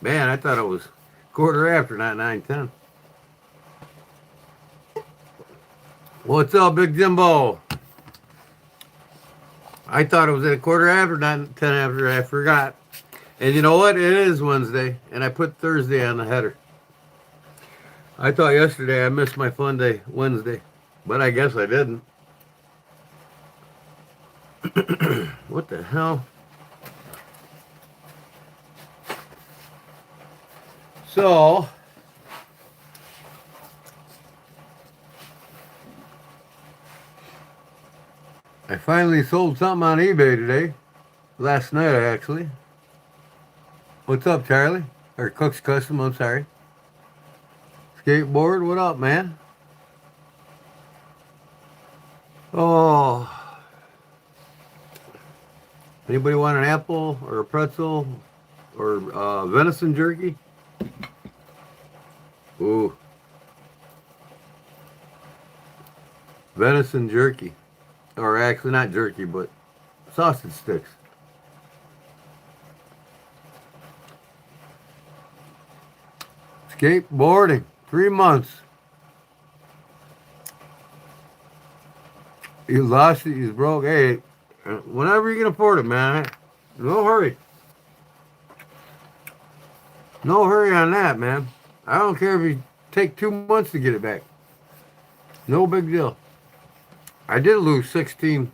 Man, I thought it was quarter after, not 9:10. What's up, Big Jimbo? I thought it was at a quarter after, not 10 after. I forgot. And you know what? It is Wednesday, and I put Thursday on the header. I thought yesterday I missed my Funday Wednesday, but I guess I didn't. What the hell? So, I finally sold something on eBay today. Last night, actually. What's up, Charlie? Or Cook's Custom, I'm sorry. Skateboard, what up, man? Oh, anybody want an apple or a pretzel or venison jerky? Ooh, venison jerky. Or actually, not jerky, but sausage sticks. Skateboarding, 3 months. You lost it, you broke. Hey, whenever you can afford it, man. No hurry. No hurry on that, man. I don't care if you take 2 months to get it back. No big deal. I did lose 16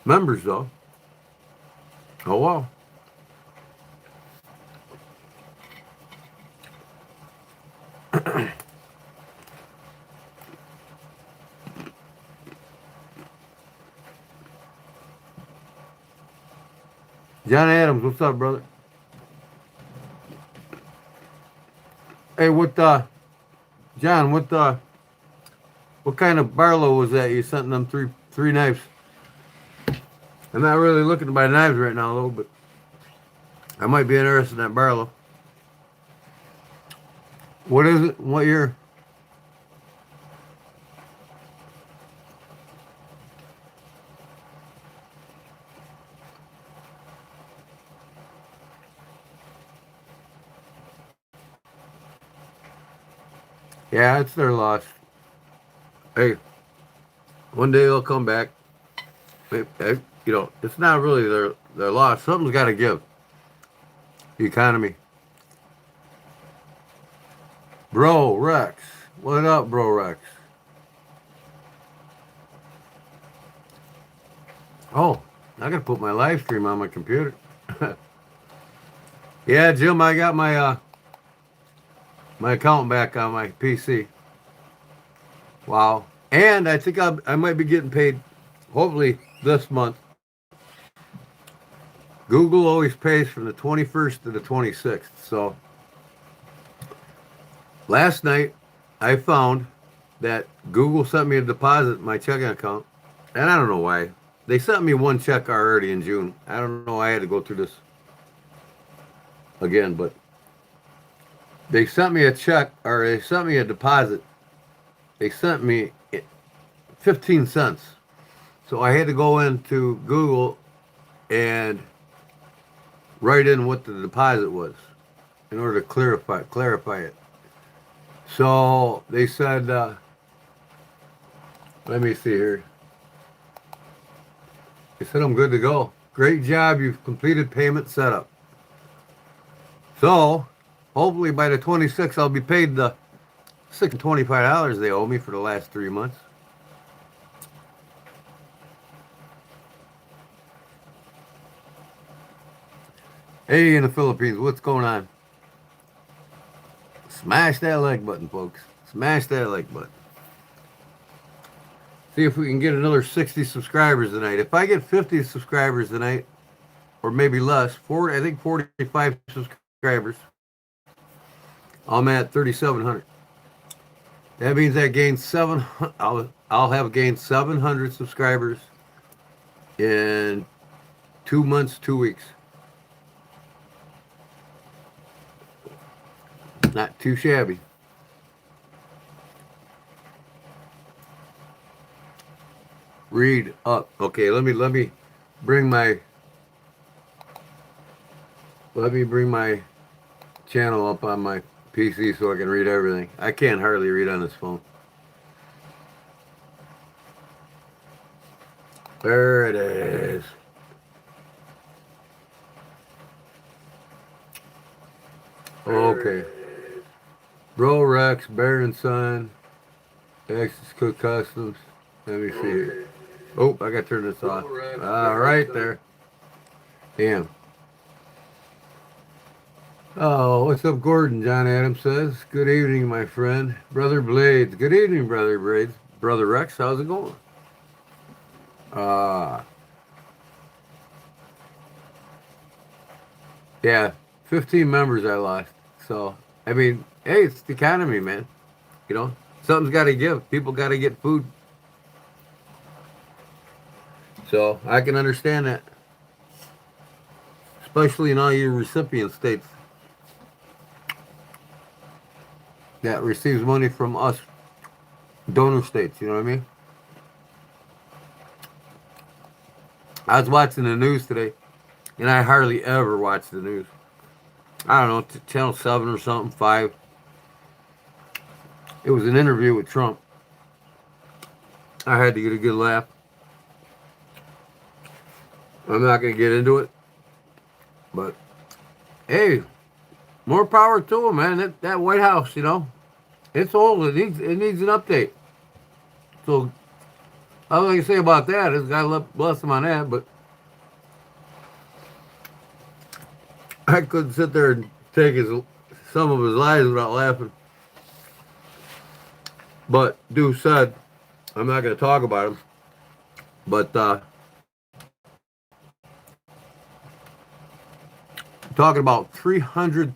members, though. Oh, well. John Adams, what's up, brother? Hey, John, what kind of Barlow was that you sent them three knives? I'm not really looking to buy knives right now, though, but I might be interested in that Barlow. What is it? What year? Yeah, it's their loss. Hey, one day they'll come back. It's not really their loss. Something's got to give. The economy. Bro Rex, what up, Bro Rex? Oh, I gotta put my live stream on my computer. Yeah, Jim, I got my account back on my PC. Wow. And I think I might be getting paid, hopefully, this month. Google always pays from the 21st to the 26th. So last night, I found that Google sent me a deposit in my checking account. And I don't know why. They sent me one check already in June. I don't know why I had to go through this again, but they sent me a check, or they sent me a deposit. They sent me 15 cents. So I had to go into Google and write in what the deposit was in order to clarify it. So they said, let me see here. They said I'm good to go. Great job, you've completed payment setup. So hopefully by the 26th I'll be paid the $625 they owe me for the last 3 months. Hey, in the Philippines, what's going on? Smash that like button, folks. Smash that like button. See if we can get another 60 subscribers tonight. If I get 50 subscribers tonight, or maybe less, 40, I think 45 subscribers, I'm at 3,700. That means I gained I'll have gained 700 subscribers in 2 months, 2 weeks. Not too shabby. Read up. Okay, let me bring my Let me bring my channel up on my PC so I can read everything. I can't hardly read on this phone. There it is. Okay. Bro Rex, Bear and Son, Axis Cook Customs. Let me see here. Oh, I got to turn this off. Right there. Damn. Oh, what's up, Gordon? John Adams says. Good evening, my friend. Brother Blades. Good evening, Brother Blades. Brother Rex, how's it going? Yeah, 15 members I lost. So, I mean, hey, it's the economy, man. You know, something's got to give. People got to get food. So, I can understand that. Especially in all your recipient states that receives money from us donor states. You know what I mean? I was watching the news today, and I hardly ever watch the news. I don't know, Channel 7 or something, 5. It was an interview with Trump. I had to get a good laugh. I'm not going to get into it. But, hey, more power to him, man. That White House, you know, it's old. It needs an update. So, all I can say about that is God bless him on that, but I couldn't sit there and take some of his lies without laughing. But Due said, I'm not going to talk about him, but talking about 300,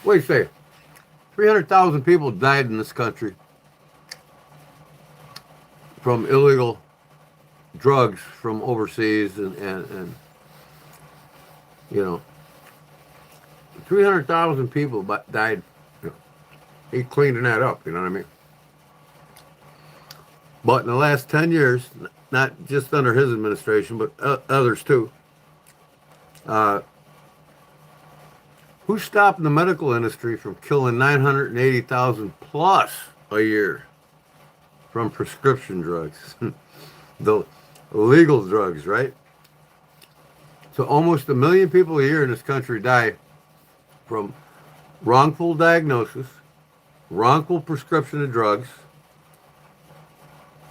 what do you say, 300,000 people died in this country from illegal drugs from overseas and you know, 300,000 people died. You know, he cleaning that up, you know what I mean? But in the last 10 years, not just under his administration, but others too, who's stopping the medical industry from killing 980,000 plus a year from prescription drugs? The illegal drugs, right? So almost 1 million people a year in this country die from wrongful diagnosis, wrongful prescription of drugs,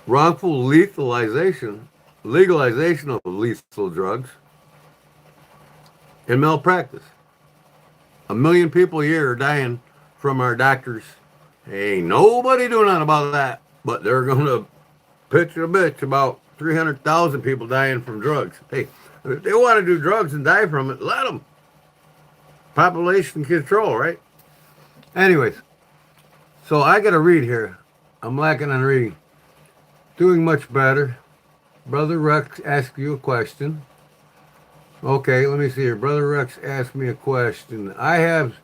wrongful legalization of lethal drugs, and malpractice. 1 million people a year are dying from our doctors. Ain't nobody doing nothing about that, but they're going to pitch a bitch about 300,000 people dying from drugs. Hey, if they want to do drugs and die from it, let them. Population control, right? Anyways, so I got to read here. I'm lacking on reading. Doing much better. Brother Rex asked you a question. Okay, let me see here. Brother Rex asked me a question. I have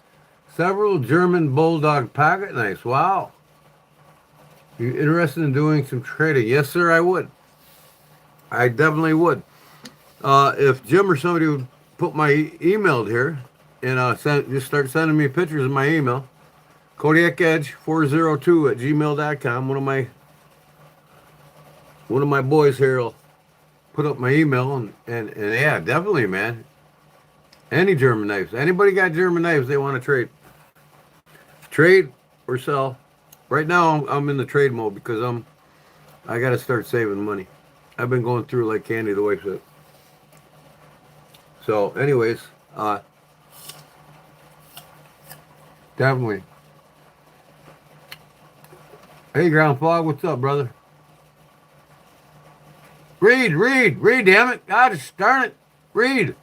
several German Bulldog pocket knives. Wow. You interested in doing some trading? Yes, sir, I would. I definitely would. If Jim or somebody would put my email here and just start sending me pictures of my email, Kodiak Edge 402 at gmail.com. One of my boys here will put up my email and yeah, definitely, man. Any German knives. Anybody got German knives they want to trade? Trade or sell. Right now I'm in the trade mode because I got to start saving money. I've been going through like candy the wife said. So, anyways, definitely. Hey, Ground Fog, what's up, brother? Read, damn it. God darn it. Read.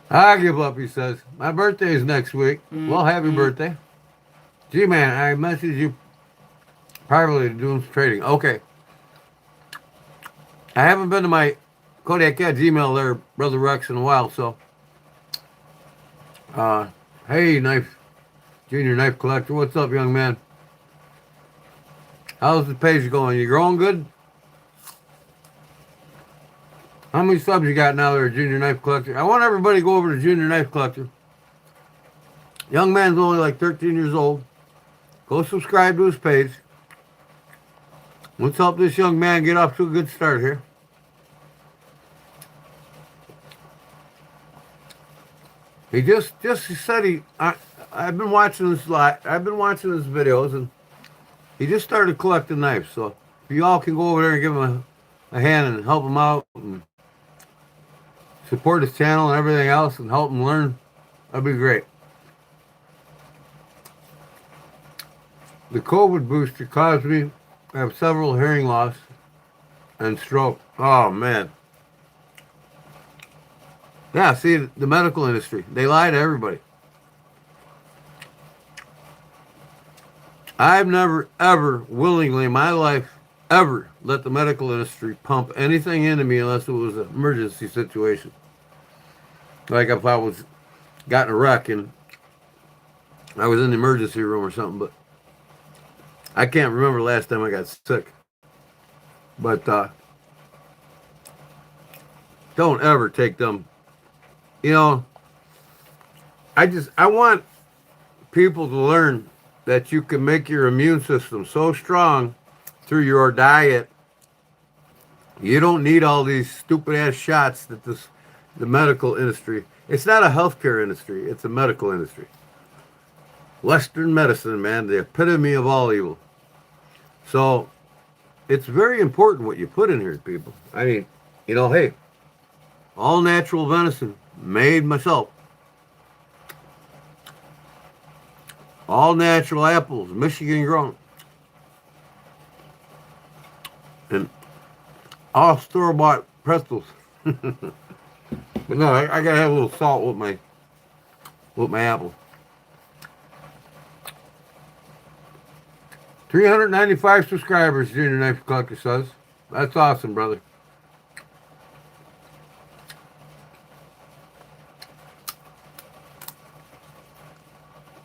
I give up, he says. My birthday is next week. Well, happy birthday. Gee, man, I messaged you privately to do some trading. Okay. I haven't been to my Kodiak Edge email there, Brother Rex, in a while, so. Hey, Junior Knife Collector. What's up, young man? How's the page going? You growing good? How many subs you got now there, Junior Knife Collector? I want everybody to go over to Junior Knife Collector. Young man's only like 13 years old. Go subscribe to his page. Let's help this young man get off to a good start here. He just said I've been watching this I've been watching his videos, and he just started collecting knives. So if you all can go over there and give him a hand and help him out and support his channel and everything else and help him learn, that'd be great. The COVID booster caused me to have several hearing loss and stroke. Oh, man. Yeah, see, the medical industry, they lie to everybody. I've never, ever, willingly in my life, ever let the medical industry pump anything into me unless it was an emergency situation. Like if I was got in a wreck and I was in the emergency room or something, but I can't remember the last time I got sick. But don't ever take them. You know, I want people to learn that you can make your immune system so strong through your diet. You don't need all these stupid ass shots that the medical industry. It's not a healthcare industry, it's a medical industry. Western medicine, man, the epitome of all evil. So it's very important what you put in here, people. I mean, you know, hey, all natural venison, made myself. All natural apples, Michigan grown. And all store-bought pretzels. But no, I gotta have a little salt with my apple. 395 subscribers, Junior Knife Collector says. That's awesome, brother.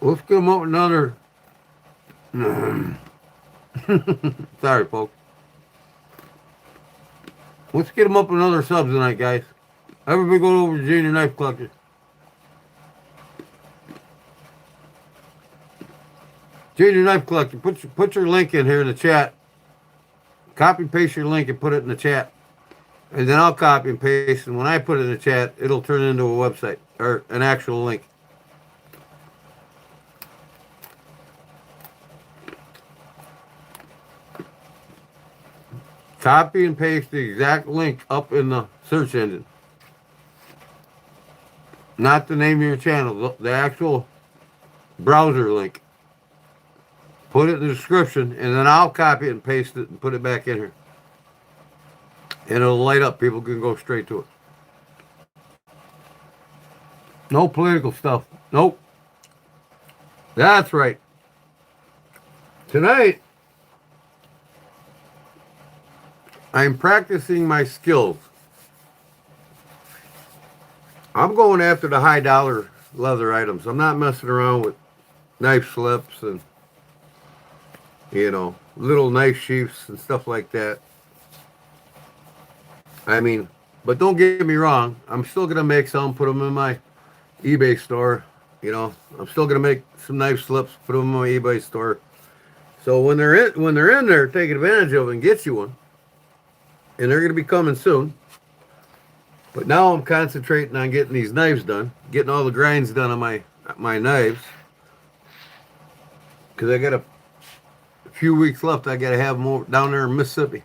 Let's get them up another. Sorry, folks. Let's get them up another sub tonight, guys. Everybody go over to Junior Knife Collector. Junior Knife Collector, put your link in here in the chat. Copy and paste your link and put it in the chat. And then I'll copy and paste, and when I put it in the chat, it'll turn into a website or an actual link. Copy and paste the exact link up in the search engine. Not the name of your channel, the actual browser link. Put it in the description, and then I'll copy it and paste it and put it back in here. And it'll light up. People can go straight to it. No political stuff. Nope. That's right. Tonight, I'm practicing my skills. I'm going after the high dollar leather items. I'm not messing around with knife slips and, you know, little knife sheaths and stuff like that. I mean, but don't get me wrong. I'm still going to make some, put them in my eBay store. You know, I'm still going to make some knife slips, put them in my eBay store. So when they're in there, take advantage of it and get you one. And they're going to be coming soon. But now I'm concentrating on getting these knives done, getting all the grinds done on my knives. Because I got a few weeks left. I got to have them over down there in Mississippi.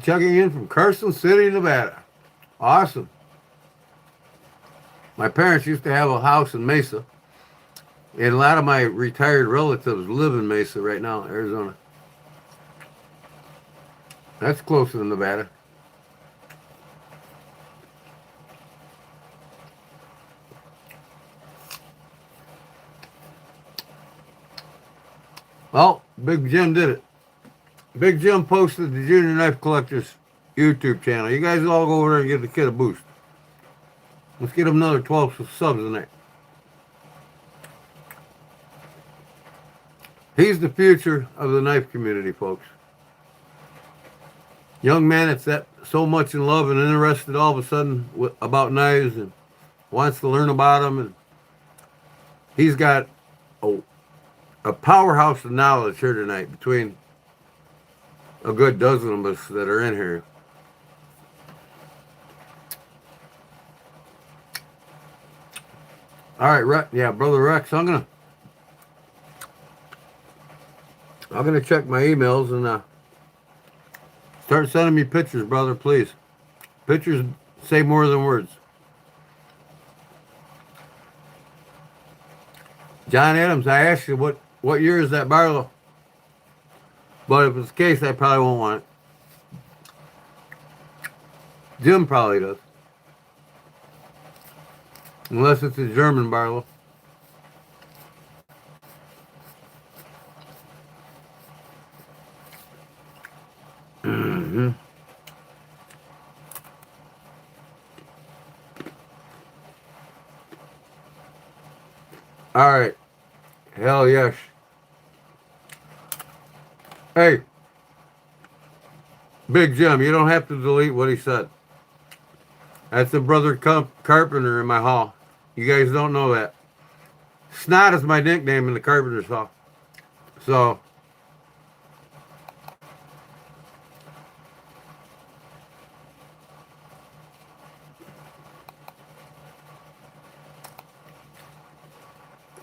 Checking in from Carson City, Nevada. Awesome. My parents used to have a house in Mesa. And a lot of my retired relatives live in Mesa right now, Arizona. That's closer to Nevada. Well, Big Jim did it. Big Jim posted the Junior Knife Collector's YouTube channel. You guys all go over there and give the kid a boost. Let's get him another 12 subs tonight. He's the future of the knife community, folks. Young man that's that so much in love and interested all of a sudden about knives and wants to learn about them, and he's got a, a powerhouse of knowledge here tonight between a good dozen of us that are in here. All right, yeah, brother Rex, I'm gonna check my emails and start sending me pictures, brother, please. Pictures say more than words. John Adams, I asked you what year is that Barlow? But if it's the case, I probably won't want it. Jim probably does. Unless it's a German Barlow. Mm-hmm. All right. Hell yes. Hey, Big Jim, you don't have to delete what he said. That's the brother carpenter in my hall. You guys don't know that. Snot is my nickname in the carpenter's hall. So,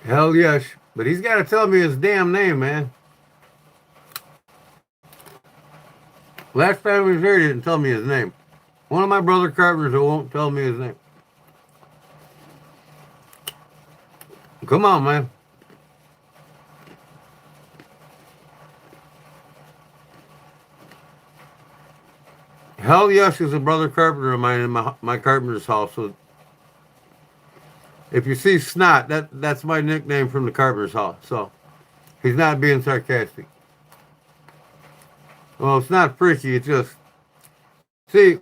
hell yes. But he's got to tell me his damn name, man. Last time he was here, he didn't tell me his name. One of my brother carpenters who won't tell me his name. Come on, man. Hell yes is a brother carpenter of mine in my carpenter's house. So if you see Snot, that's my nickname from the carpenter's house. So he's not being sarcastic. Well, it's not freaky. It's just, see,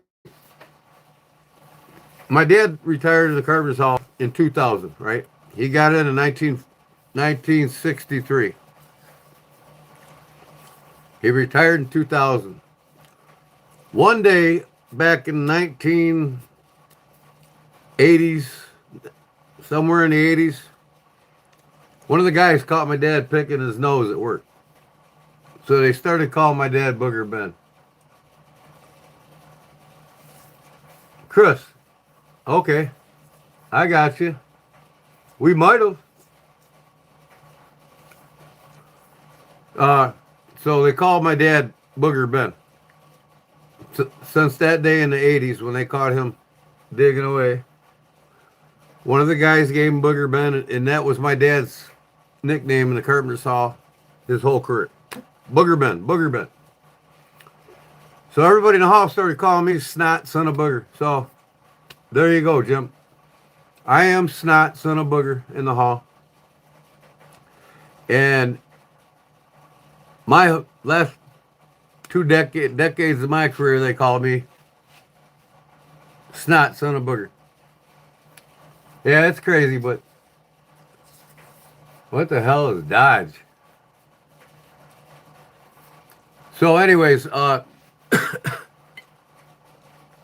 my dad retired in the carpenter's hall in 2000, right? He got in 1963. He retired in 2000. One day back in 1980s, somewhere in the 80s, one of the guys caught my dad picking his nose at work. So they started calling my dad Booger Ben. Chris, okay, I got you. We might have. So they called my dad Booger Ben. Since that day in the 80s when they caught him digging away, one of the guys gave him Booger Ben, and that was my dad's nickname in the carpenter's hall his whole career. Booger Ben, Booger Ben. So everybody in the hall started calling me Snot, son of Booger. So there you go, Jim. I am Snot, son of Booger in the hall. And my last two decades of my career, they called me Snot, son of Booger. Yeah, it's crazy, but what the hell is Dodge? So anyways, and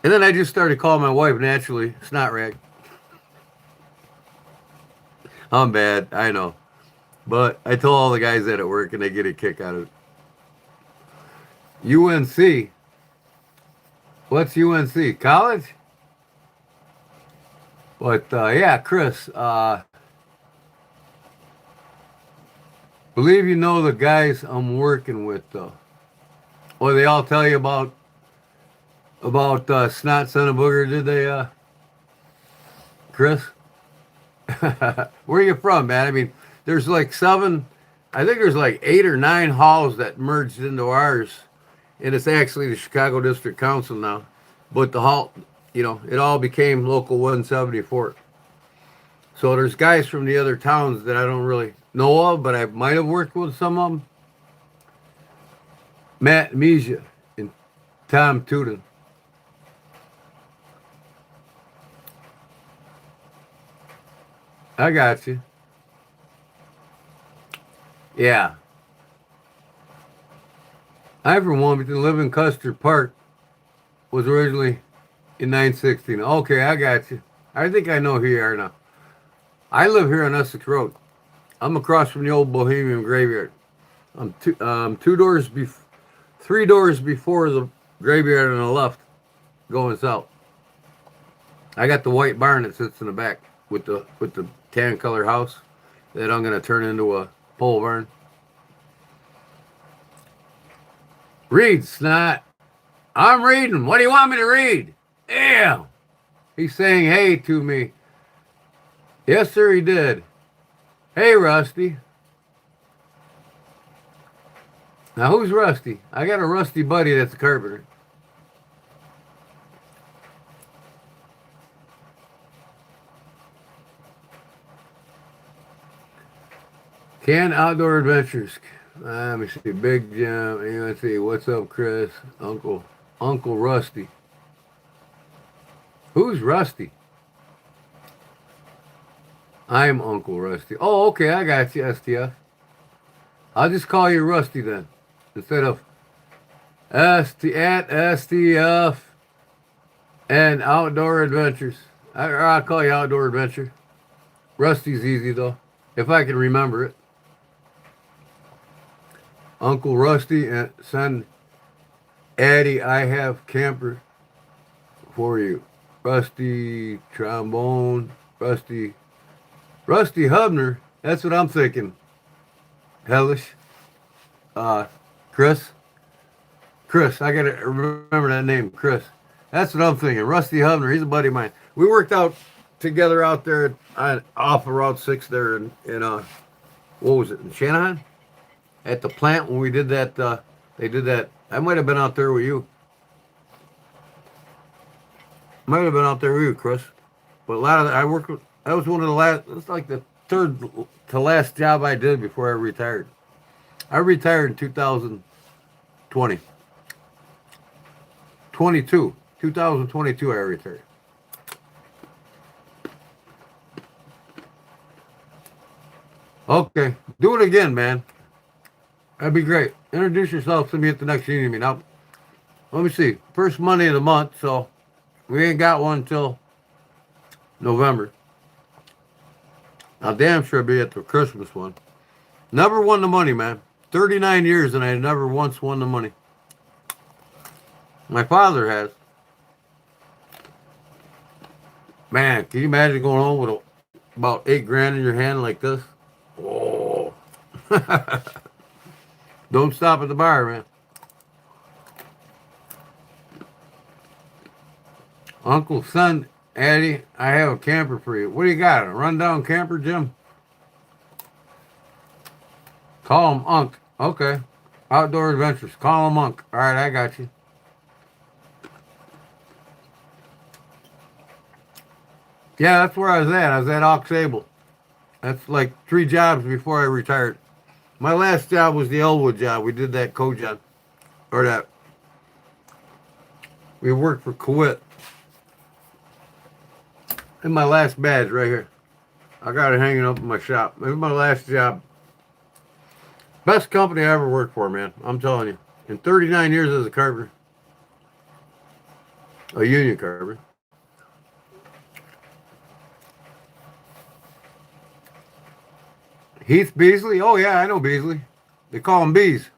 then I just started calling my wife naturally Snot Rag. I'm bad, I know. But I told all the guys that at work and they get a kick out of it. UNC. What's UNC? College? But yeah, Chris, believe you know the guys I'm working with though. Or they all tell you about Snot Son of Booger, did they, Chris? Where are you from, man? I mean, there's like I think there's like 8 or 9 halls that merged into ours, and it's actually the Chicago District Council now. But the hall, it all became Local 174. So there's guys from the other towns that I don't really know of, but I might have worked with some of them. Matt Mesia and Tom Tuden. I got you. Yeah. I'm from Wilmington, live in Custer Park. Was originally in 916. Okay, I got you. I think I know who you are now. I live here on Essex Road. I'm across from the old Bohemian Graveyard. I'm three doors before the graveyard on the left, going south. I got the white barn that sits in the back with the tan color house that I'm gonna turn into a pole barn. Read, Snot. I'm reading. What do you want me to read? Yeah. He's saying hey to me. Yes, sir, he did. Hey, Rusty. Now, who's Rusty? I got a Rusty buddy that's a carpenter. Can Outdoor Adventures. Let me see. Big Jim. Let's see. What's up, Chris? Uncle Rusty. Who's Rusty? I'm Uncle Rusty. Oh, okay. I got you, STF. I'll just call you Rusty then, instead of STF and Outdoor Adventures. I'll call you Outdoor Adventure. Rusty's easy though, if I can remember it. Uncle Rusty and son Addie, I have camper for you. Rusty trombone, Rusty Hubner. That's what I'm thinking. Hellish. Chris, I gotta remember that name, Chris. That's what I'm thinking. Rusty Hubner, he's a buddy of mine. We worked out together out there off of Route 6 there in what was it, in Shanahan? At the plant when we did that, they did that. I might have been out there with you. Might have been out there with you, Chris. But a lot of that, that was one of the last, it's like the third to last job I did before I retired. I retired in 2020. 2022 I retired. Okay, do it again, man. That'd be great. Introduce yourself to me at the next union meeting. Now, let me see. First Monday of the month, so we ain't got one until November. I'll damn sure be at the Christmas one. Never won the money, man. 39 years and I never once won the money. My father has. Man, can you imagine going home with about $8,000 in your hand like this? Oh. Don't stop at the bar, man. Uncle, son, Addie, I have a camper for you. What do you got? A rundown camper, Jim? Call him Unc. Okay. Outdoor Adventures. Call him Unc. All right, I got you. Yeah, that's where I was at. I was at Aux Sable. That's like 3 jobs before I retired. My last job was the Elwood job. We did that co-job. Or that. We worked for Coit. And my last badge right here. I got it hanging up in my shop. It was my last job. Best company I ever worked for, man. I'm telling you. In 39 years as a carpenter. A union carpenter. Heath Beasley? Oh, yeah, I know Beasley. They call him Bees.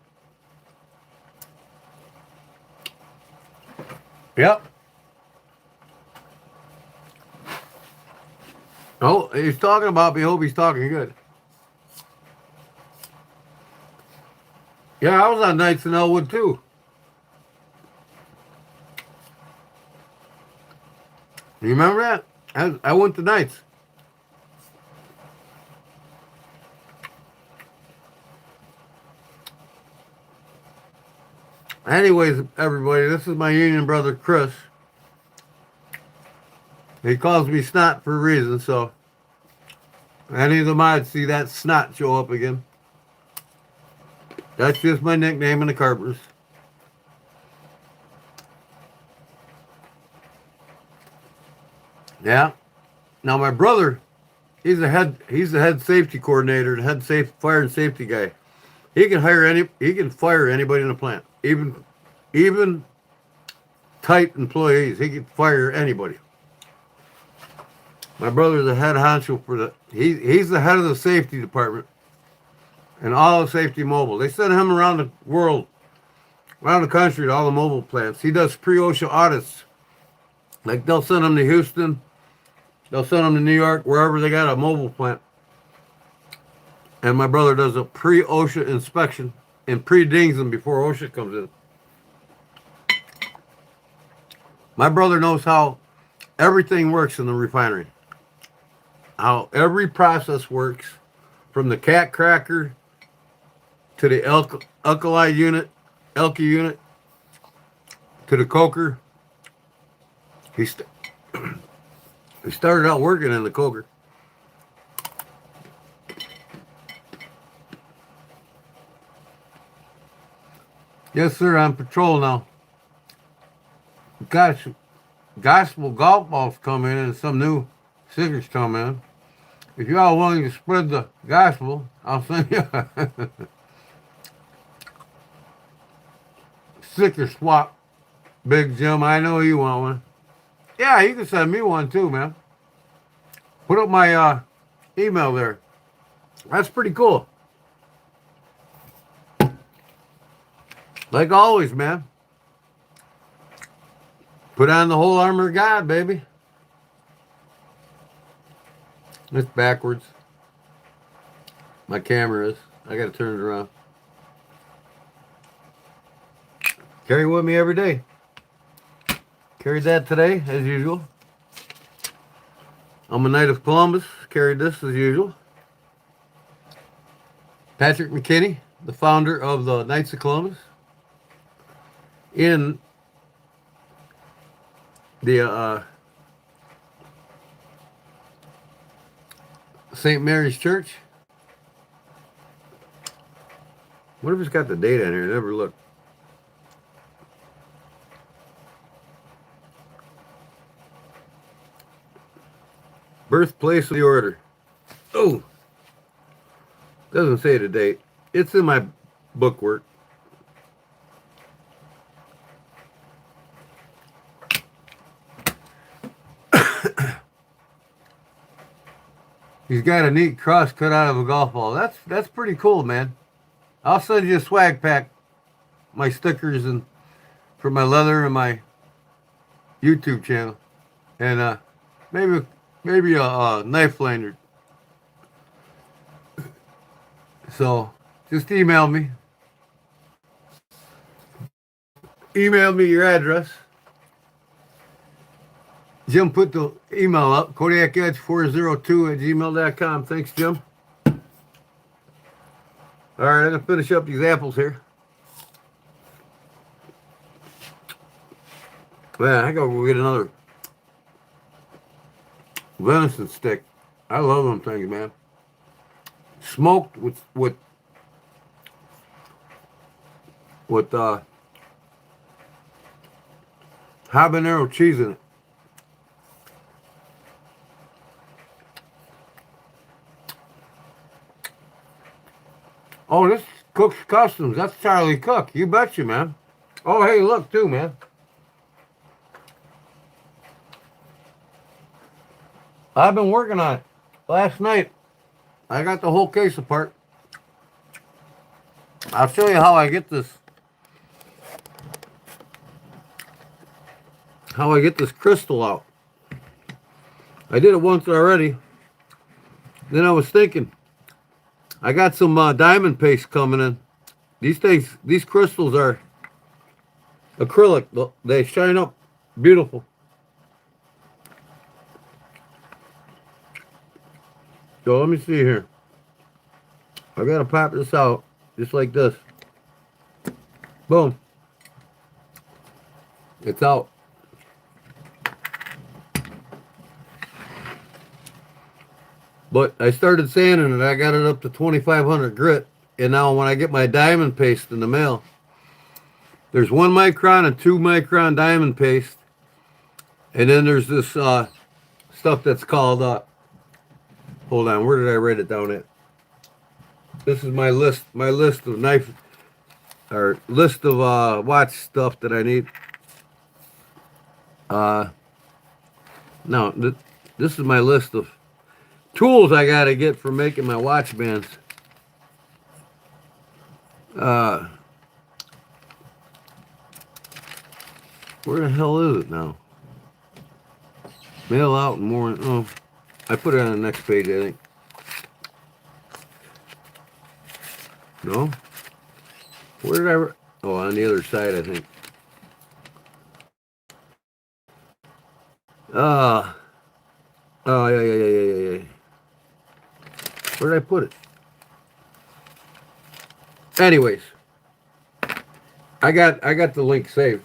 Yep. Oh, he's talking about me. Hope he's talking good. Yeah, I was on nights in Elwood, too. You remember that? I went to nights. Anyways, everybody, this is my union brother, Chris. He calls me Snot for a reason, so any of the mods see that Snot show up again. That's just my nickname in the carpenters. Yeah. Now my brother, he's the head safety coordinator, the fire and safety guy. He can fire anybody in the plant. even tight employees. He could fire anybody. My brother's the head honcho for he's the head of the safety department and all of Safety Mobile. They send him around the world, around the country to all the mobile plants. He does pre-OSHA audits. Like they'll send him to Houston, they'll send him to New York, wherever they got a mobile plant. And my brother does a pre-OSHA inspection and pre-dings them before OSHA comes in. My brother knows how everything works in the refinery. How every process works, from the cat cracker to the alkali unit, Elky unit, to the coker. He started out working in the coker. Yes, sir, I'm patrol now. Gosh, gospel golf balls come in and some new stickers come in. If you're all willing to spread the gospel, I'll send you a sticker swap. Big Jim, I know you want one. Yeah, you can send me one too, man. Put up my email there. That's pretty cool. Like always, man. Put on the whole armor of God, baby. It's backwards. My camera is. I gotta turn it around. Carry with me every day. Carried that today, as usual. I'm a Knight of Columbus. Carried this as usual. Patrick McKinney, the founder of the Knights of Columbus. In the St. Mary's Church. What if it's got the date on here? I never looked. Birthplace of the order. Oh, doesn't say the date. It's in my bookwork. He's got a neat cross cut out of a golf ball. That's pretty cool, man. I'll send you a swag pack, my stickers and for my leather and my YouTube channel, and maybe a knife lanyard. So just email me. Email me your address. Jim put the email up, KodiakEdge402@gmail.com. Thanks, Jim. All right, I'm going to finish up these apples here. Man, I gotta go get another venison stick. I love them things, man. Smoked with habanero cheese in it. Oh, this Cook's Customs. That's Charlie Cook. You betcha, man. Oh, hey, look, too, man. I've been working on it. Last night, I got the whole case apart. I'll show you how I get this. How I get this crystal out. I did it once already. Then I was thinking, I got some diamond paste coming in. These crystals are acrylic. They shine up beautiful. So let me see here. I gotta pop this out just like this. Boom. It's out. But I started sanding it. I got it up to 2,500 grit. And now when I get my diamond paste in the mail, there's 1 micron and 2 micron diamond paste. And then there's this stuff that's called, hold on, where did I write it down at? This is my list of knife or list of watch stuff that I need. Uh, no, this is my list of tools I got to get for making my watch bands. Uh, where the hell is it now? Mail out and more. Oh, I put it on the next page, I think. No? Where did I? Oh, on the other side, I think. Uh, oh, yeah. Where did I put it? Anyways, I got the link saved.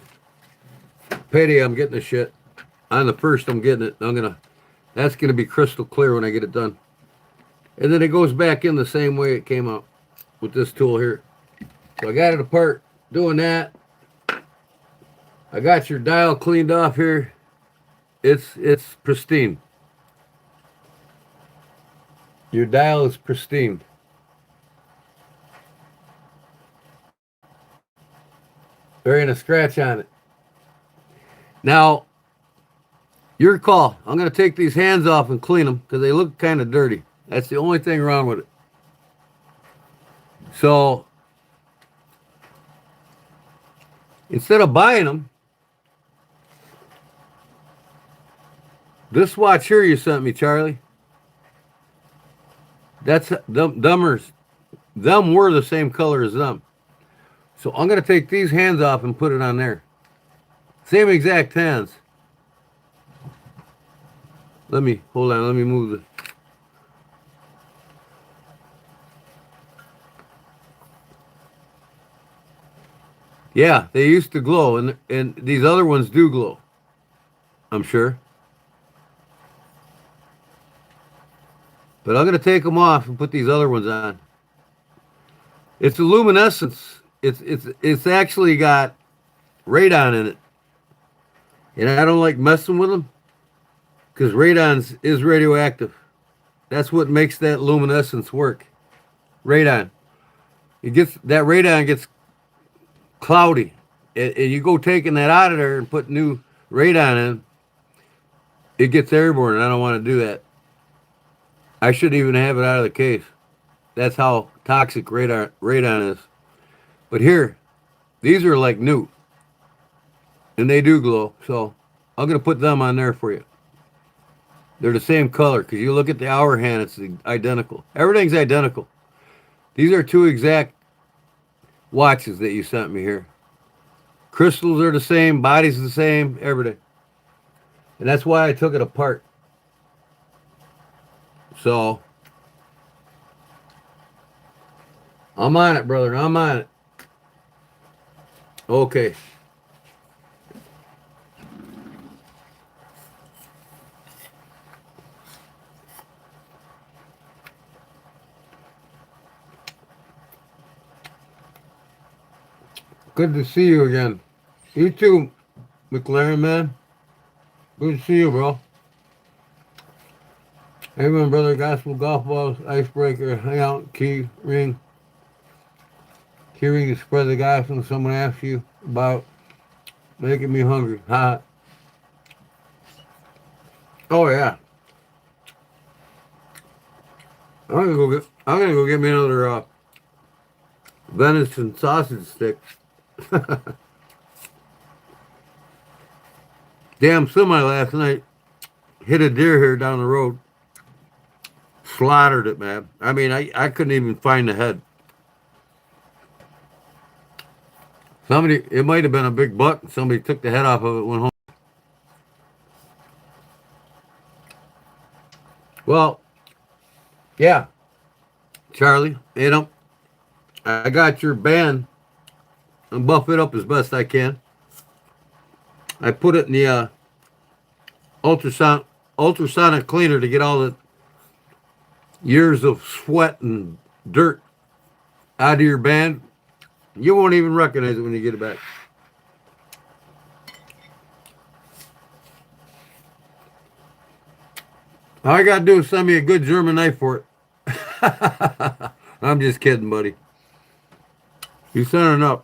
Payday, I'm getting the shit. On the first, I'm getting it. That's gonna be crystal clear when I get it done. And then it goes back in the same way it came out with this tool here. So I got it apart doing that. I got your dial cleaned off here. It's pristine. Your dial is pristine. There ain't a scratch on it. Now, your call. I'm going to take these hands off and clean them because they look kind of dirty. That's the only thing wrong with it. So, instead of buying them, this watch here you sent me, Charlie, that's them were the same color as them. So I'm going to take these hands off and put it on there. Same exact hands. Hold on, let me move the... Yeah, they used to glow, and these other ones do glow, I'm sure. But I'm going to take them off and put these other ones on. It's a luminescence. It's actually got radon in it. And I don't like messing with them because radon is radioactive. That's what makes that luminescence work. Radon. That radon gets cloudy. And you go taking that out of there and put new radon in, it gets airborne, and I don't want to do that. I shouldn't even have it out of the case. That's how toxic radon is. But here, these are like new. And they do glow. So I'm going to put them on there for you. They're the same color because you look at the hour hand, it's identical. Everything's identical. These are two exact watches that you sent me here. Crystals are the same, body's the same, everything. And that's why I took it apart. So, I'm on it, brother. I'm on it. Okay. Good to see you again. You too, McLaren, man. Good to see you, bro. Hey, man, brother. Gospel golf balls, icebreaker, hang out, key ring. Key ring to spread the gospel when someone asks you about making me hungry. Hot. Oh yeah. I'm gonna go get me another venison sausage stick. Damn semi last night hit a deer here down the road. Slaughtered it, man. I mean, I couldn't even find the head. It might have been a big buck. Somebody took the head off of it, went home. Well, yeah, Charlie, I got your band and buff it up as best I can. I put it in the ultrasonic cleaner to get all the years of sweat and dirt out of your band. You won't even recognize it when you get it back. All I gotta do is send me a good German knife for it. I'm just kidding, buddy. You sent enough.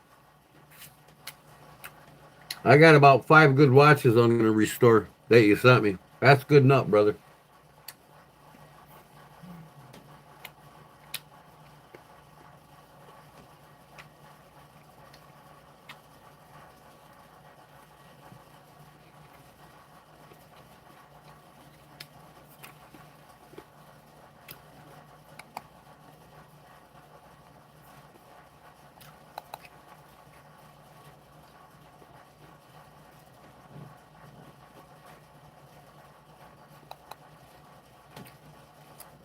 I got about 5 good watches I'm going to restore that you sent me. That's good enough, brother.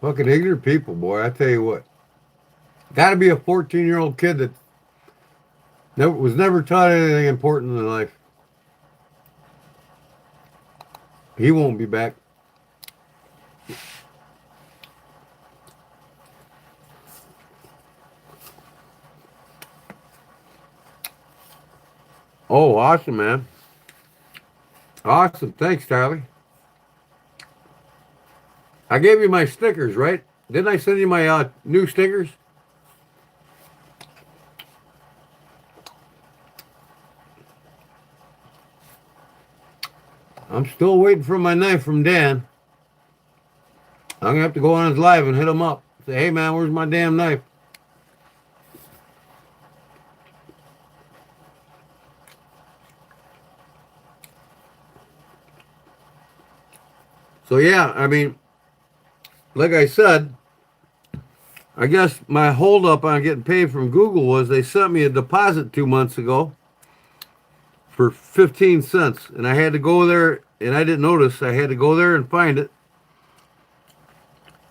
Fucking ignorant people, boy. I tell you what. Got to be a 14-year-old kid that was never taught anything important in life. He won't be back. Oh, awesome, man. Awesome. Thanks, Charlie. I gave you my stickers, right? Didn't I send you my new stickers? I'm still waiting for my knife from Dan. I'm going to have to go on his live and hit him up. Say, hey, man, where's my damn knife? So, yeah, I mean, like I said, I guess my holdup on getting paid from Google was they sent me a deposit 2 months ago for 15 cents. And I had to go there, and I didn't notice. I had to go there and find it.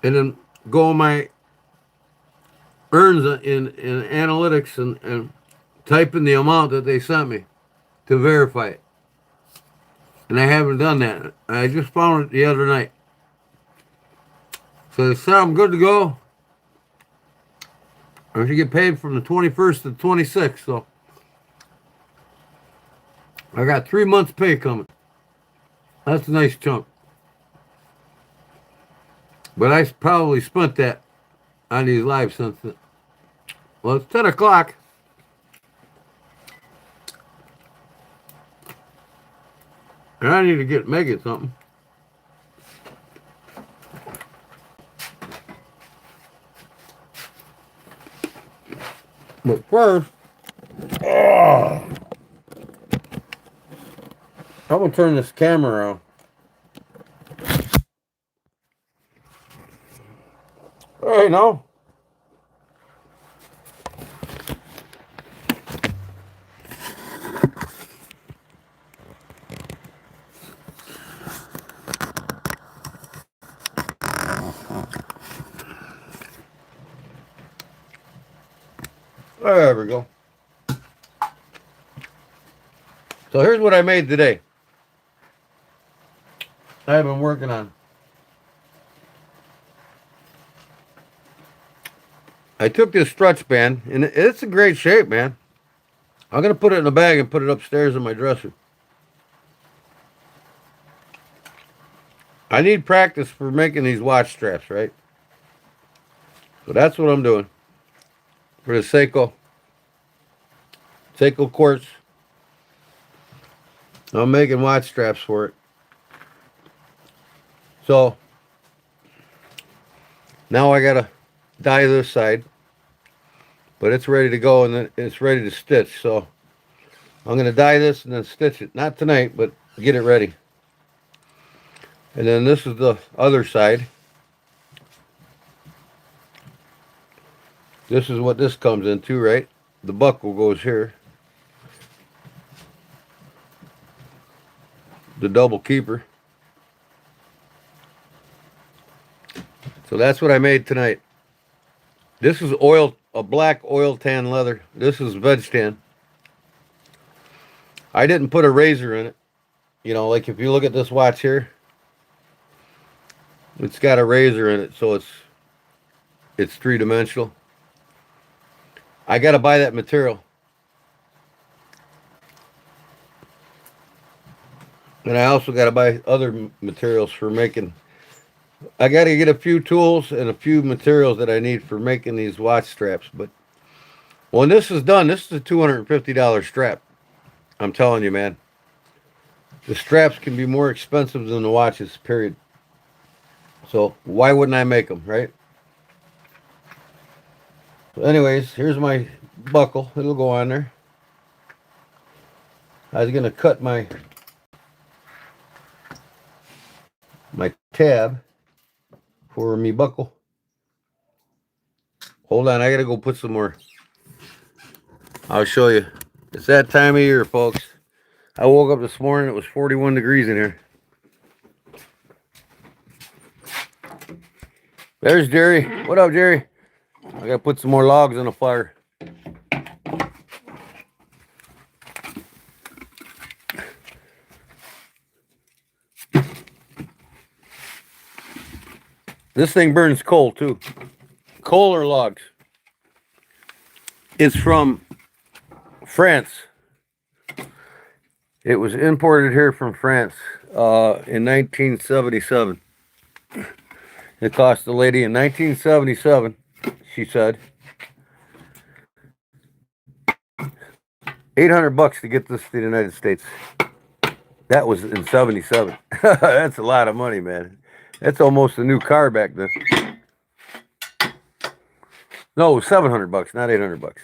And then go on my earns in analytics and type in the amount that they sent me to verify it. And I haven't done that. I just found it the other night. So they said I'm good to go. I should get paid from the 21st to the 26th. So I got 3 months pay coming. That's a nice chunk. But I probably spent that on these lives since then. Well, it's 10 o'clock. And I need to get Megan something. But first, I'm going to turn this camera around. Hey, no. There we go. So here's what I made today. I've been working on. I took this stretch band, and it's in great shape, man. I'm going to put it in a bag and put it upstairs in my dresser. I need practice for making these watch straps, right? So that's what I'm doing. For the Seiko quartz. I'm making watch straps for it. So now I gotta dye this side, but it's ready to go and then it's ready to stitch. So I'm gonna dye this and then stitch it. Not tonight, but get it ready. And then this is the other side. This is what this comes into, right? The buckle goes here. The double keeper. So that's what I made tonight. This is a black oil tan leather. This is veg tan. I didn't put a razor in it. You know, like if you look at this watch here, it's got a razor in it, so it's three-dimensional. I got to buy that material. And I also got to buy other materials for making. I got to get a few tools and a few materials that I need for making these watch straps. But when this is done, this is a $250 strap. I'm telling you, man. The straps can be more expensive than the watches, period. So why wouldn't I make them, right? So anyways, here's my buckle. It'll go on there. I was going to cut my tab for me buckle. Hold on, I got to go put some more. I'll show you. It's that time of year, folks. I woke up this morning, it was 41 degrees in here. There's Jerry. What up, Jerry? I got to put some more logs on the fire. This thing burns coal, too. Coal or logs. It's from France. It was imported here from France in 1977. It cost the lady in 1977, she said, $800 to get this to the United States. That was in 77. That's a lot of money, man. That's almost a new car back then. No, it was $700, not $800.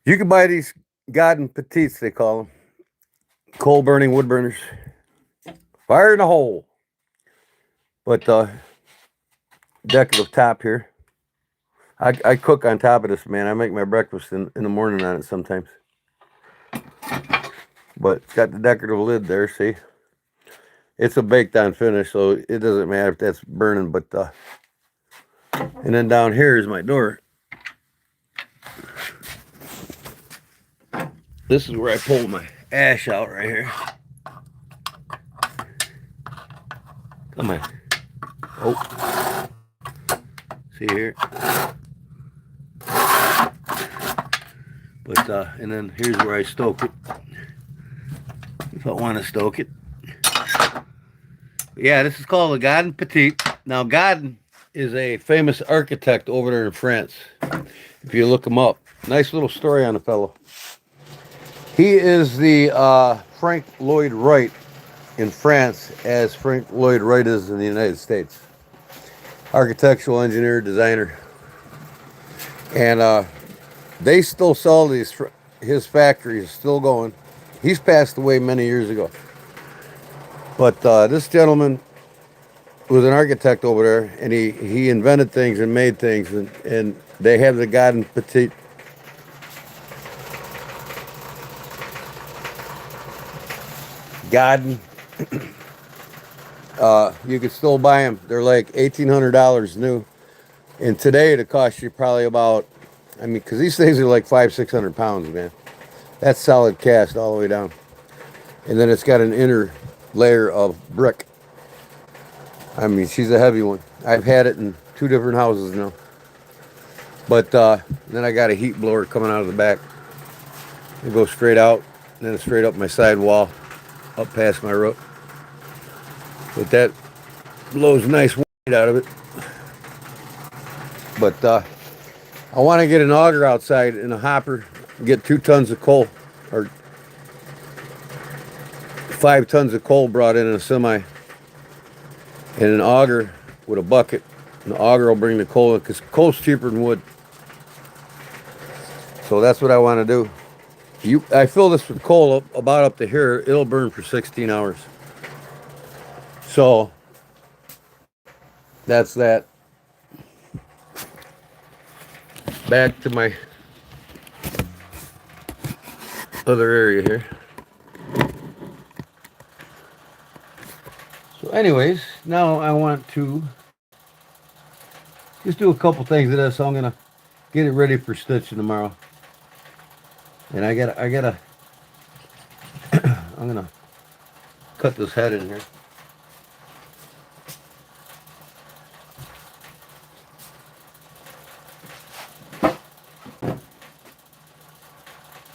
You can buy these Godin Petites, they call them. Coal burning wood burners. Fire in the hole. But decorative top here. I cook on top of this, man. I make my breakfast in the morning on it sometimes. But it's got the decorative lid there, see? It's a baked on finish, so it doesn't matter if that's burning, but and then down here is my door. This is where I pull my ash out right here. Come on. Oh. See here. But and then here's where I stoke it. If I want to stoke it. Yeah, this is called a Godin Petite. Now, Godin is a famous architect over there in France. If you look him up. Nice little story on the fellow. He is the Frank Lloyd Wright in France, as Frank Lloyd Wright is in the United States. Architectural engineer, designer. And they still sell these. His factory is still going. He's passed away many years ago. But this gentleman was an architect over there, and he invented things and made things, and they have the Godin Petite. Godin. You could still buy them. They're like $1,800 new. And today it costs you probably about, I mean, because these things are like 500-600 pounds, man. That's solid cast all the way down. And then it's got an inner layer of brick. I mean, she's a heavy one. I've had it in 2 different houses now. But then I got a heat blower coming out of the back. It goes straight out, and then it's straight up my side wall, up past my roof. But that blows nice weight out of it. But I want to get an auger outside in a hopper, get 2 tons of coal, or 5 tons of coal brought in a semi, and an auger with a bucket. And the auger will bring the coal in, because coal's cheaper than wood. So that's what I want to do. I fill this with coal about up to here. It'll burn for 16 hours. So that's that. Back to my other area here. So anyways, now I want to just do a couple things to this. So I'm gonna get it ready for stitching tomorrow. And I gotta I'm gonna cut this head in here.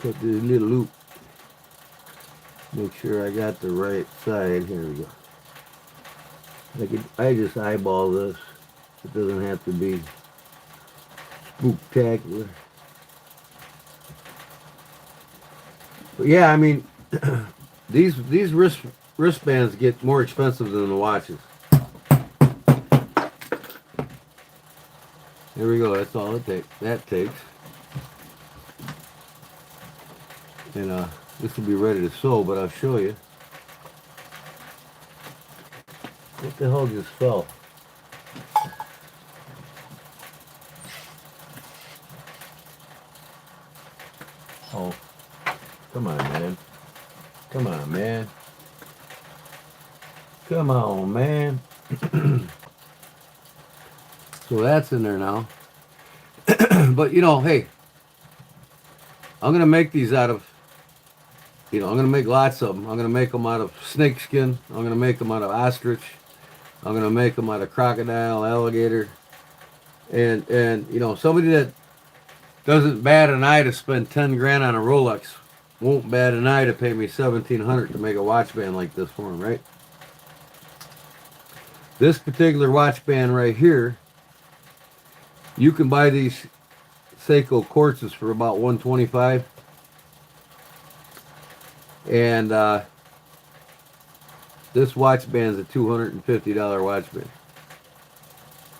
Cut this little loop. Make sure I got the right side. Here we go. I just eyeball this. It doesn't have to be spooktacular. But yeah, I mean, These wristbands get more expensive than the watches. Here we go. That's all it takes. That takes. And this will be ready to sew, but I'll show you. What the hell just fell? Oh, come on, man. Come on, man. Come on, man. So that's in there now. But, you know, hey, I'm going to make these out of, I'm going to make lots of them. I'm going to make them out of snake skin. I'm going to make them out of ostrich. I'm going to make them out of crocodile, alligator. And somebody that doesn't bat an eye to spend 10 grand on a Rolex won't bat an eye to pay me $1,700 to make a watch band like this for him, right? This particular watch band right here, you can buy these Seiko quartzes for about $125, and this watch band is a $250 watch band.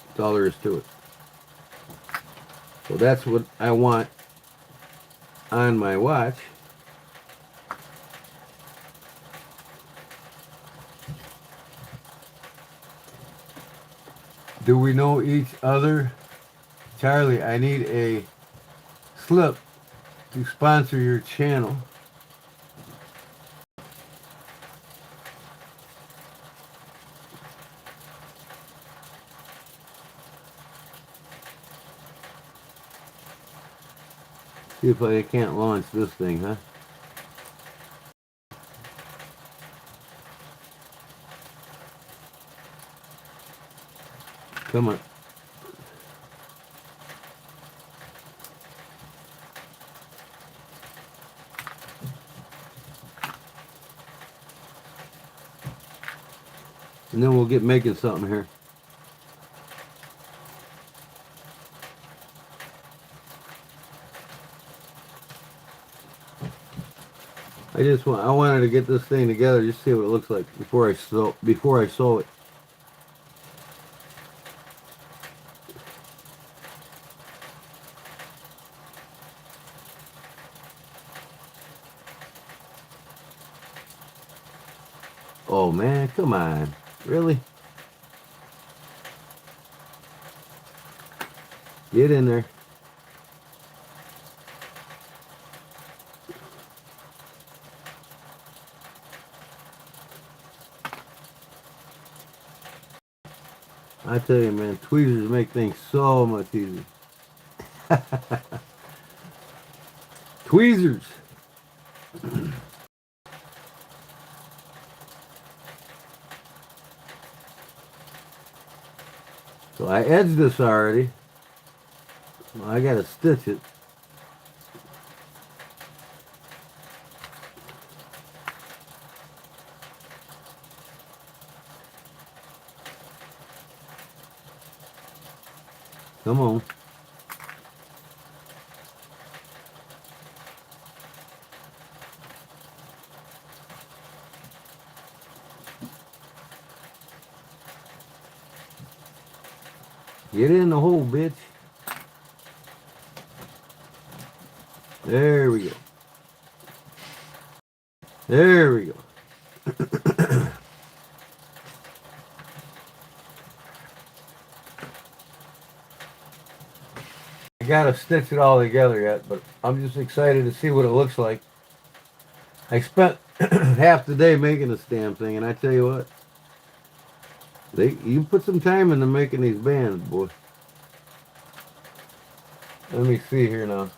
That's all there is to it. So that's what I want on my watch. Do we know each other? Charlie, I need a slip to sponsor your channel. See if I can't launch this thing, huh? Come on. And then we'll get making something here. I wanted to get this thing together, just see what it looks like before I sew it. Oh man, come on. Really? Get in there. I tell you, man, tweezers make things so much easier. Tweezers. So I edged this already. Well, I gotta stitch it. Come on. Get in the hole, bitch. There we go. There we go. I gotta stitch it all together yet, but I'm just excited to see what it looks like. I spent half the day making this damn thing, and I tell you what, you put some time into making these bands, boy. Let me see here now.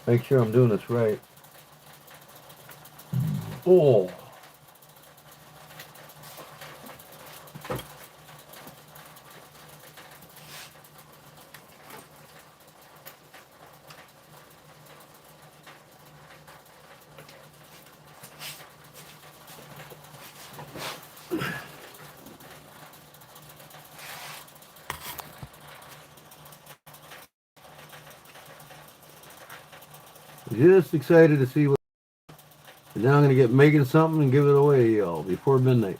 Make sure I'm doing this right. Oh. Just excited to see what And then I'm gonna get making something and give it away, y'all, before midnight.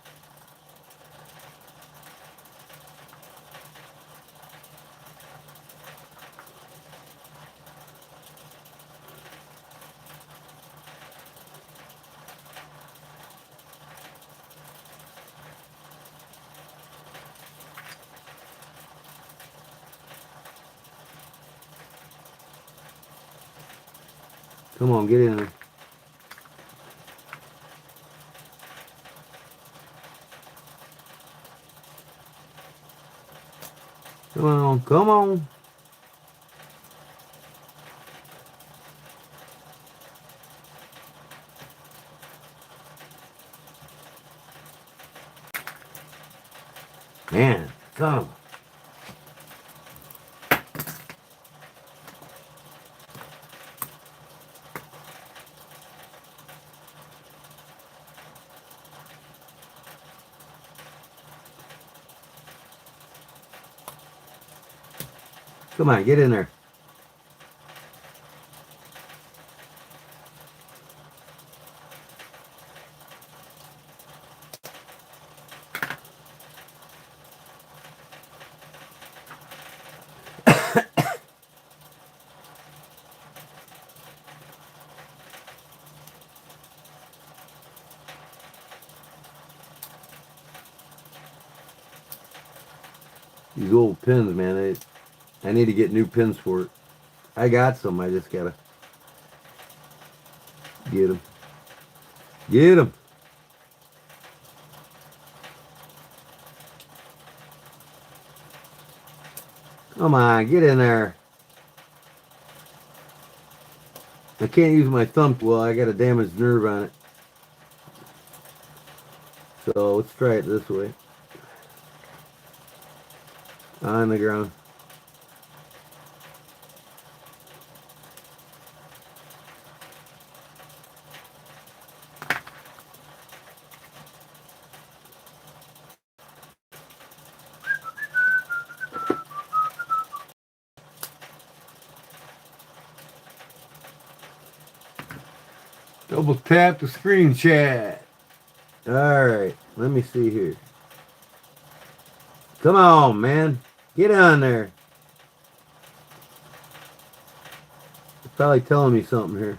Come on, get in there. Come on, come on. Man, come. Come on, get in there. These old pins, man, I need to get new pins for it. I got some, I just gotta get them. Get them. Come on, get in there. I can't use my thumb. Well, I got a damaged nerve on it. So let's try it this way. On the ground. Double tap the screen chat. Alright, let me see here. Come on, man. Get on there. It's probably telling me something here.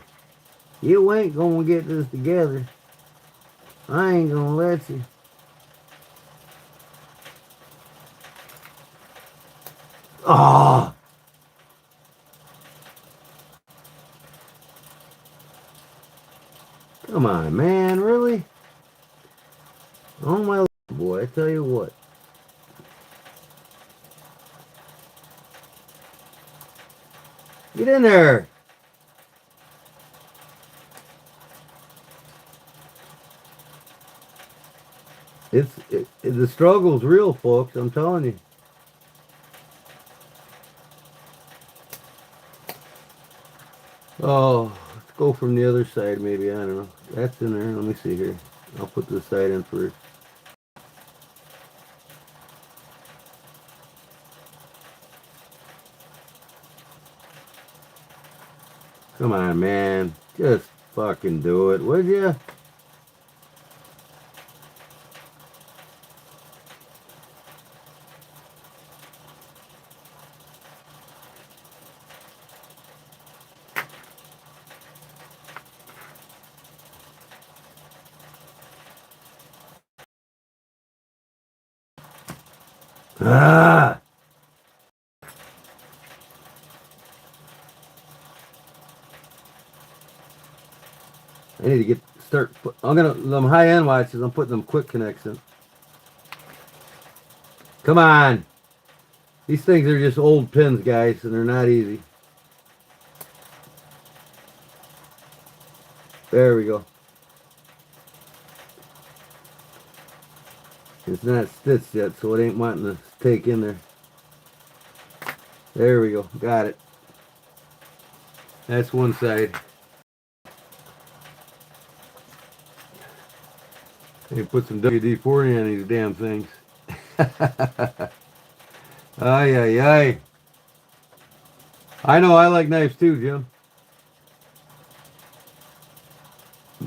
You ain't gonna get this together. I ain't gonna let you. Oh! Come on, man. Really? Oh, my boy, I tell you what. Get in there. The struggle's real, folks. I'm telling you. Oh, let's go from the other side, maybe. I don't know. That's in there. Let me see here. I'll put this side in first. Come on, man. Just fucking do it, would you? Ah! I need to them high end watches, I'm putting them quick connects in. Come on. These things are just old pins, guys, and they're not easy. There we go. It's not stitched yet, so it ain't wanting to take in there. There we go. Got it. That's one side. They put some WD-40 on these damn things. Ay, ay, ay. I know I like knives too, Jim.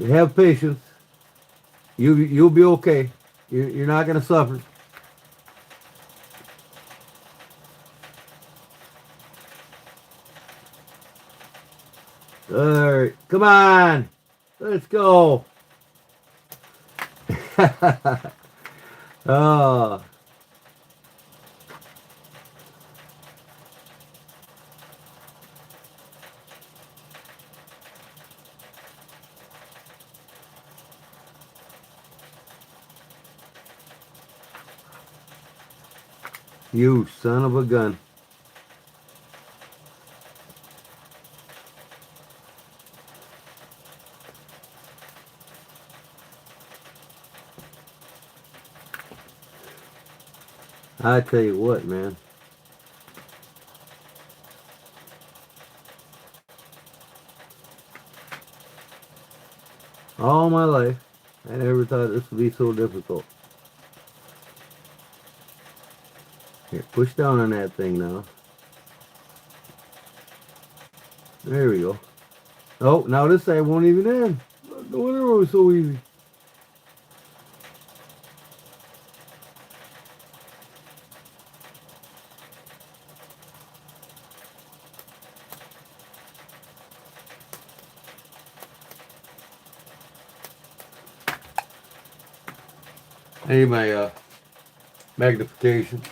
Have patience. You'll be okay. You're not gonna suffer. All right, come on, let's go. Oh, you son of a gun. I tell you what, man. All my life, I never thought this would be so difficult. Here, push down on that thing now. There we go. Oh, now this side won't even end. No wonder it was so easy. I need my magnification.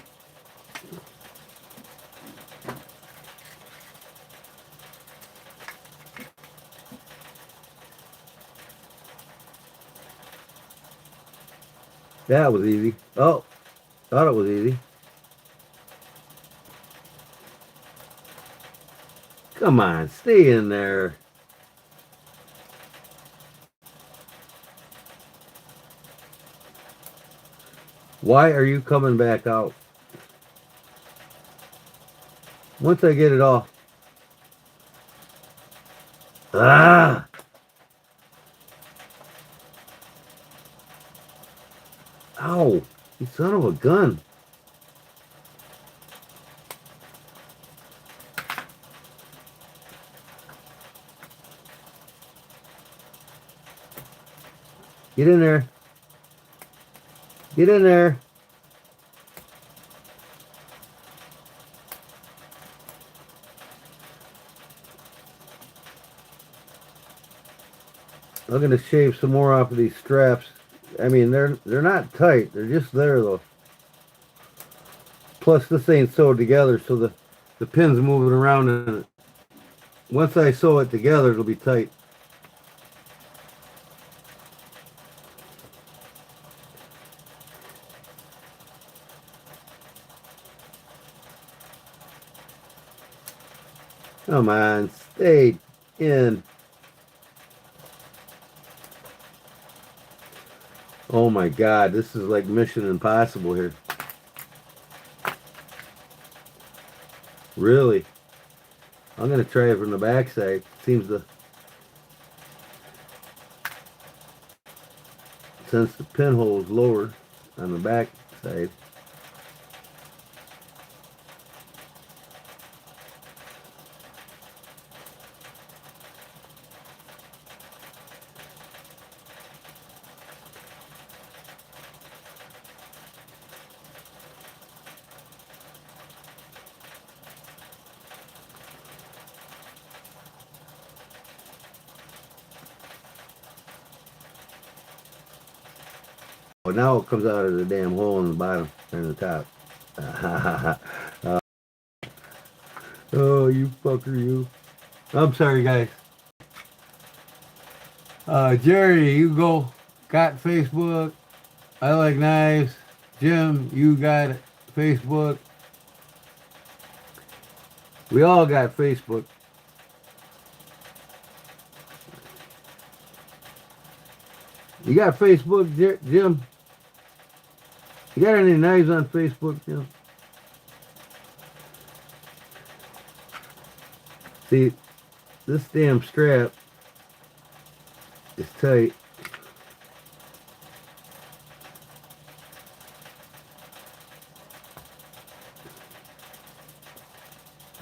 That was easy. Oh, thought it was easy. Come on, stay in there. Why are you coming back out? Once I get it off. Ah! Ow! You son of a gun. Get in there. Get in there. I'm gonna shave some more off of these straps. I mean, they're not tight. They're just there though. Plus, this ain't sewed together, so the pin's moving around, and once I sew it together, it'll be tight. Come on, stay in. Oh my God, this is like Mission Impossible here. Really? I'm gonna try it from the backside. Seems to, since the pinhole is lower on the back side. Oh, now it comes out of the damn hole in the bottom and the top. Oh, you fucker, you. I'm sorry, guys. Jerry, you go. Got Facebook. I like knives. Jim, you got Facebook. We all got Facebook. You got Facebook, Jim? You got any knives on Facebook, Jim? See, this damn strap is tight.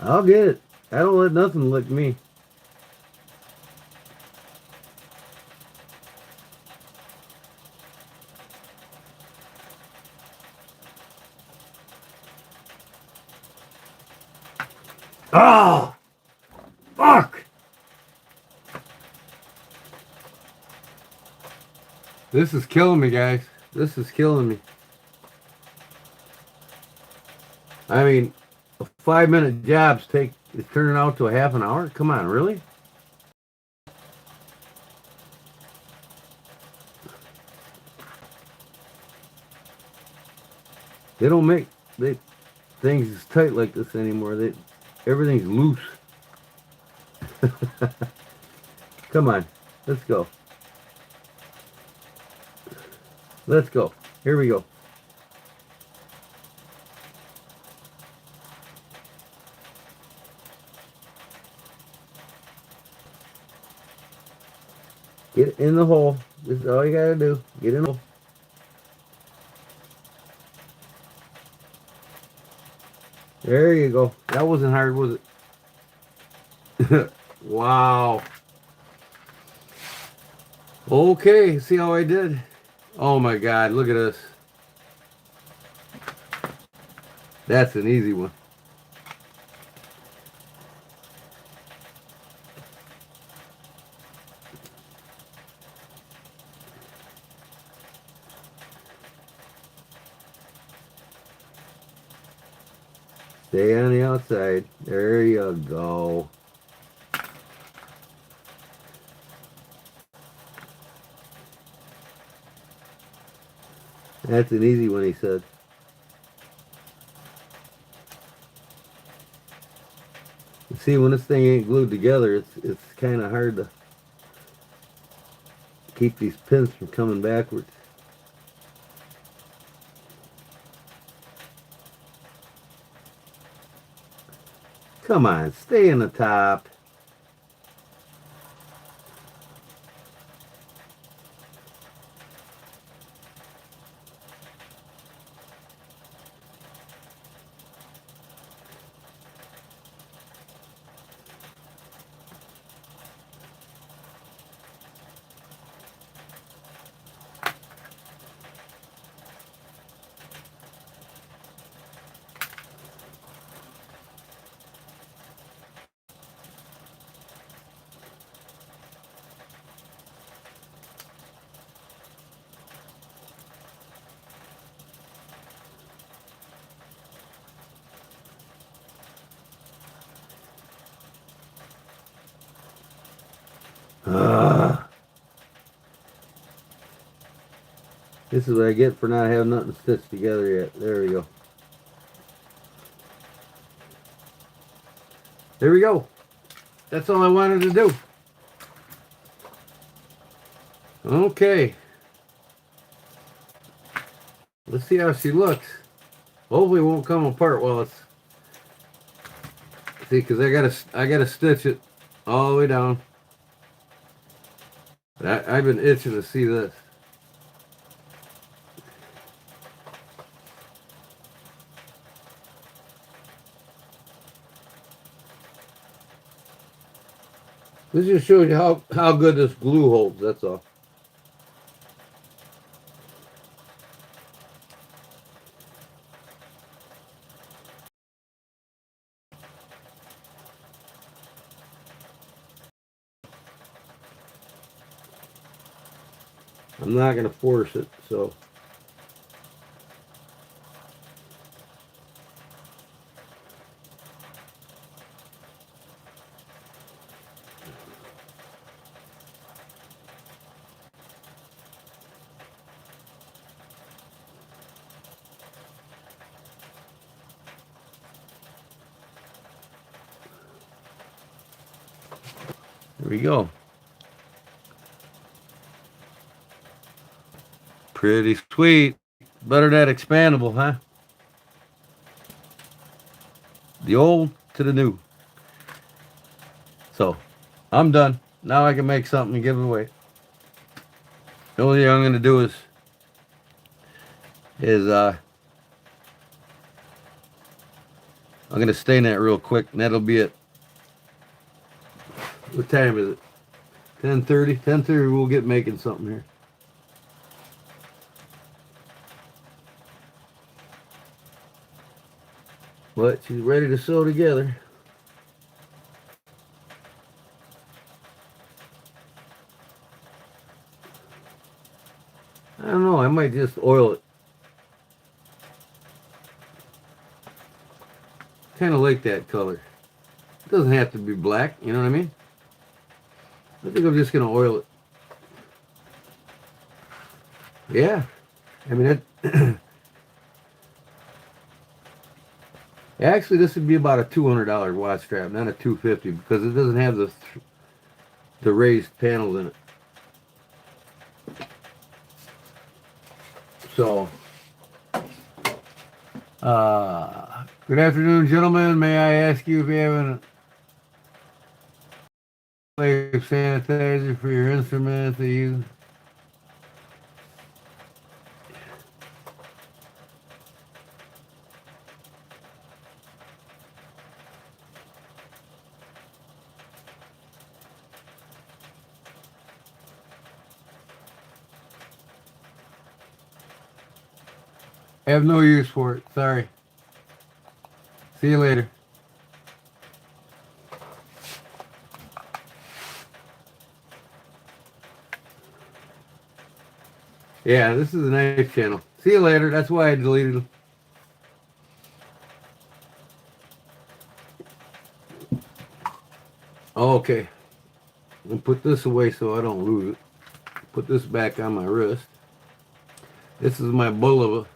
I'll get it. I don't let nothing lick me. Oh, fuck. This is killing me, guys. This is killing me. I mean, a 5-minute job's it's turning out to a half an hour? Come on, really? They don't make things as tight like this anymore. Everything's loose. Come on, let's go. Let's go. Here we go. Get in the hole. This is all you gotta do. Get in the hole. There you go. That wasn't hard, was it? Wow. Okay, see how I did? Oh my God, look at this. That's an easy one. Stay on the outside. There you go. That's an easy one, he said. You see, when this thing ain't glued together, it's kind of hard to keep these pins from coming backwards. Come on, stay in the top. Ugh. This is what I get for not having nothing stitched together yet. There we go. There we go. That's all I wanted to do. Okay. Let's see how she looks. Hopefully it won't come apart while it's... See, because I gotta stitch it all the way down. I've been itching to see this. This just shows you how good this glue holds, that's all. I'm not going to force it, so. There we go. Pretty sweet. Better that expandable, huh? The old to the new. So, I'm done. Now I can make something and give it away. The only thing I'm going to do is I'm going to stain that real quick, and that'll be it. What time is it? 10:30? 10:30, we'll get making something here. But she's ready to sew together. I don't know. I might just oil it. Kind of like that color. It doesn't have to be black. You know what I mean? I think I'm just going to oil it. Yeah. I mean, that... Actually, this would be about a $200 watch strap, not a $250, because it doesn't have the raised panels in it. So, good afternoon, gentlemen. May I ask you if you have a sanitizer for your instruments that you... I have no use for it. Sorry. See you later. Yeah, this is a knife channel. See you later. That's why I deleted them. Oh, okay. I'll put this away so I don't lose it. Put this back on my wrist. This is my Bulova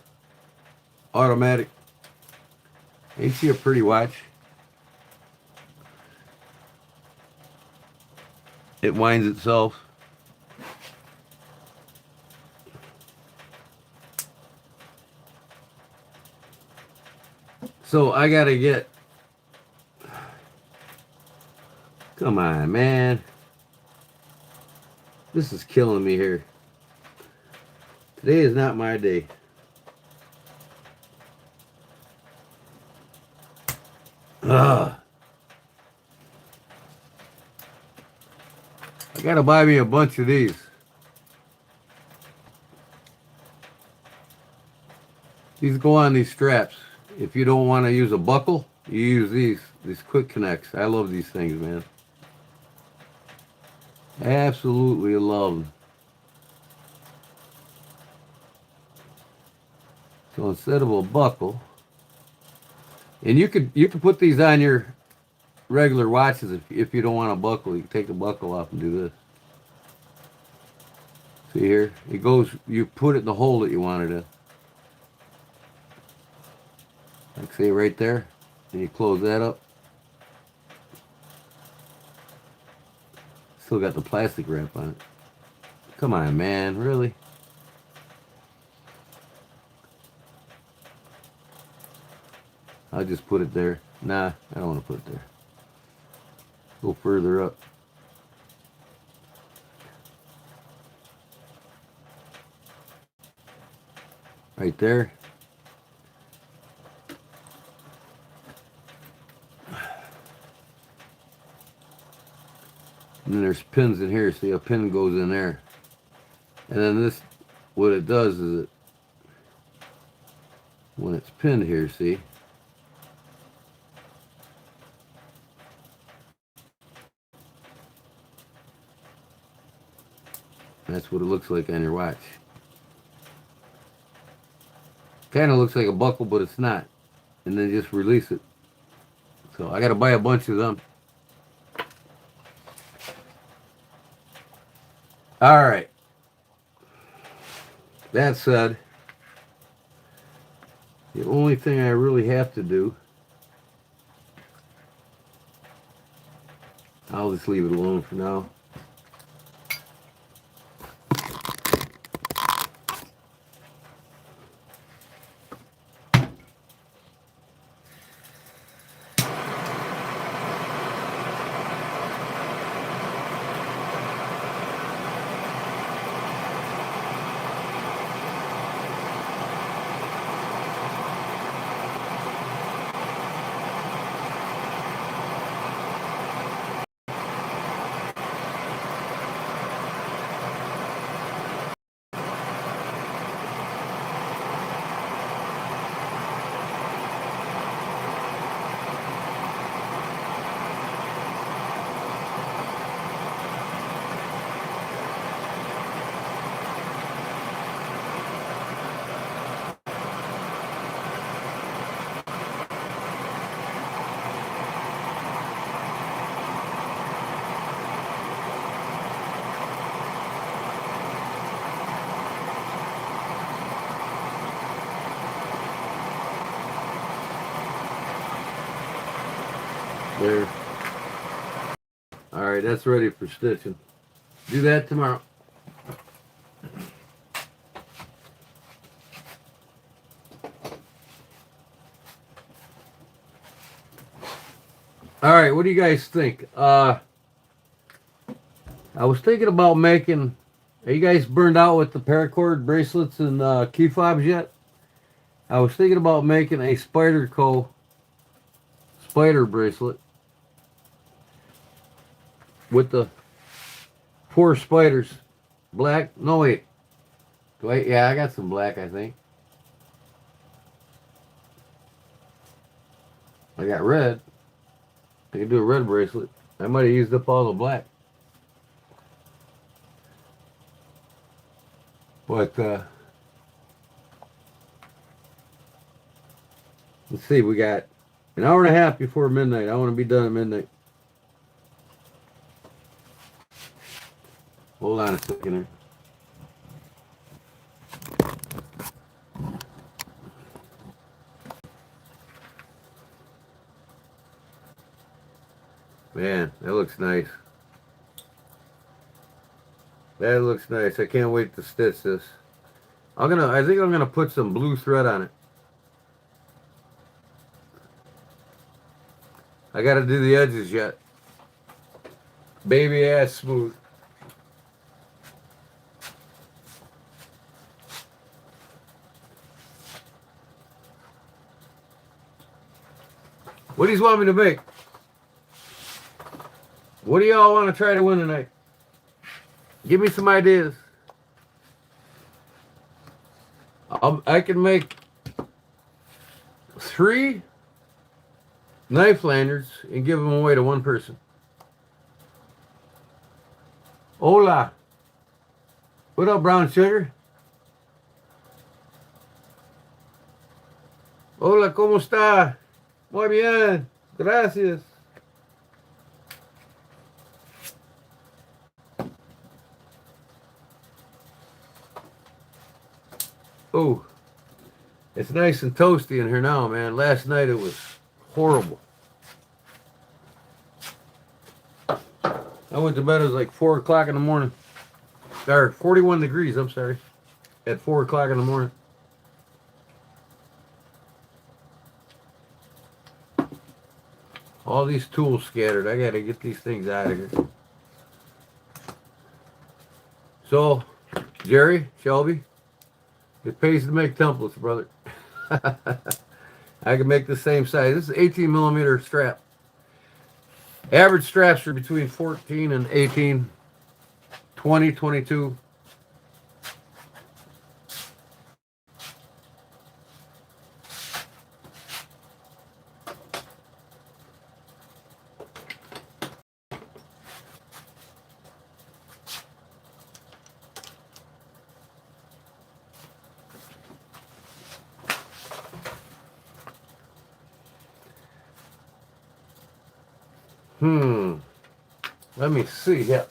automatic. Ain't she a pretty watch? It winds itself. So I gotta get... Come on, man. This is killing me here. Today is not my day. Ugh. I gotta buy me a bunch of these. These go on these straps. If you don't want to use a buckle, you use these quick connects. I love these things, man. Absolutely love them. So instead of a buckle, and you could put these on your regular watches if you don't want a buckle. You can take the buckle off and do this. See here? It goes, you put it in the hole that you want it in. Like say right there, and you close that up. Still got the plastic wrap on it. Come on, man, really? I'll just put it there. Nah, I don't want to put it there. Go further up. Right there. And then there's pins in here. See, a pin goes in there. And then this, what it does is it, when it's pinned here, see? That's what it looks like on your watch. Kind of looks like a buckle, but it's not. And then just release it. So I got to buy a bunch of them. All right. That said, the only thing I really have to do, I'll just leave it alone for now. There. All right, that's ready for stitching. Do that tomorrow. All right, what do you guys think? I was thinking about making. Are you guys burned out with the paracord bracelets and key fobs yet? I was thinking about making a Spyderco spider bracelet with the 4 spiders. Black? No, wait. Wait, yeah, I got some black, I think. I got red. I can do a red bracelet. I might have used up all the black. But, let's see, we got an hour and a half before midnight. I want to be done at midnight. Hold on a second here. Man, that looks nice. That looks nice. I can't wait to stitch this. I think I'm gonna put some blue thread on it. I gotta do the edges yet. Baby ass smooth. What do you want me to make? What do y'all want to try to win tonight? Give me some ideas. I can make 3 knife lanyards and give them away to one person. Hola. What up, brown sugar? Hola, ¿cómo está? Muy bien. Gracias. Oh, it's nice and toasty in here now, man. Last night it was horrible. I went to bed, it was like 4 o'clock in the morning. Or 41 degrees, I'm sorry. At 4 o'clock in the morning. All these tools scattered. I gotta get these things out of here. So, Jerry, Shelby, it pays to make templates, brother. I can make the same size. This is 18 millimeter strap. Average straps are between 14 and 18, 20, 22. Let me see. Yeah.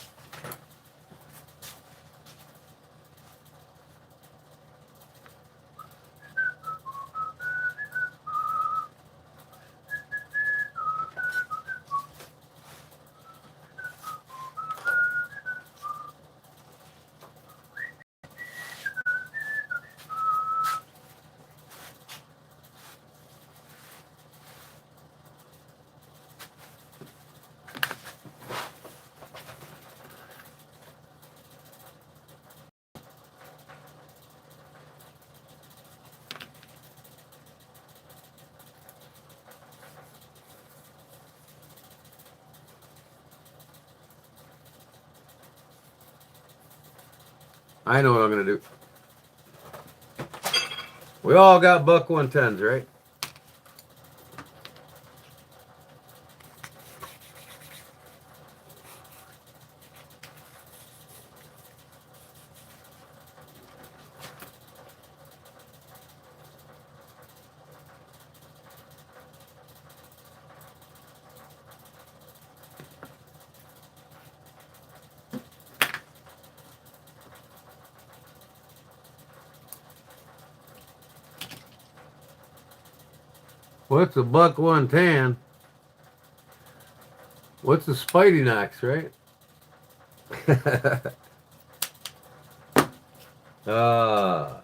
I know what I'm going to do. We all got buck 110s, right? What's a buck 110? What's the Spidey Knox, right? Ah.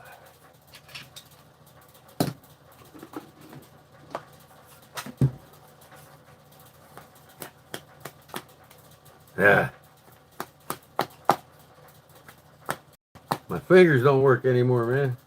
Yeah. My fingers don't work anymore, man.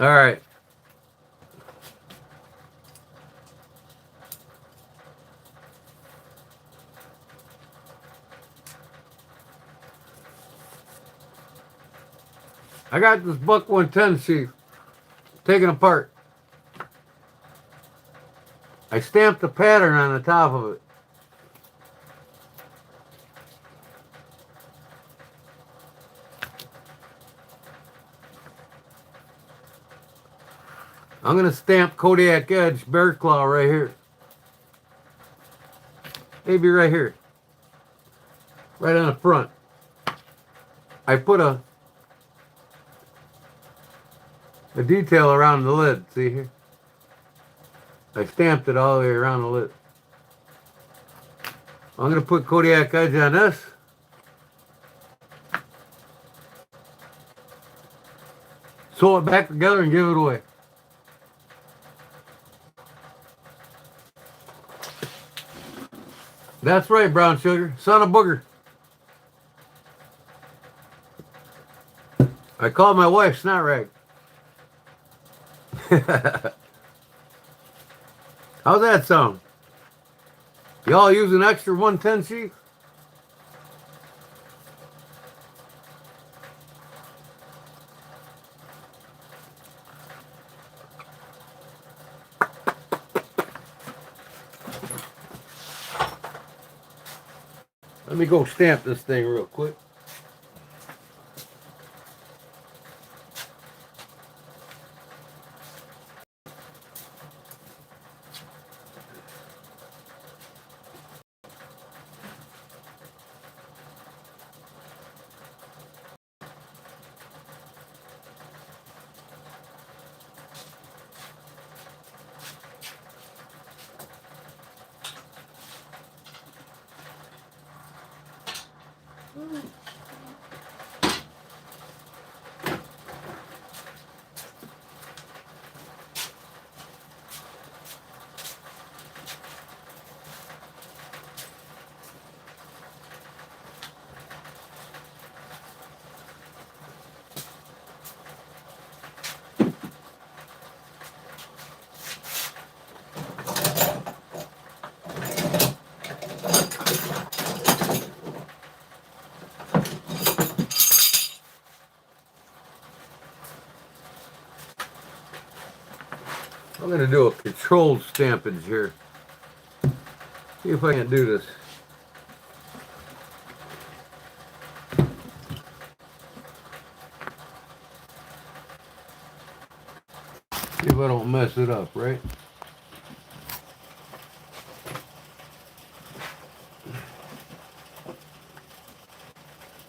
All right. I got this buck 110 sheath taken apart. I stamped the pattern on the top of it. I'm going to stamp Kodiak Edge Bear Claw right here. Maybe right here. Right on the front. I put a detail around the lid. See here? I stamped it all the way around the lid. I'm going to put Kodiak Edge on this. Sew it back together and give it away. That's right, brown sugar. Son of booger. I called my wife Snot Rag. How's that sound? Y'all use an extra 110 sheet? Let me go stamp this thing real quick. I'm going to do a controlled stampage here. See if I can do this. See if I don't mess it up, right?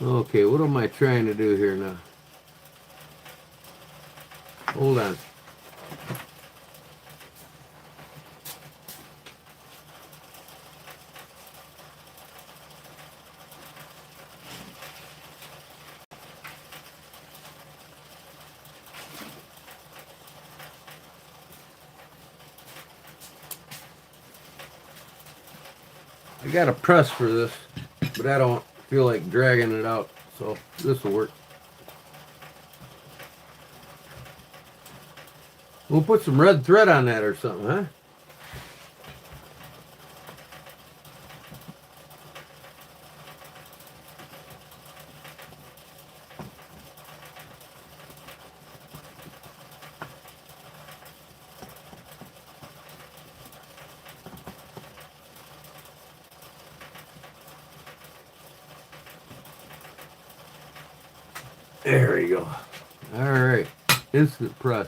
Okay, what am I trying to do here now? Hold on. I got a press for this, but I don't feel like dragging it out, so this will work. We'll put some red thread on that or something, huh? There we go. All right. Instant press.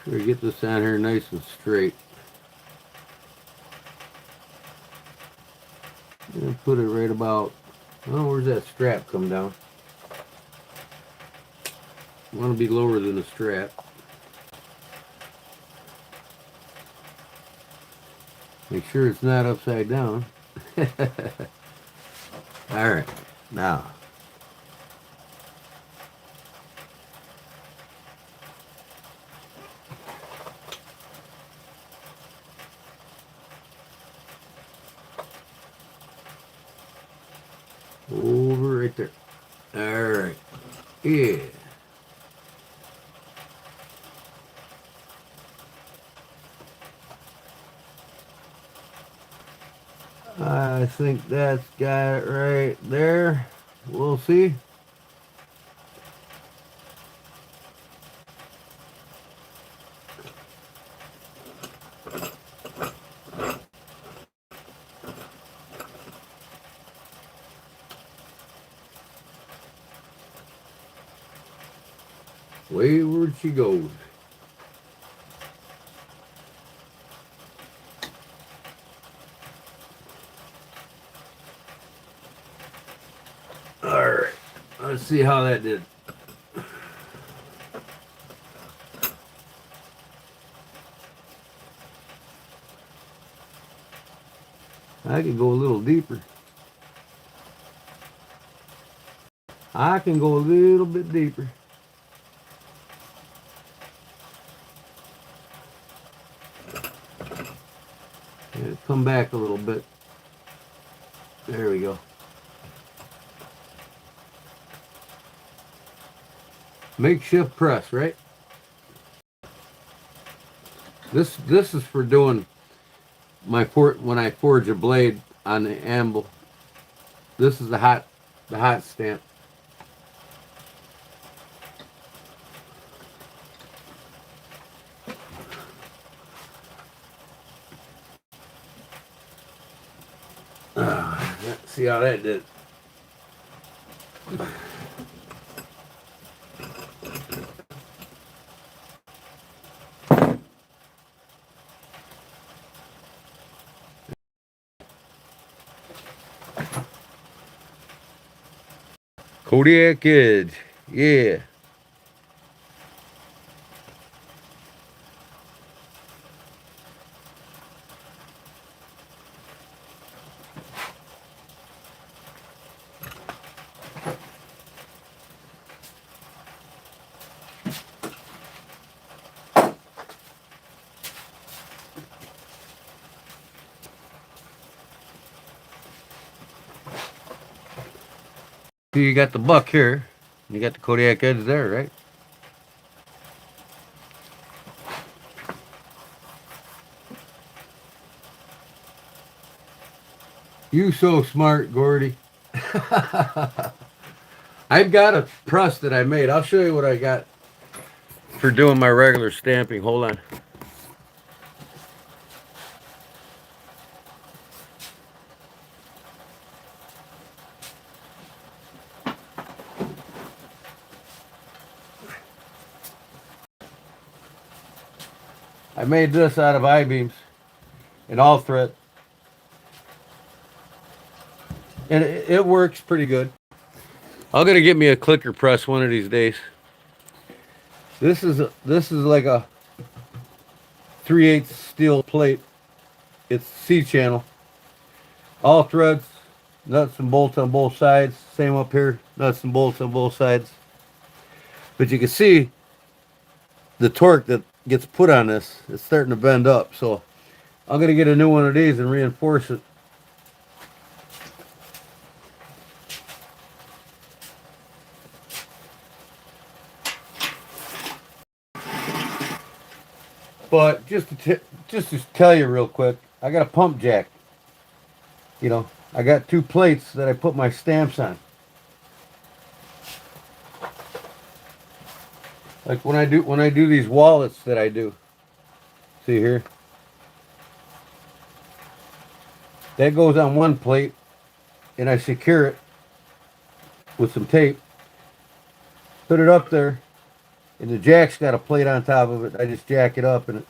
Sure, get this on here nice and straight. And put it right about, oh, where's that strap come down? I want to be lower than the strap. Make sure it's not upside down. Alright, now. Over right there. Alright. Yeah. I think that's got it right there. We'll see. Wayward she goes. Alright, let's see how that did. I can go a little deeper. I can go a little bit deeper. And come back a little bit. There we go. Makeshift press, right? This is for doing my when I forge a blade on the anvil. This is the hot stamp. Let's see how that did. Kodiak Edge, yeah. So you got the buck here, you got the Kodiak Edge there, right? You so smart, Gordy. I've got a press that I made. I'll show you what I got for doing my regular stamping. Hold on. I made this out of I-beams and all thread. And it works pretty good. I'm gonna get me a clicker press one of these days. This is like a 3/8 steel plate. It's C-channel. All threads, nuts and bolts on both sides. Same up here, nuts and bolts on both sides. But you can see the torque that gets put on this. It's starting to bend up. So I'm gonna get a new one of these and reinforce it. But just to tell you real quick, I got a pump jack. You know, I got two plates that I put my stamps on. Like when I do these wallets that I do. See here? That goes on one plate and I secure it with some tape. Put it up there And the jack's got a plate on top of it. I just jack it up and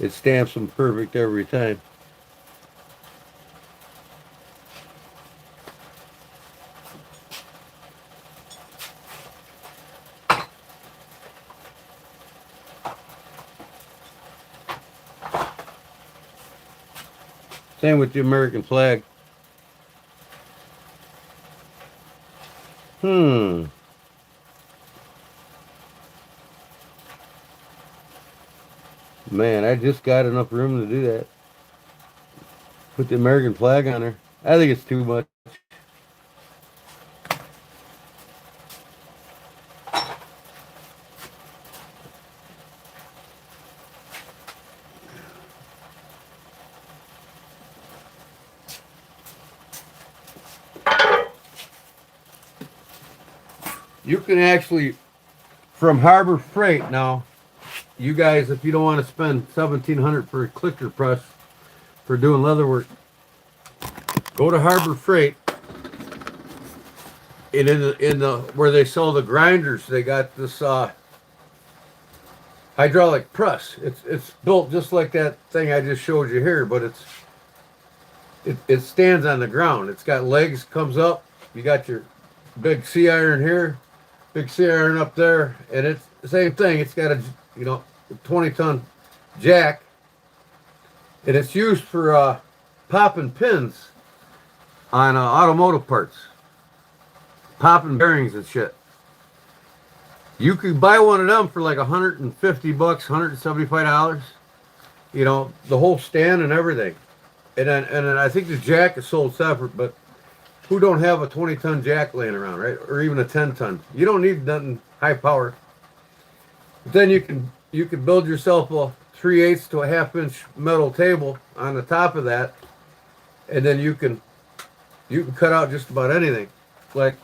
it stamps them perfect every time. Same with the American flag. Man, I just got enough room to do that. Put the American flag on there. I think it's too much. You can actually, from Harbor Freight now, you guys, if you don't want to spend $1,700 for a clicker press for doing leather work, go to Harbor Freight. And in the where they sell the grinders, they got this hydraulic press. It's built just like that thing I just showed you here, but it stands on the ground. It's got legs, comes up. You got your big C iron here, big C iron up there, and it's the same thing. It's got a 20-ton jack, and it's used for popping pins on automotive parts, popping bearings and shit. You could buy one of them for like $150, $175. The whole stand and everything. And then I think the jack is sold separate, but who don't have a 20-ton jack laying around, right? Or even a 10-ton. You don't need nothing high power. But then you can build yourself a 3/8 to a 1/2 inch metal table on the top of that, and then you can cut out just about anything. Like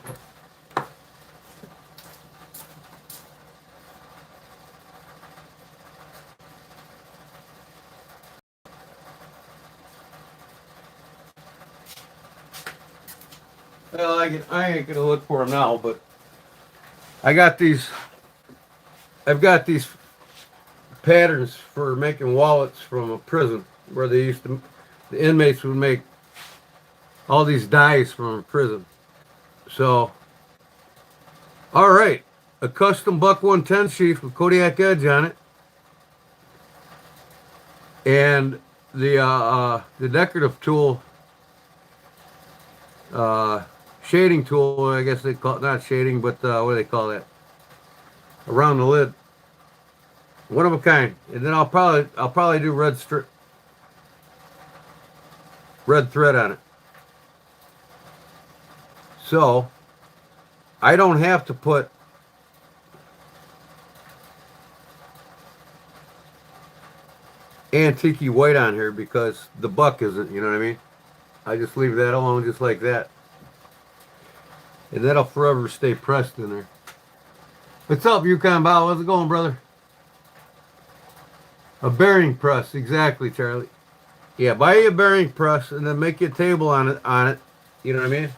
well, I ain't gonna look for them now, but I've got these patterns for making wallets from a prison where the inmates would make all these dies from a prison. So, all right, a custom buck 110 sheath with Kodiak edge on it, and the decorative tool, shading tool. I guess they call it, not shading, but what do they call that? Around the lid. One of a kind. And then I'll probably do red thread on it. So I don't have to put antique white on here because the buck isn't, you know what I mean? I just leave that alone just like that. And that'll forever stay pressed in there. What's up, Yukon Bow? How's it going, brother? A bearing press, exactly, Charlie. Yeah, buy you a bearing press and then make you a table on it. You know what I mean?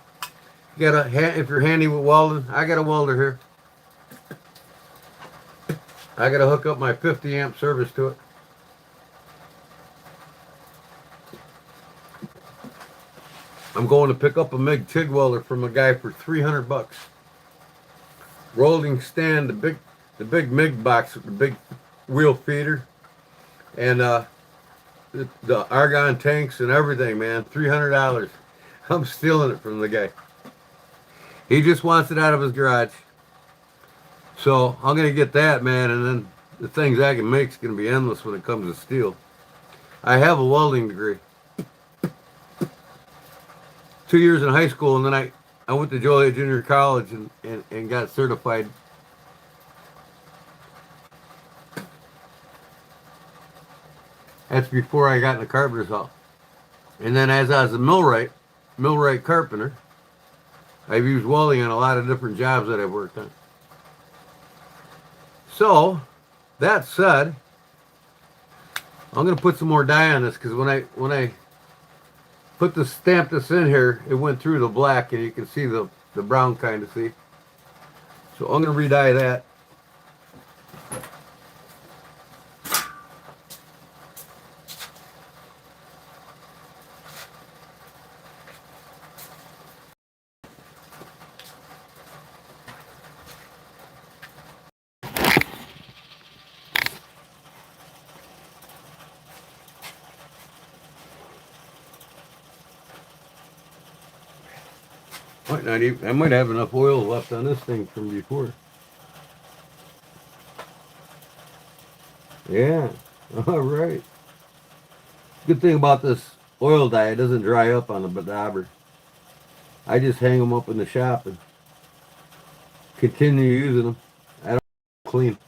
You got if you're handy with welding, I got a welder here. I got to hook up my 50 amp service to it. I'm going to pick up a MIG TIG welder from a guy for $300. Rolling stand, the big MIG box, the big wheel feeder, and the argon tanks and everything, man. $300. I'm stealing it from the guy. He just wants it out of his garage. So I'm gonna get that, man, and then the things I can make is gonna be endless when it comes to steel. I have a welding degree. 2 years in high school, and then I went to Joliet Junior College and got certified. That's before I got in the carpenter's hall. And then as I was a millwright carpenter, I've used welding on a lot of different jobs that I've worked on. So, that said, I'm going to put some more dye on this because when I stamp this in here, it went through the black and you can see the brown kind of see. So I'm going to re-dye that. Might not even, I might have enough oil left on this thing from before. Yeah. All right. Good thing about this oil dye, it doesn't dry up on the dauber. I just hang them up in the shop and continue using them. I don't clean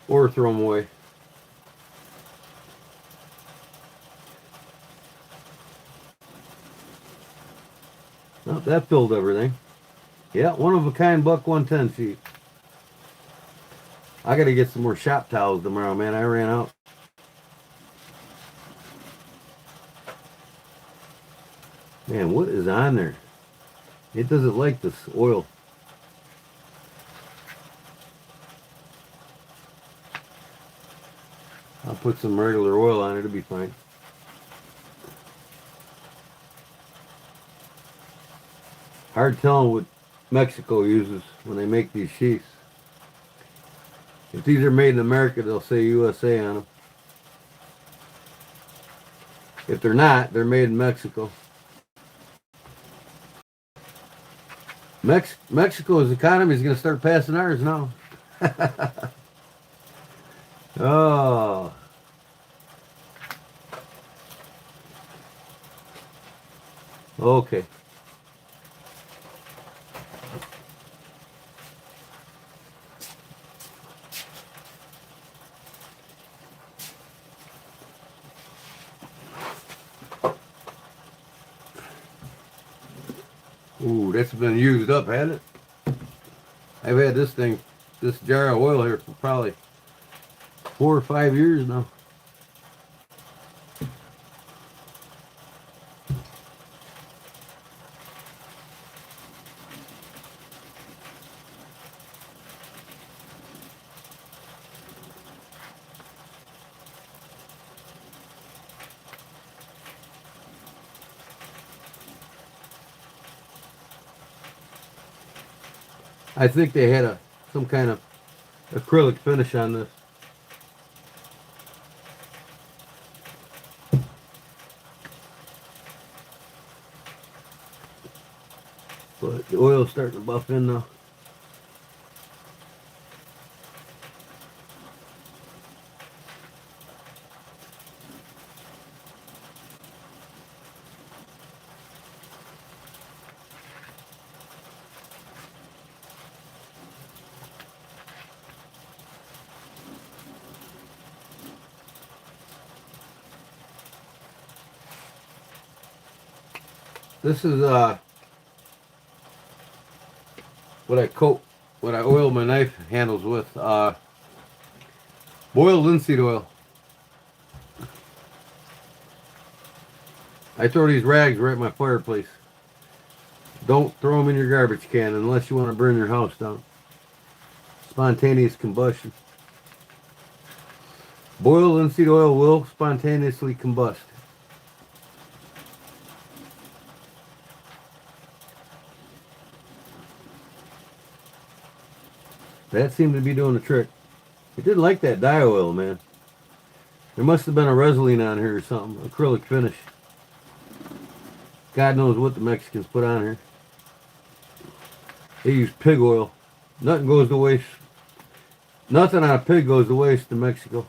or throw them away. Oh, that filled everything. Yeah, one of a kind buck 110 sheet. I got to get some more shop towels tomorrow, man. I ran out. Man, what is on there? It doesn't like this oil. I'll put some regular oil on it. It'll be fine. Hard telling what Mexico uses when they make these sheaths. If these are made in America, they'll say USA on them. If they're not, they're made in Mexico. Mexico's economy is going to start passing ours now. Oh. Okay. Ooh, that's been used up, hasn't it? I've had this jar of oil here for probably 4 or 5 years now. I think they had some kind of acrylic finish on this. But the oil's starting to buff in now. This is what I oil my knife handles with. Boiled linseed oil. I throw these rags right at my fireplace. Don't throw them in your garbage can unless you want to burn your house down. Spontaneous combustion. Boiled linseed oil will spontaneously combust. That seemed to be doing the trick. It didn't like that dye oil, man. There must have been a resin on here or something. Acrylic finish. God knows what the Mexicans put on here. They use pig oil. Nothing goes to waste. Nothing on a pig goes to waste in Mexico.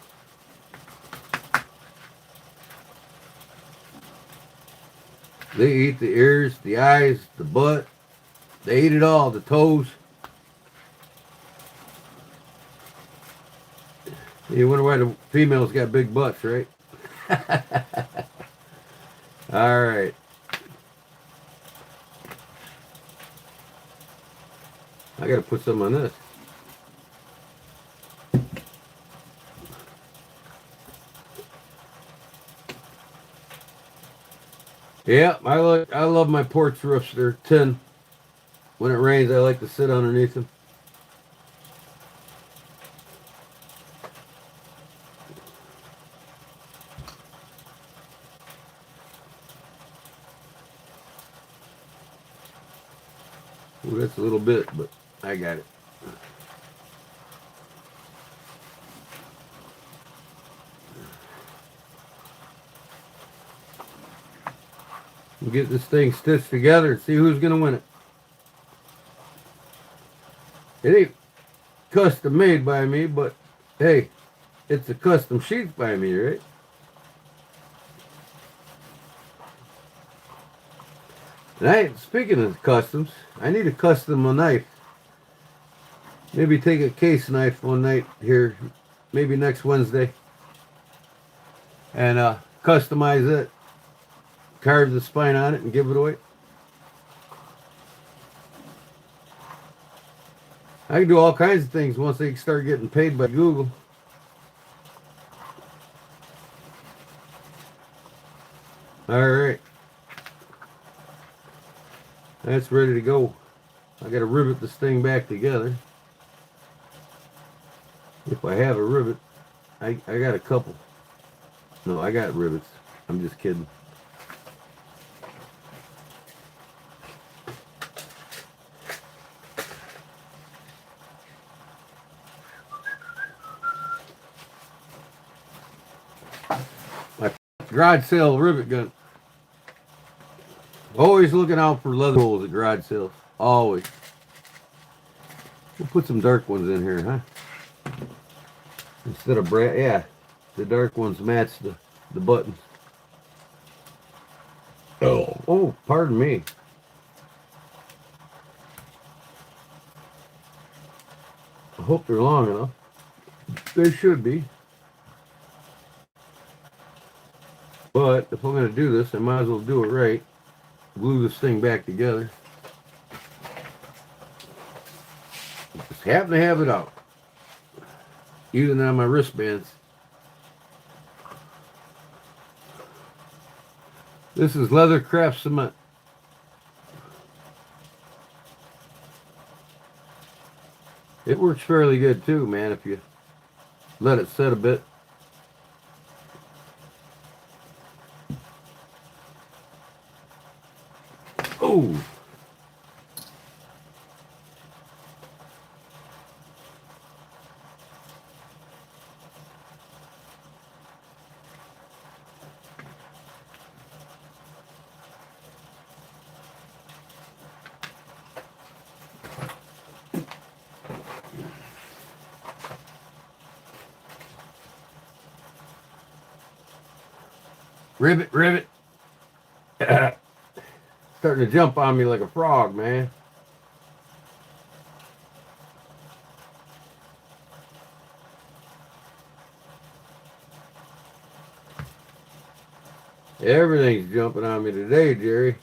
They eat the ears, the eyes, the butt. They eat it all, the toes. You wonder why the females got big butts, right? All right. I got to put some on this. Yeah, I love my porch roofs. They're tin. When it rains, I like to sit underneath them. Ooh, that's a little bit, but I got it. We'll get this thing stitched together and see who's going to win it. It ain't custom made by me, but hey, it's a custom sheath by me, right? And speaking of customs, I need a custom knife. Maybe take a case knife one night here, maybe next Wednesday, and customize it, carve the spine on it, and give it away. I can do all kinds of things once they start getting paid by Google. All right. That's ready to go. I got to rivet this thing back together. If I have a rivet. I got a couple. No, I got rivets. I'm just kidding. My garage sale rivet gun. Always looking out for leather holes at garage sales. Always. We'll put some dark ones in here, huh? Instead of bright, yeah. The dark ones match the buttons. Oh, pardon me. I hope they're long enough. They should be. But if I'm going to do this, I might as well do it right. Glue this thing back together. Just happen to have it out. Even on my wristbands. This is Leathercraft cement. It works fairly good too, man, if you let it set a bit. Oh! Rivet, rivet. Starting to jump on me like a frog, man. Everything's jumping on me today, Jerry.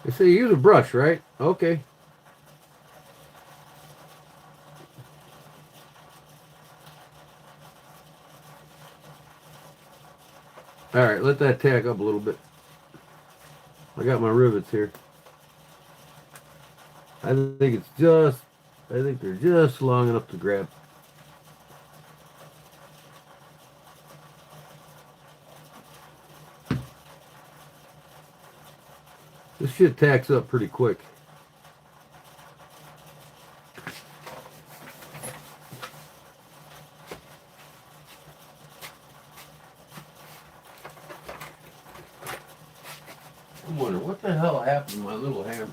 They say use a brush, right? Okay. All right, let that tack up a little bit. I got my rivets here. I think they're just long enough to grab. This shit tacks up pretty quick. I'm wondering what the hell happened to my little hammer.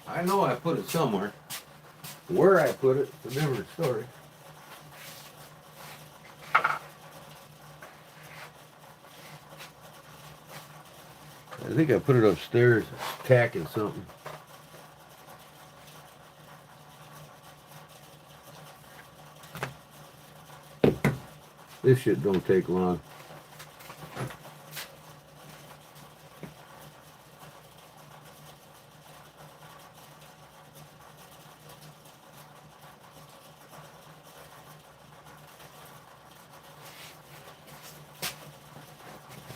I know I put it somewhere. Where I put it, it's a different story. I think I put it upstairs, tacking something. This shit don't take long.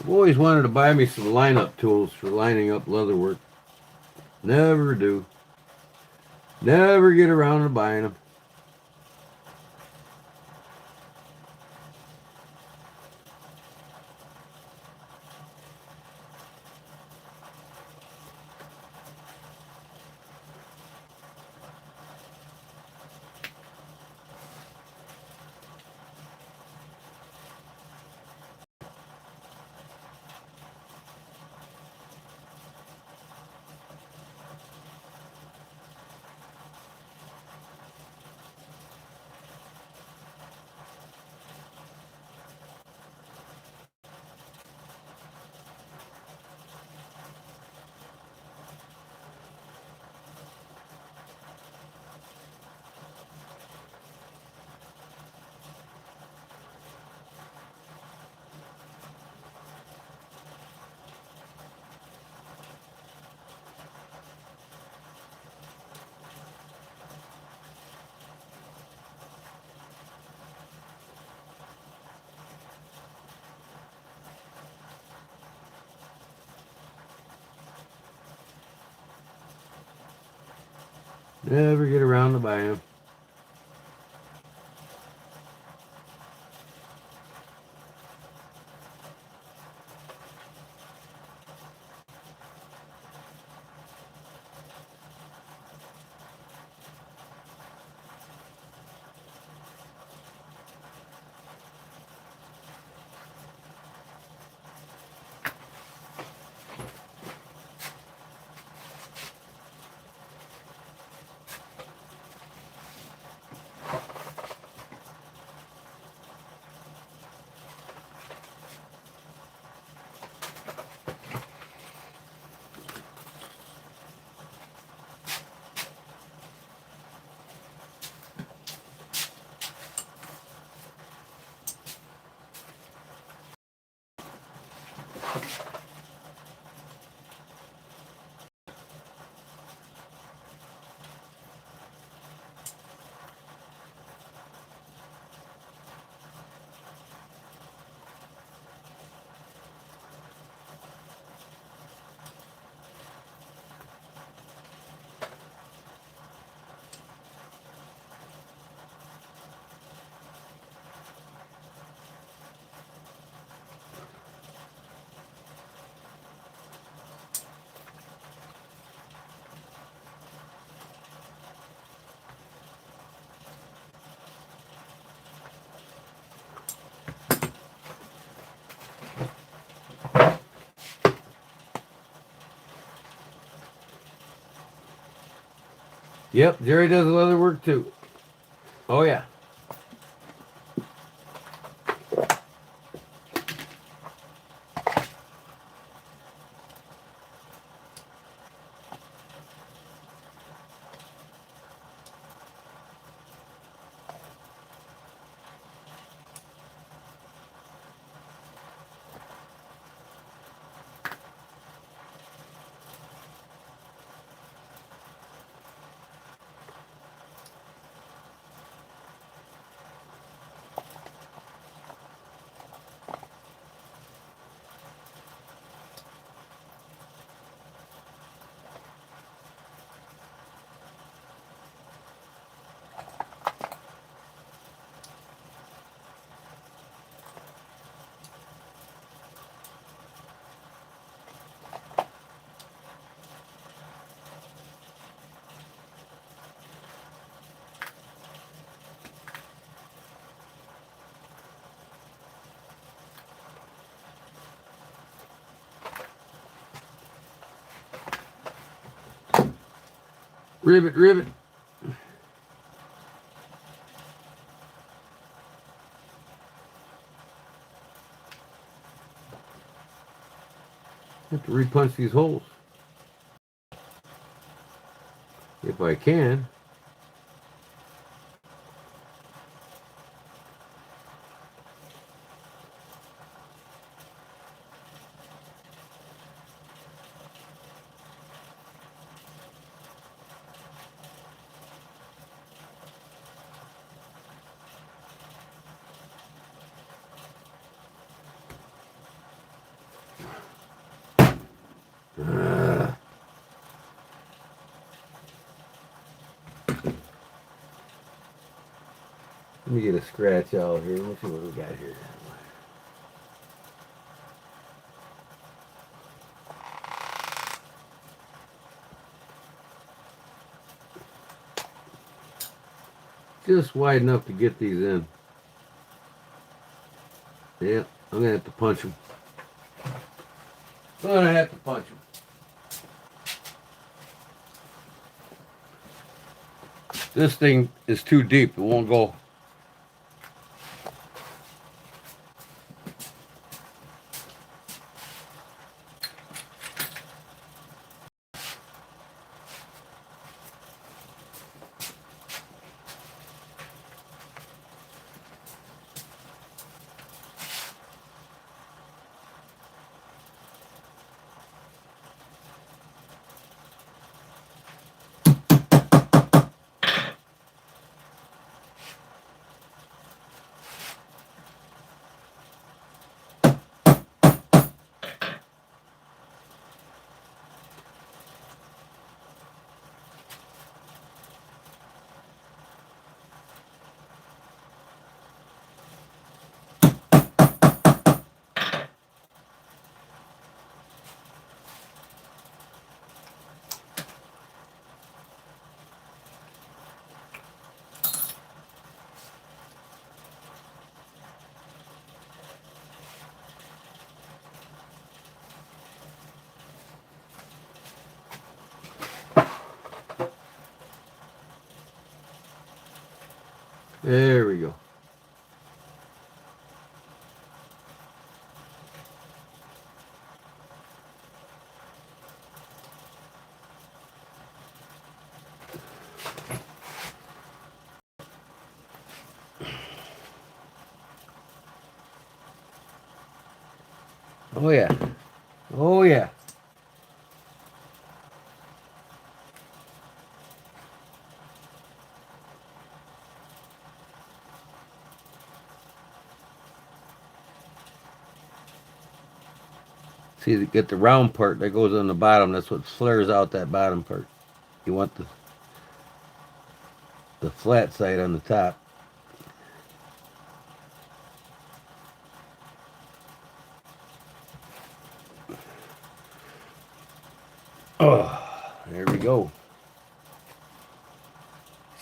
I've always wanted to buy me some lineup tools for lining up leather work. Never do. Never get around to buying them. Never get around to buying them. Yep, Jerry does leather work too. Oh yeah. Rivet, rivet. I have to repunch these holes. If I can. Let me get a scratch out here. Let's see what we got here. Just wide enough to get these in. Yeah, I'm gonna have to punch them. I'm gonna have to punch them. This thing is too deep. It won't go. There we go. Oh yeah. Oh yeah. See, to get the round part that goes on the bottom, that's what flares out that bottom part. You want the flat side on the top. Oh, there we go.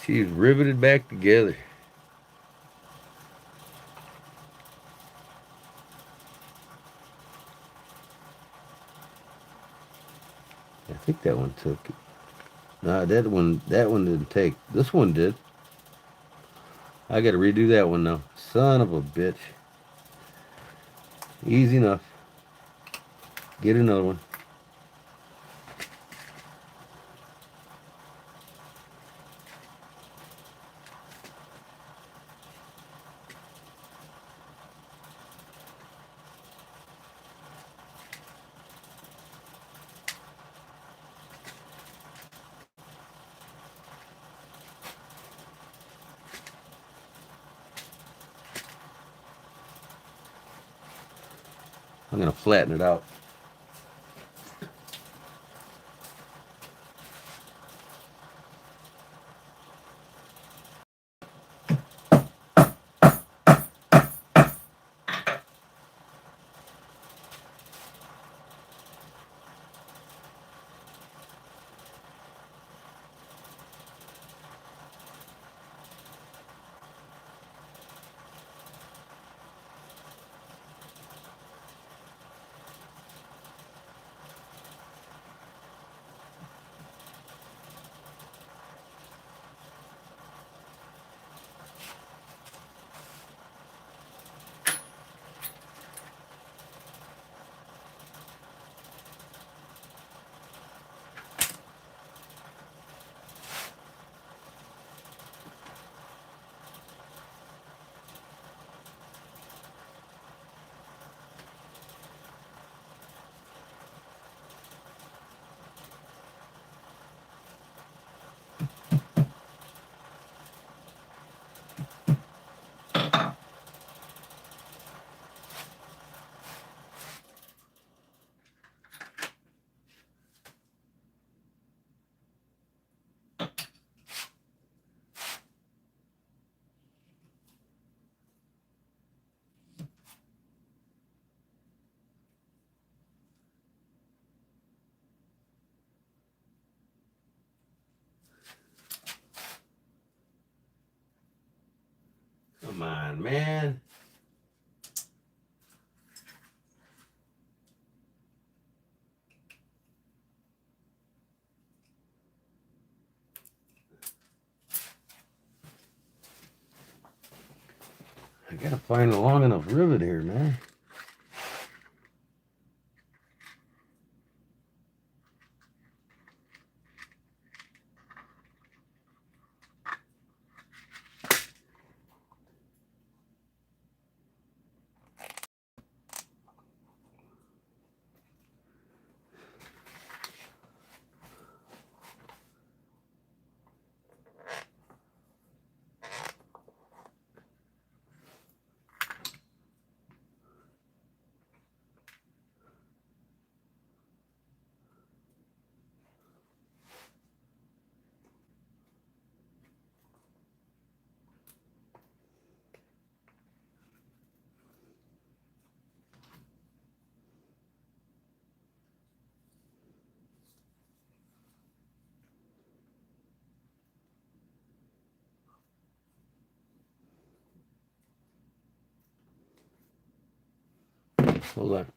She's riveted back together. I think that one took it. No, that one didn't take. This one did. I gotta redo that one now. Son of a bitch. Easy enough. Get another one. I'm gonna flatten it out. Come on, man. I gotta find a long enough rivet here, man. Hold on.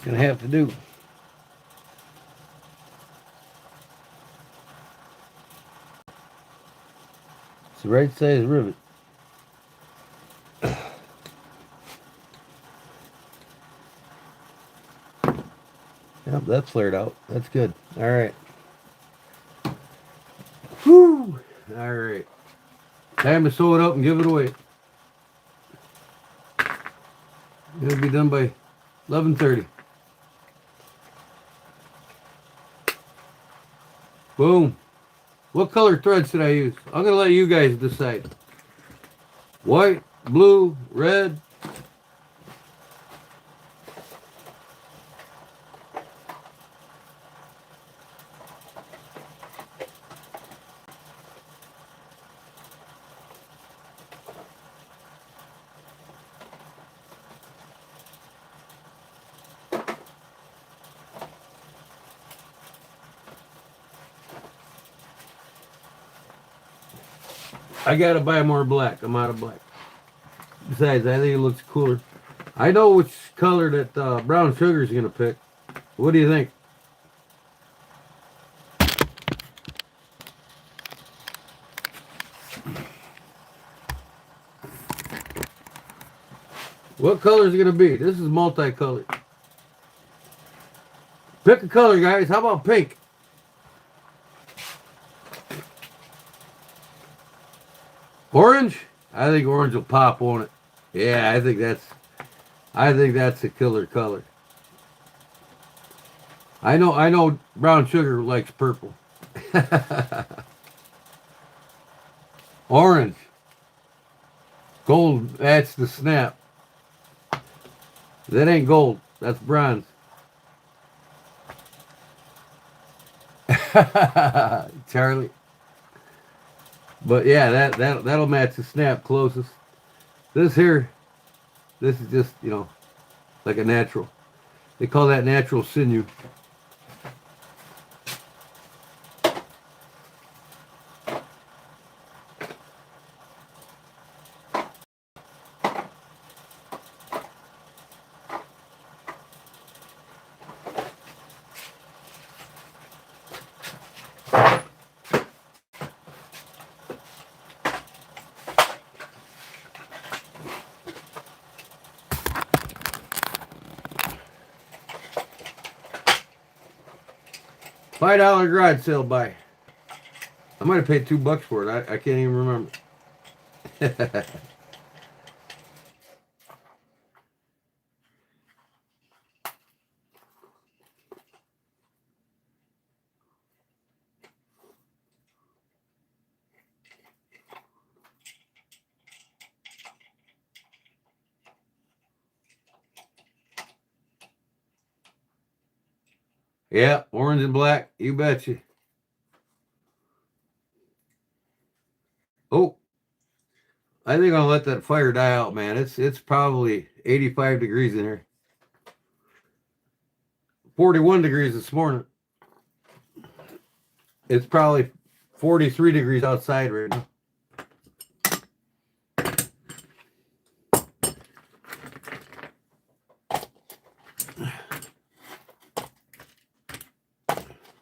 Gonna have to do. It's the right size rivet. Yep, that flared out. That's good. All right. Whew. All right. Time to sew it up and give it away. It'll be done by 11:30. Boom. What color thread should I use? I'm going to let you guys decide. White, blue, red. I got to buy more black. I'm out of black. Besides, I think it looks cooler. I know which color that brown sugar is going to pick. What do you think? What color is it going to be? This is multicolored. Pick a color, guys. How about pink? Orange? I think orange will pop, won't it? Yeah, I think that's a killer color. I know brown sugar likes purple. Orange. Gold, that's the snap. That ain't gold. That's bronze. Charlie. But yeah, that'll match the snap closest. This here, this is just, like a natural. They call that natural sinew. $5 garage sale buy. I might have paid $2 for it. I can't even remember. Yeah, orange and black. You betcha. Oh, I think I'll let that fire die out, man. It's probably 85 degrees in here. 41 degrees this morning. It's probably 43 degrees outside right now.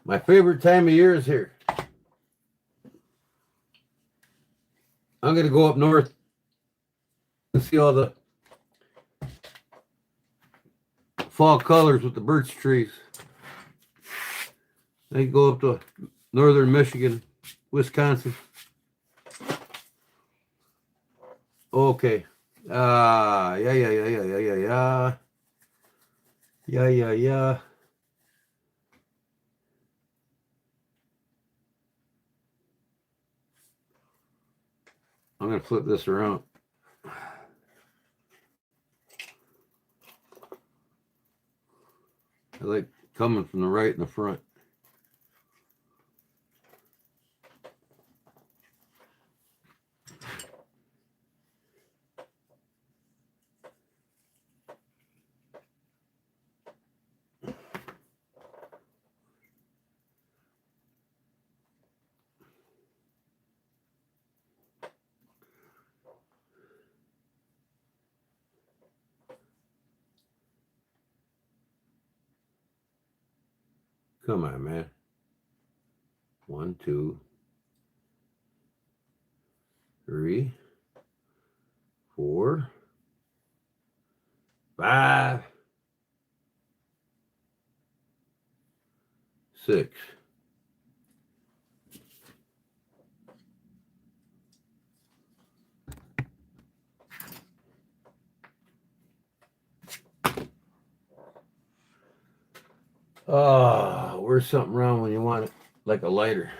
My favorite time of year is here. I'm going to go up north and see all the fall colors with the birch trees. I go up to northern Michigan, Wisconsin. Okay. Yeah. I'm going to flip this around. I like coming from the right and the front. Come on, man. 1, 2, 3, 4, 5, 6. Where's something wrong when you want it? Like a lighter.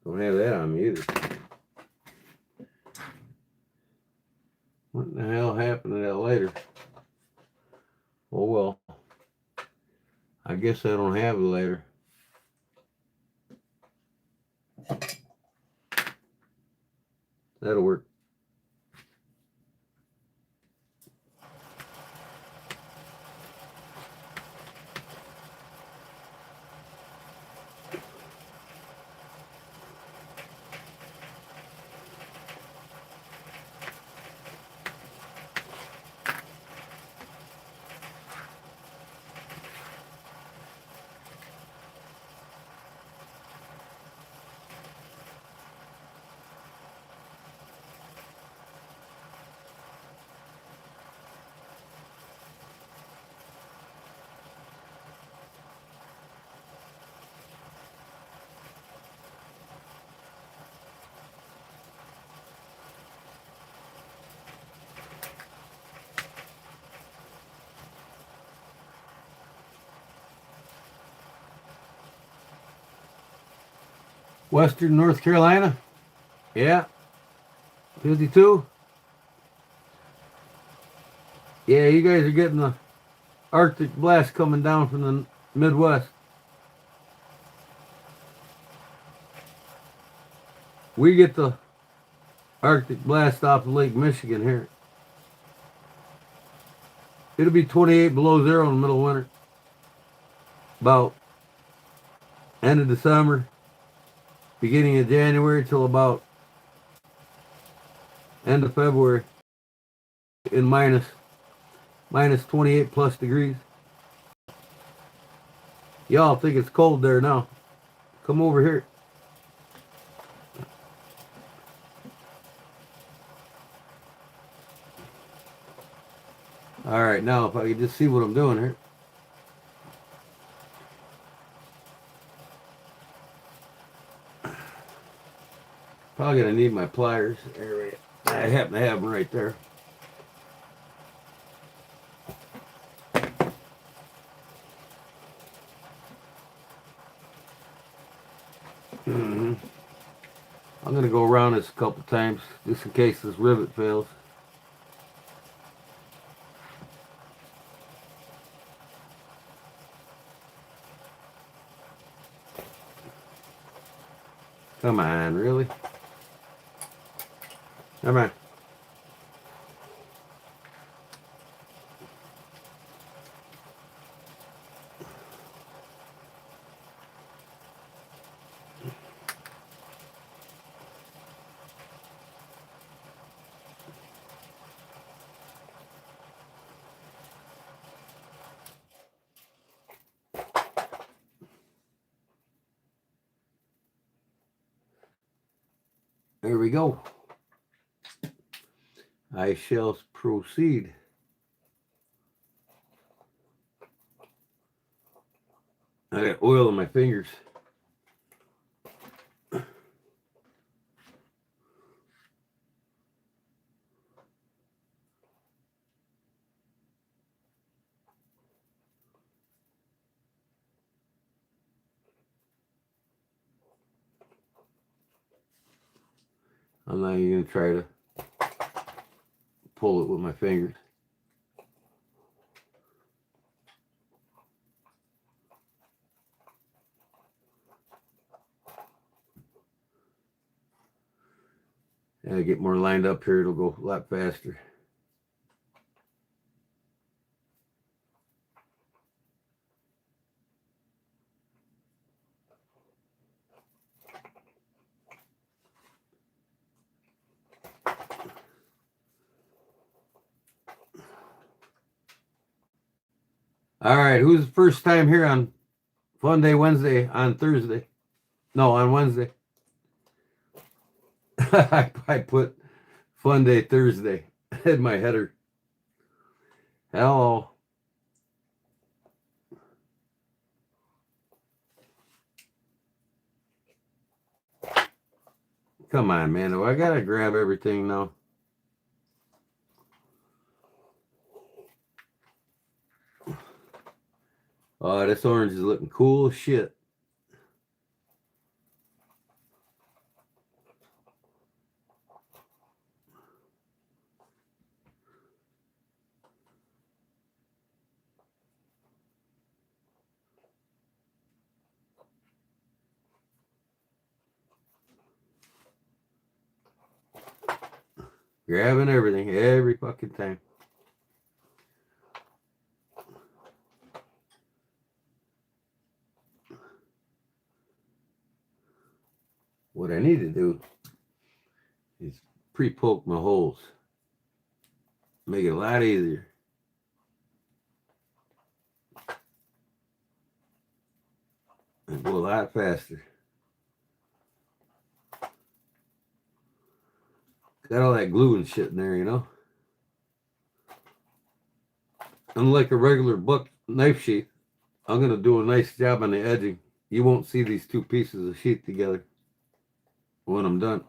Don't have that on me either. What in the hell happened to that lighter? Oh well. I guess I don't have a lighter. That'll work. Western North Carolina? Yeah. 52? Yeah, you guys are getting the Arctic blast coming down from the Midwest. We get the Arctic blast off of Lake Michigan here. It'll be 28 below zero in the middle of winter. About end of December, beginning of January till about end of February in minus 28 plus degrees. Y'all think it's cold there now. Come over here. All right, now if I could just see what I'm doing here. Probably gonna need my pliers. I happen to have them right there. I'm gonna go around this a couple times just in case this rivet fails. Come on, really? Come on. There we go. I shall proceed. I got oil in my fingers. I'm not even gonna try to pull it with my fingers. As I get more lined up here, it'll go a lot faster. All right, who's the first time here on Funday Wednesday on Thursday? No, on Wednesday. I put Funday Thursday in my header. Hello. Come on, man. Do I gotta grab everything now? Oh, this orange is looking cool as shit. Grabbing everything every fucking time. What I need to do is pre-poke my holes. Make it a lot easier. And go a lot faster. Got all that glue and shit in there, you know? Unlike a regular buck knife sheath, I'm going to do a nice job on the edging. You won't see these two pieces of sheath together when I'm done.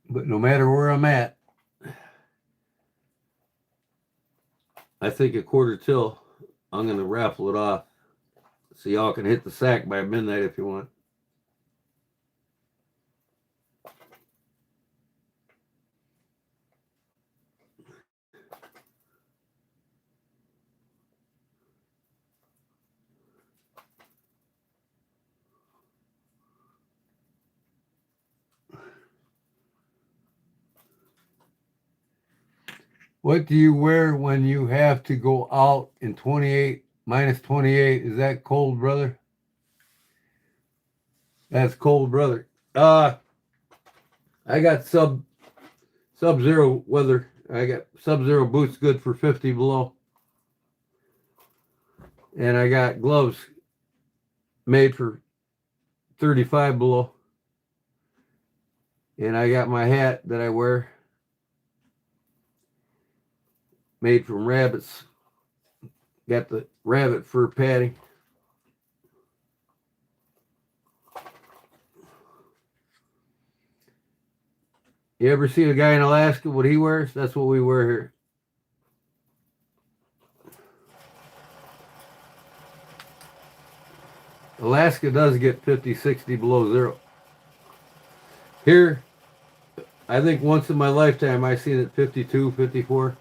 But no matter where I'm at, I think a quarter till, I'm going to raffle it off. So y'all can hit the sack by midnight if you want. What do you wear when you have to go out in 28, minus 28? Is that cold, brother? That's cold, brother. I got sub-zero weather. I got sub-zero boots good for 50 below. And I got gloves made for 35 below. And I got my hat that I wear made from rabbits. Got the rabbit fur padding. You ever see a guy in Alaska, what he wears? That's what we wear here. Alaska does get 50, 60 below zero. Here, I think once in my lifetime I've seen it 52, 54.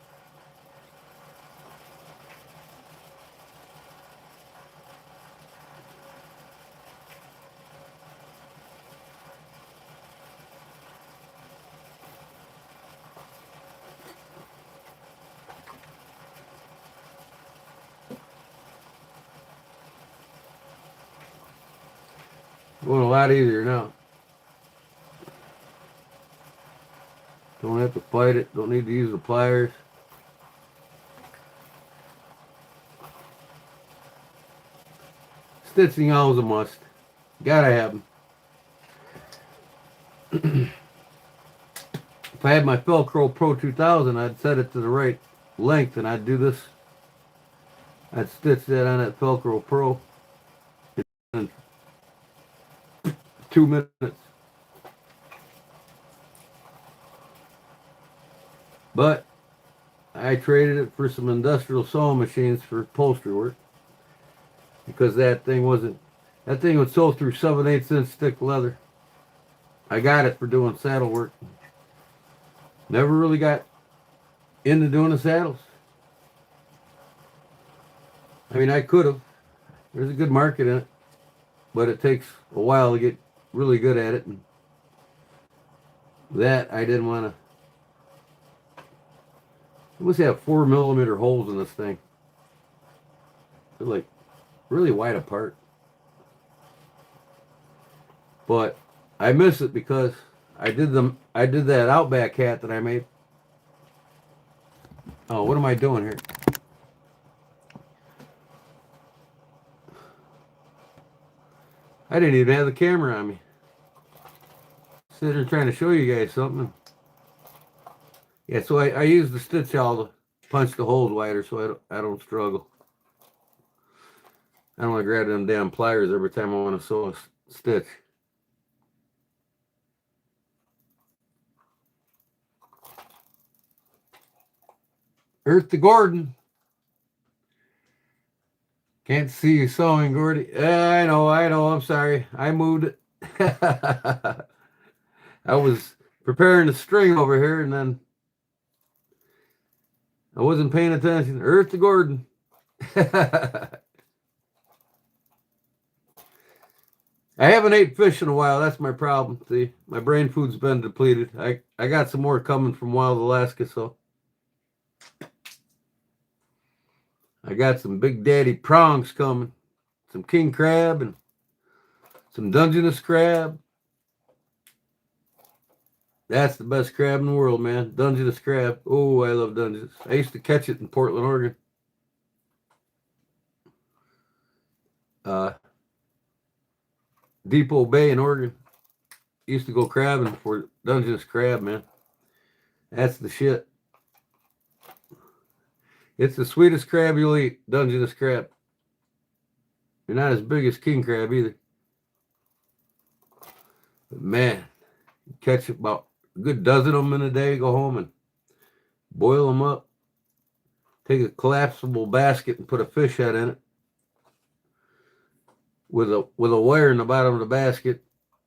Going a lot easier now. Don't have to fight it. Don't need to use the pliers. Stitching always a must. Gotta have them. If I had my Velcro Pro 2000, I'd set it to the right length and I'd do this. I'd stitch that on that Velcro Pro in 2 minutes. But I traded it for some industrial sewing machines for upholstery work because that thing would sew through 7/8 inch thick leather. I got it for doing saddle work. Never really got into doing the saddles. I mean, I could have. There's a good market in it, but it takes a while to get really good at it. And that I didn't want to. It must have 4mm holes in this thing. They're like really wide apart. But I miss it because I did that Outback hat that I made Oh, what am I doing here? I didn't even have the camera on me. Sitting here trying to show you guys something. Yeah, so I use the stitch awl to punch the holes wider so I don't struggle. I don't want to grab them damn pliers every time I want to sew a stitch. Earth to Gordon. Can't see you sewing, Gordy. I know, I'm sorry. I moved it. I was preparing the string over here and then I wasn't paying attention. Earth to Gordon. I haven't ate fish in a while. That's my problem. See, my brain food's been depleted. I got some more coming from Wild Alaska, so I got some Big Daddy prongs coming. Some king crab and some Dungeness crab. That's the best crab in the world, man. Dungeness crab. Oh, I love Dungeness. I used to catch it in Portland, Oregon. Depot Bay in Oregon. Used to go crabbing for Dungeness crab, man. That's the shit. It's the sweetest crab you'll eat, Dungeness crab. You're not as big as king crab either. But man, you catch about a good dozen of them in a day, go home and boil them up. Take a collapsible basket and put a fish head in it with a wire in the bottom of the basket.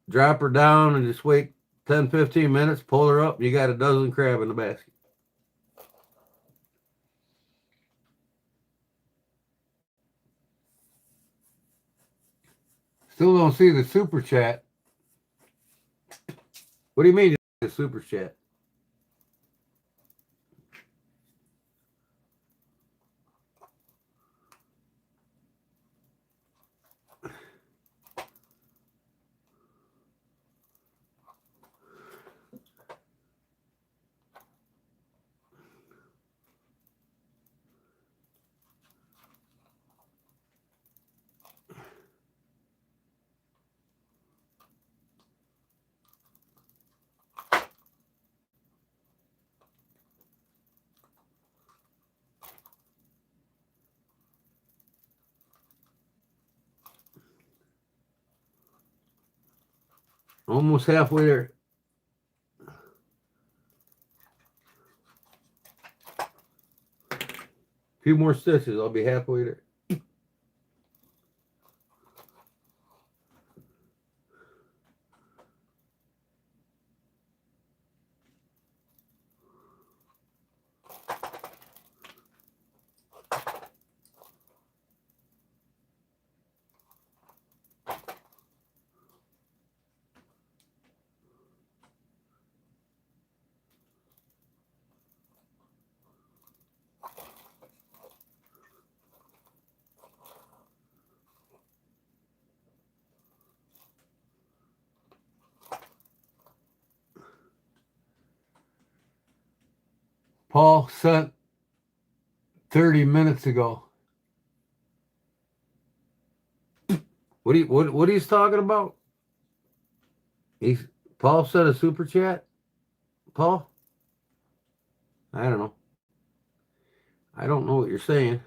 Drop her down and just wait 10, 15 minutes, pull her up, and you got a dozen crab in the basket. Still don't see the super chat. What do you mean the super chat? Almost halfway there. A few more stitches, I'll be halfway there. Paul sent 30 minutes ago. What he's talking about? Paul sent a super chat? Paul? I don't know. I don't know what you're saying.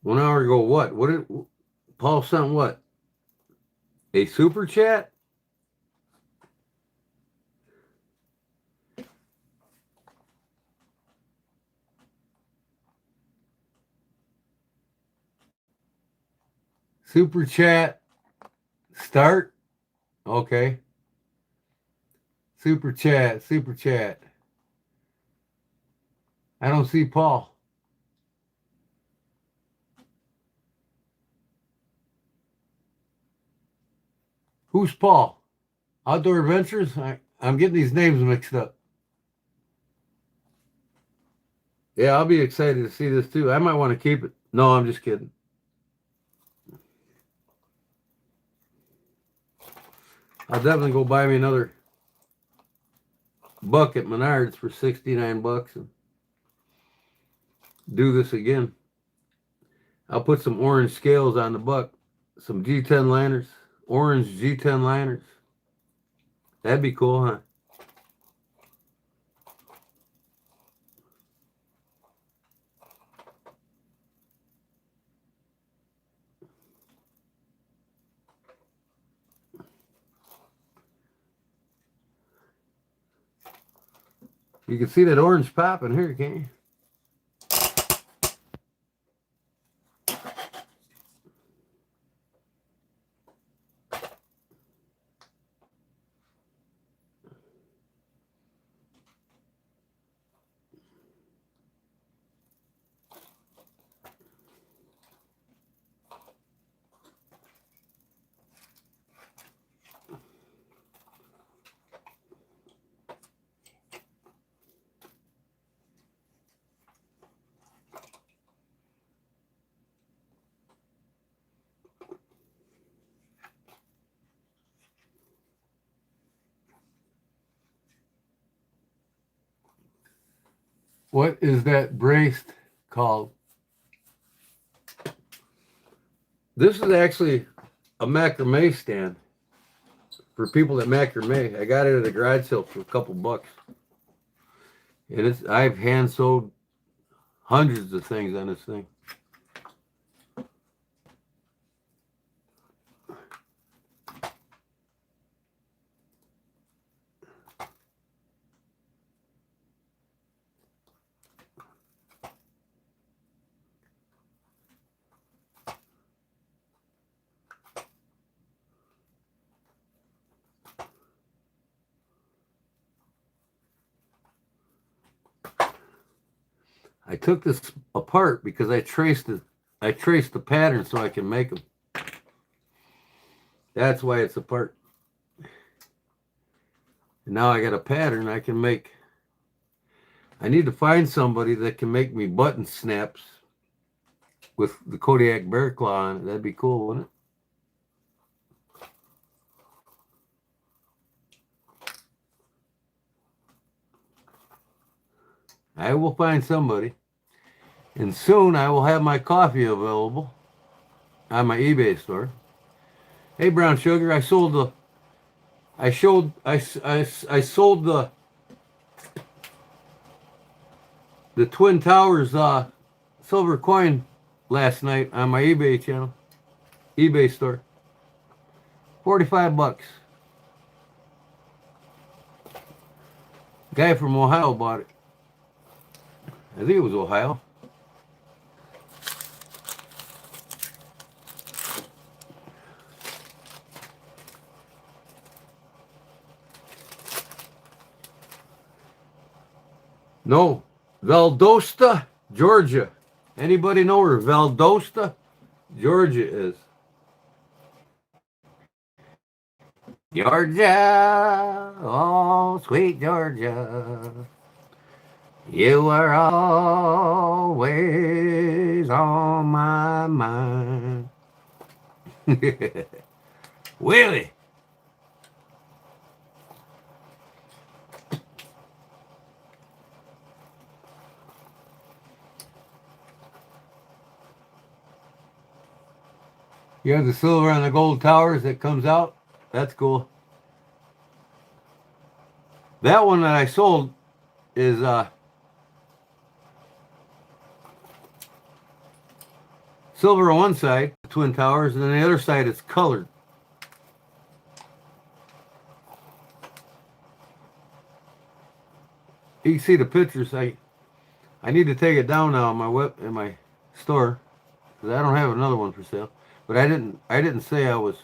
One hour ago, what? What did Paul sent? What? A super chat? Super chat. Start. Okay. Super chat. Super chat. I don't see Paul. Who's Paul? Outdoor Adventures? I'm getting these names mixed up. Yeah, I'll be excited to see this too. I might want to keep it. No, I'm just kidding. I'll definitely go buy me another buck at Menards for 69 bucks and do this again. I'll put some orange scales on the buck, some G10 liners, orange G10 liners. That'd be cool, huh? You can see that orange popping here, can't you? What is that braced called? This is actually a macrame stand for people that macrame. I got it at a garage sale for a couple bucks. And I've hand sewed hundreds of things on this thing. I took this apart because I traced the pattern so I can make them. That's why it's apart. And now I got a pattern I can make. I need to find somebody that can make me button snaps with the Kodiak Bear Claw on it. That'd be cool, wouldn't it? I will find somebody. And soon I will have my coffee available on my eBay store. Hey, Brown Sugar, I sold the Twin Towers silver coin last night on my eBay channel, eBay store. 45 bucks. Guy from Ohio bought it. I think it was Ohio. No, Valdosta, Georgia. Anybody know where Valdosta, Georgia is? Georgia, oh sweet Georgia, you are always on my mind. Willie. You have the silver on the gold towers that comes out. That's cool. That one that I sold is silver on one side, the Twin Towers, and then the other side it's colored. You can see the pictures. I need to take it down now in my store because I don't have another one for sale. But I didn't say I was.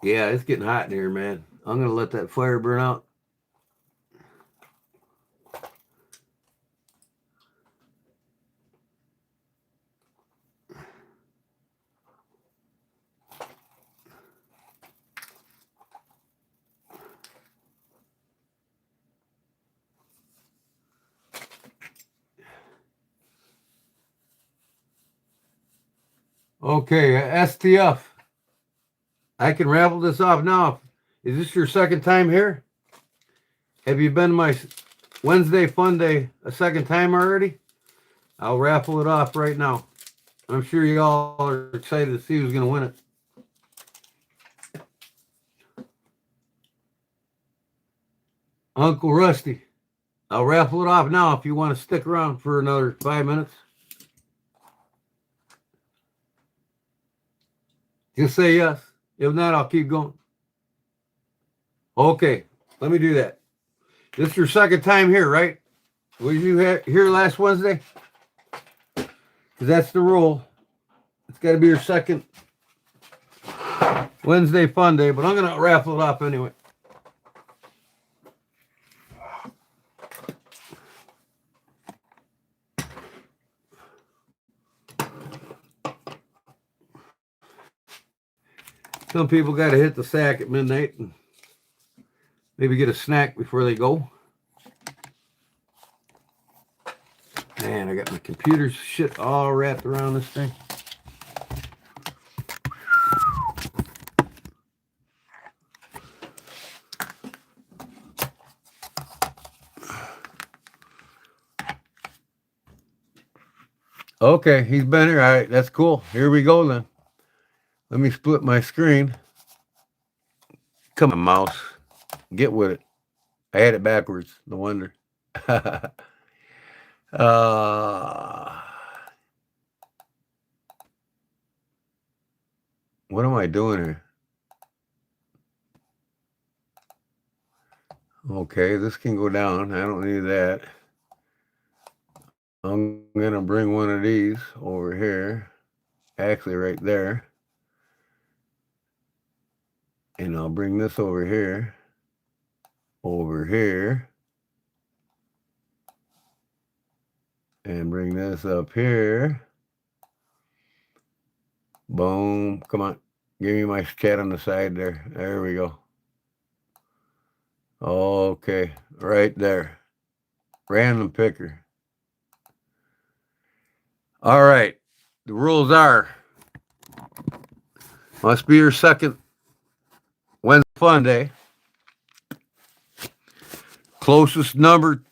Yeah, it's getting hot in here, man. I'm going to let that fire burn out. Okay, STF. I can raffle this off now. Is this your second time here? Have you been to my Wednesday Funday a second time already? I'll raffle it off right now. I'm sure you all are excited to see who's going to win it. Uncle Rusty. I'll raffle it off now if you want to stick around for another 5 minutes. Just say yes. If not, I'll keep going. Okay, let me do that. This is your second time here, right? Was you here last Wednesday? Because that's the rule. It's got to be your second Wednesday fun day, but I'm going to raffle it off anyway. Some people got to hit the sack at midnight and maybe get a snack before they go. Man, I got my computer shit all wrapped around this thing. Okay, he's been here. All right, that's cool. Here we go then. Let me split my screen. Come on, mouse. Get with it. I had it backwards. No wonder. What am I doing here? Okay, this can go down. I don't need that. I'm going to bring one of these over here. Actually, right there. And I'll bring this over here. Over here. And bring this up here. Boom. Come on. Give me my cat on the side there. There we go. Okay. Right there. Random picker. All right. The rules are, must be your second Wednesday fun day. Closest number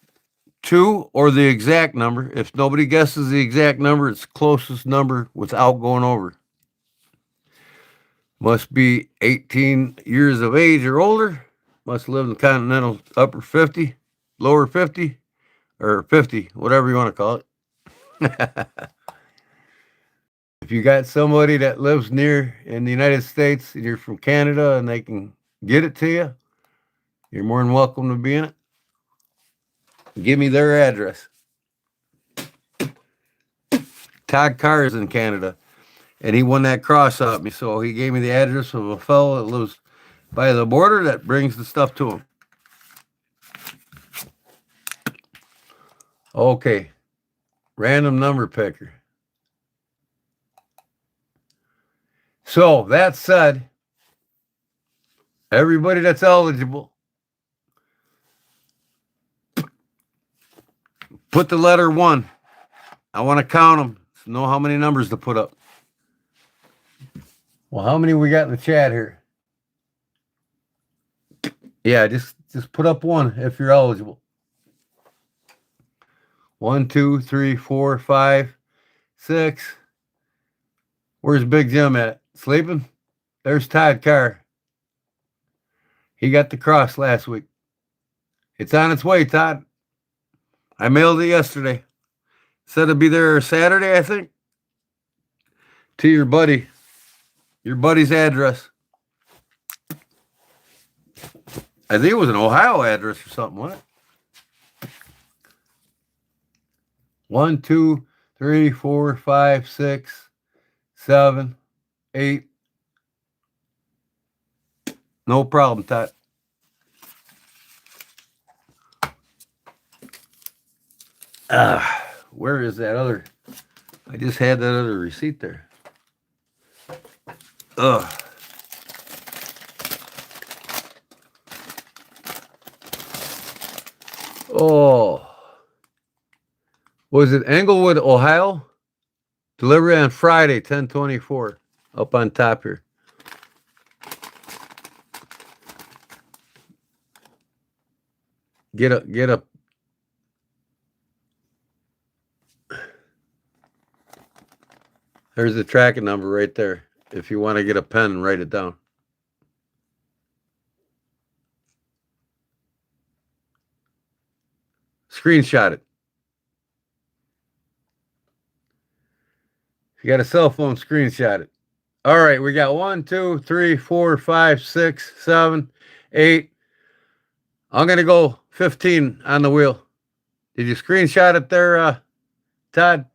to or the exact number. If nobody guesses the exact number, it's closest number without going over. Must be 18 years of age or older. Must live in the continental upper 50, lower 50, or 50, whatever you want to call it. If you got somebody that lives near in the United States and you're from Canada and they can get it to you, you're more than welcome to be in it. Give me their address. Todd Carr is in Canada, and he won that cross off me, so he gave me the address of a fellow that lives by the border that brings the stuff to him. Okay. Random number picker. So, that said, everybody that's eligible, put the letter 1. I want to count them. So know how many numbers to put up. Well, how many we got in the chat here? Yeah, just put up 1 if you're eligible. 1, 2, 3, 4, 5, 6. Where's Big Jim at? Sleeping? There's Todd Carr. He got the cross last week. It's on its way, Todd. I mailed it yesterday. Said it'd be there Saturday, I think. To your buddy. Your buddy's address. I think it was an Ohio address or something, wasn't it? 1, 2, 3, 4, 5, 6, 7, 8. No problem, Todd. Where is that other? I just had that other receipt there. Ugh. Oh. Was it Englewood, Ohio? Delivery on Friday, 10/24. Up on top here. Get a. There's the tracking number right there. If you want to get a pen and write it down. Screenshot it. If you got a cell phone, screenshot it. All right, we got 1, 2, 3, 4, 5, 6, 7, 8. I'm gonna go 15 on the wheel. Did you screenshot it there, Todd?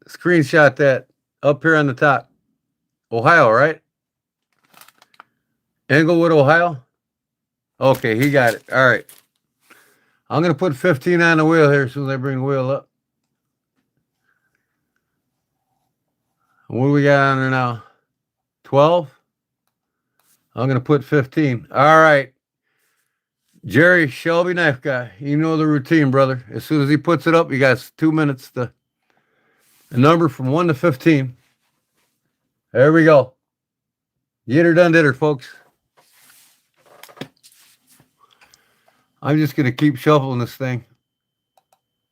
Screenshot that up here on the top. Ohio, right? Englewood, Ohio? Okay, he got it. All right. I'm going to put 15 on the wheel here as soon as I bring the wheel up. What do we got on there now? 12? I'm going to put 15. All right. Jerry, Shelby Knife Guy. You know the routine, brother. As soon as he puts it up, you got 2 minutes to a number from 1 to 15. There we go. Get her done, did her, folks. I'm just going to keep shuffling this thing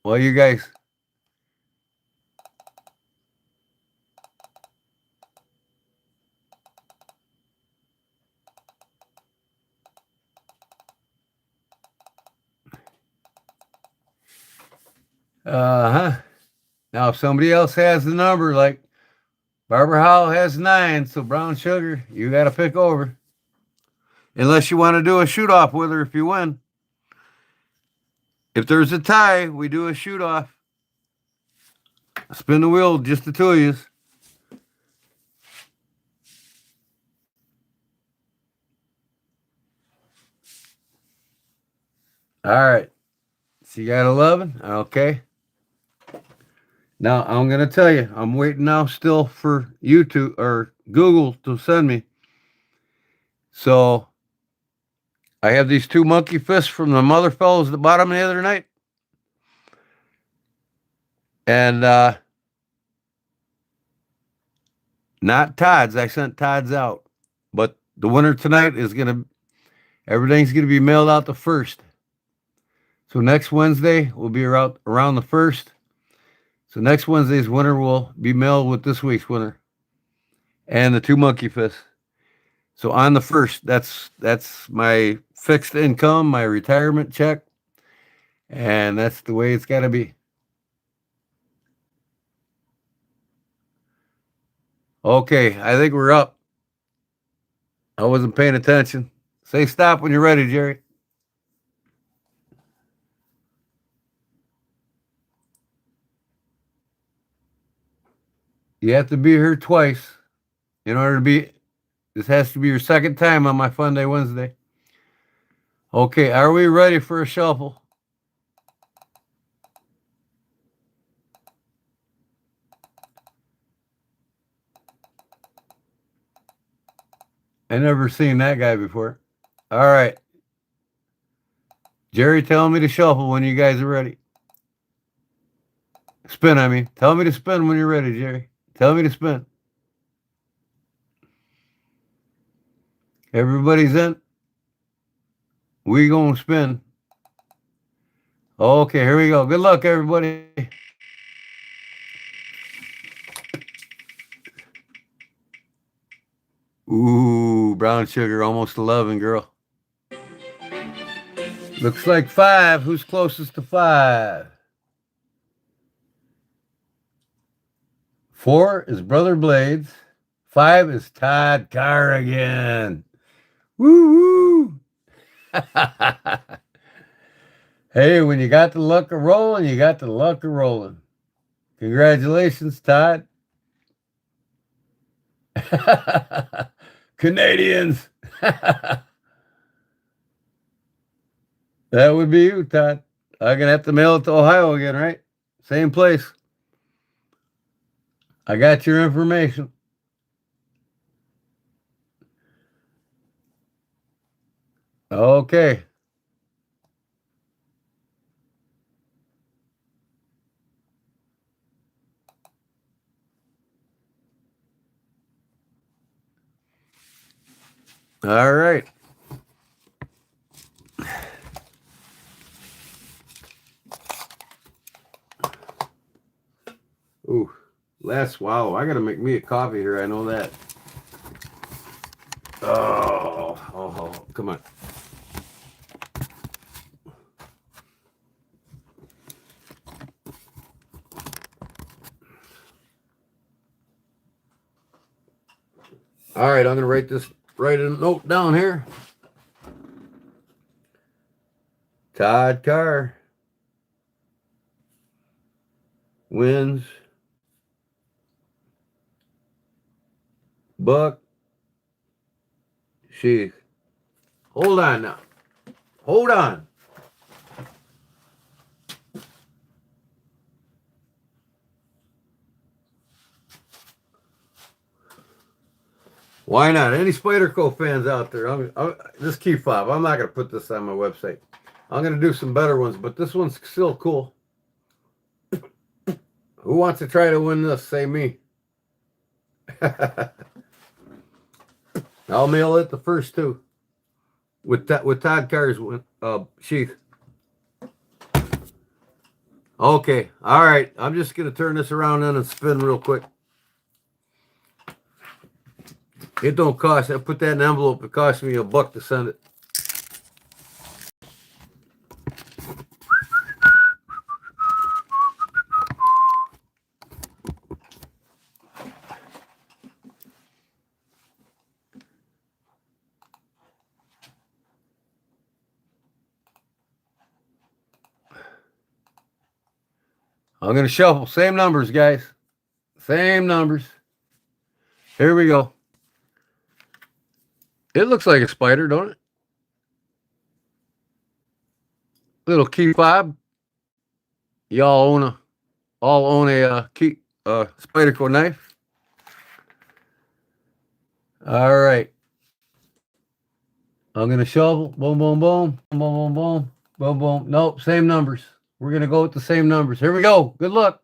while you guys. Uh-huh. Now, if somebody else has the number, like Barbara Howell has 9, so brown sugar, you got to pick over. Unless you want to do a shoot-off with her if you win. If there's a tie, we do a shoot-off. Spin the wheel, just the two of you. All right. So you got 11? Okay. Now, I'm going to tell you, I'm waiting now still for YouTube or Google to send me. So, I have these 2 monkey fists from the mother fellows that bought them the other night. And, not Todd's. I sent Todd's out. But the winner tonight is everything's going to be mailed out the 1st. So next Wednesday will be around the 1st. So next Wednesday's winner will be mailed with this week's winner. And the 2 monkey fists. So on the 1st, that's my fixed income, my retirement check. And that's the way it's got to be. Okay, I think we're up. I wasn't paying attention. Say stop when you're ready, Jerry. You have to be here twice in order to be. This has to be your second time on my Funday Wednesday. Okay, are we ready for a shuffle? I never seen that guy before. All right. Jerry telling me to shuffle when you guys are ready. Spin, I mean. Tell me to spin when you're ready, Jerry. Tell me to spin. Everybody's in. We gonna spin. Okay, here we go. Good luck, everybody. Ooh, brown sugar, almost 11, girl. Looks like 5. Who's closest to 5? 4 is Brother Blades. 5 is Todd Carrigan. Woo-woo. Hey, when you got the luck of rolling, you got the luck of rolling. Congratulations, Todd. Canadians. That would be you, Todd. I'm gonna have to mail it to Ohio again, right? Same place. I got your information. Okay. All right. Ooh, last swallow. I gotta make me a coffee here. I know that. Oh, come on. All right, I'm gonna write a note down here. Todd Carr wins Buck Sheath. Hold on now. Hold on. Why not? Any Spyderco fans out there? This key fob. I'm not gonna put this on my website. I'm gonna do some better ones, but this one's still cool. Who wants to try to win this? Say me. I'll mail it the first two with Todd Carr's sheath. Okay, all right. I'm just gonna turn this around then and spin real quick. It don't cost. I put that in an envelope. It cost me $1 to send it. I'm going to shuffle. Same numbers, guys. Same numbers. Here we go. It looks like a spider, don't it? Little key fob. Y'all own a key Spyderco knife. All right. I'm going to shuffle. Boom, boom, boom. Boom, boom, boom. Boom, boom. Nope, same numbers. We're going to go with the same numbers. Here we go. Good luck.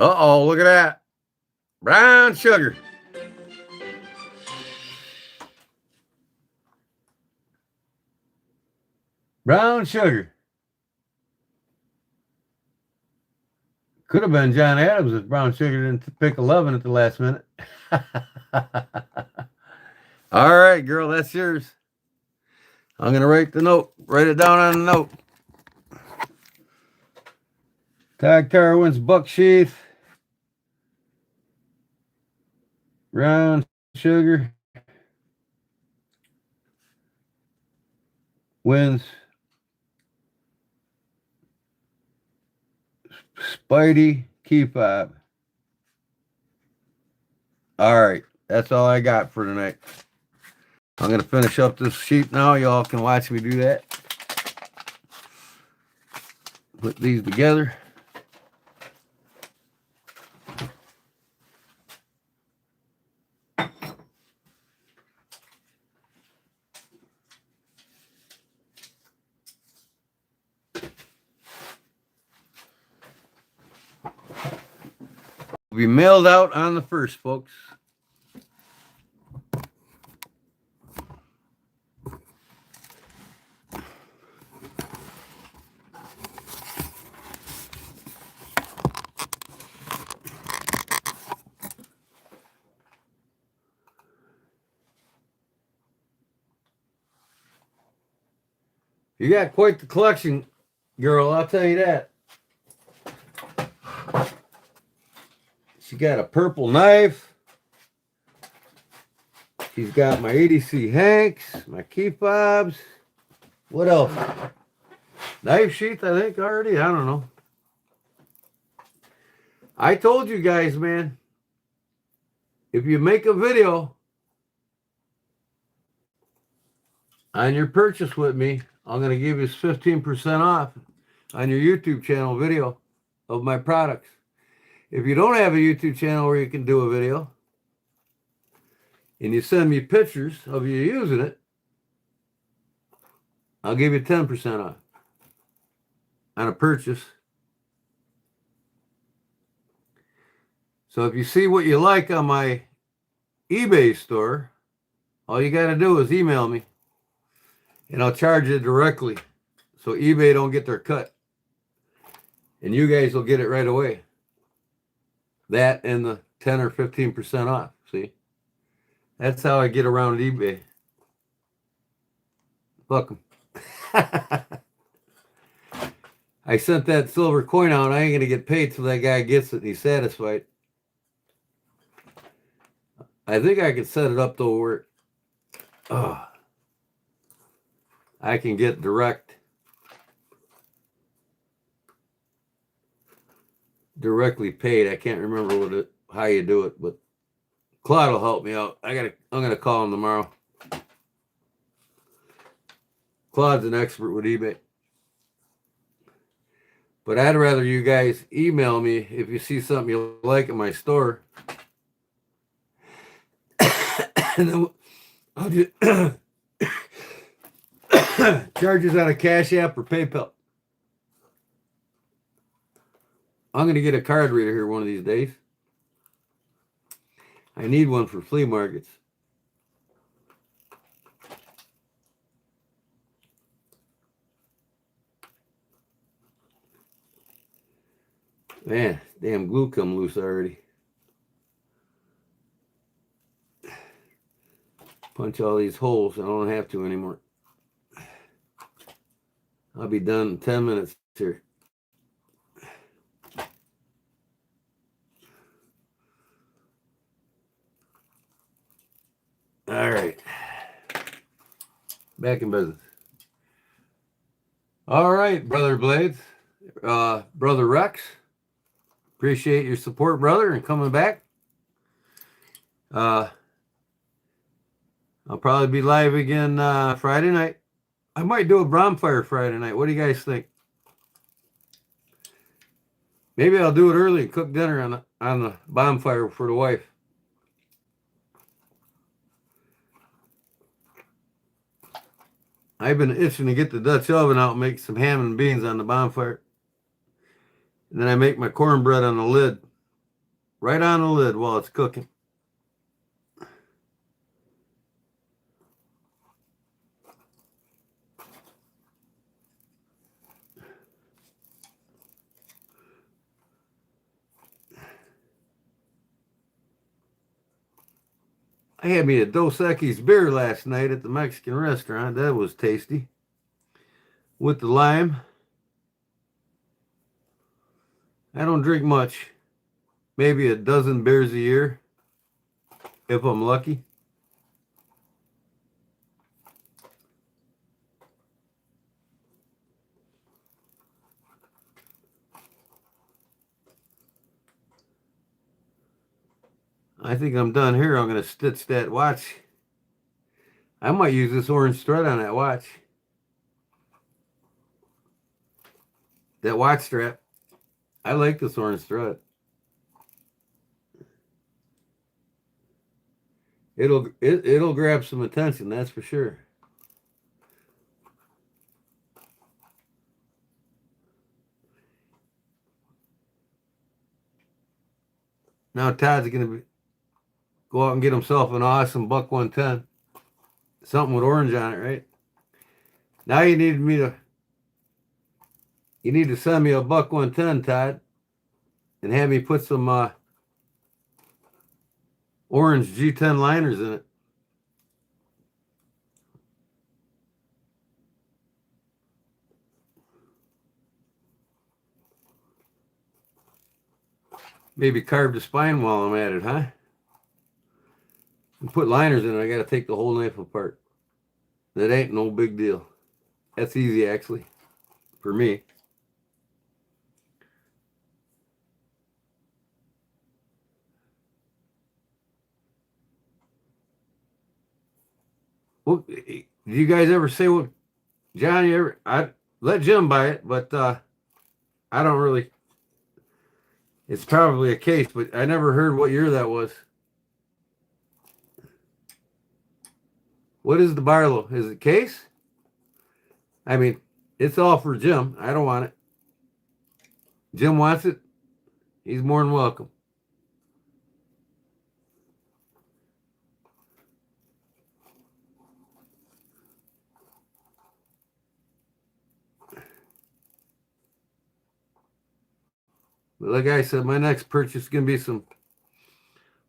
Uh-oh, look at that. Brown sugar. Brown sugar. Could have been John Adams if Brown Sugar didn't pick 11 at the last minute. All right, girl, that's yours. I'm going to write the note. Write it down on the note. Todd Carr wins Buck Sheath. Brown Sugar wins Spidey key fob. All right, that's all I got for tonight. I'm going to finish up this sheet now. Y'all can watch me do that. Put these together. Will be mailed out on the 1st, folks. You got quite the collection, girl, I'll tell you that. She got a purple knife. She's got my ADC Hanks, my key fobs. What else? Knife sheath, I think, already. I don't know. I told you guys, man. if you make a video on your purchase with me, I'm going to give you 15% off on your YouTube channel video of my products. If you don't have a YouTube channel where you can do a video, and you send me pictures of you using it, I'll give you 10% off on a purchase. So if you see what you like on my eBay store, all you got to do is email me, and I'll charge you directly, so eBay don't get their cut, and you guys will get it right away. That and the 10 or 15% off. See, that's how I get around eBay. Fuck 'em. I sent that silver coin out. I ain't gonna get paid till that guy gets it and he's satisfied. I think I could set it up though where I can get directly paid. I can't remember how you do it, but Claude will help me out. I'm gonna call him tomorrow. Claude's an expert with eBay. But I'd rather you guys email me if you see something you like in my store. And then I'll do charges on a Cash App or PayPal. I'm going to get a card reader here one of these days. I need one for flea markets. Man, damn glue come loose already. Punch all these holes. I don't have to anymore. I'll be done in 10 minutes here. All right. Back in business. All right, Brother Blades. Brother Rex. Appreciate your support, brother, and coming back. I'll probably be live again Friday night. I might do a bonfire Friday night. What do you guys think? Maybe I'll do it early and cook dinner on the bonfire for the wife. I've been itching to get the Dutch oven out and make some ham and beans on the bonfire. And then I make my cornbread on the lid. Right on the lid while it's cooking. I had me a Dos Equis beer last night at the Mexican restaurant. That was tasty. With the lime. I don't drink much. Maybe a dozen beers a year. If I'm lucky. I think I'm done here. I'm going to stitch that watch. I might use this orange thread on that watch. That watch strap. I like this orange thread. It'll grab some attention, that's for sure. Now Todd's going to go out and get himself an awesome buck 110. Something with orange on it, right? Now you need to send me a buck 110, Todd, and have me put some orange G10 liners in it. Maybe carve the spine while I'm at it, huh? And put liners in it. I got to take the whole knife apart. That ain't no big deal. That's easy, actually, for me. Well, do you guys ever say what Johnny ever? I let Jim buy it, but I don't really. It's probably a case, but I never heard what year that was. What is the Barlow? Is it case? I mean, it's all for Jim. I don't want it. Jim wants it. He's more than welcome. But like I said, my next purchase is going to be some.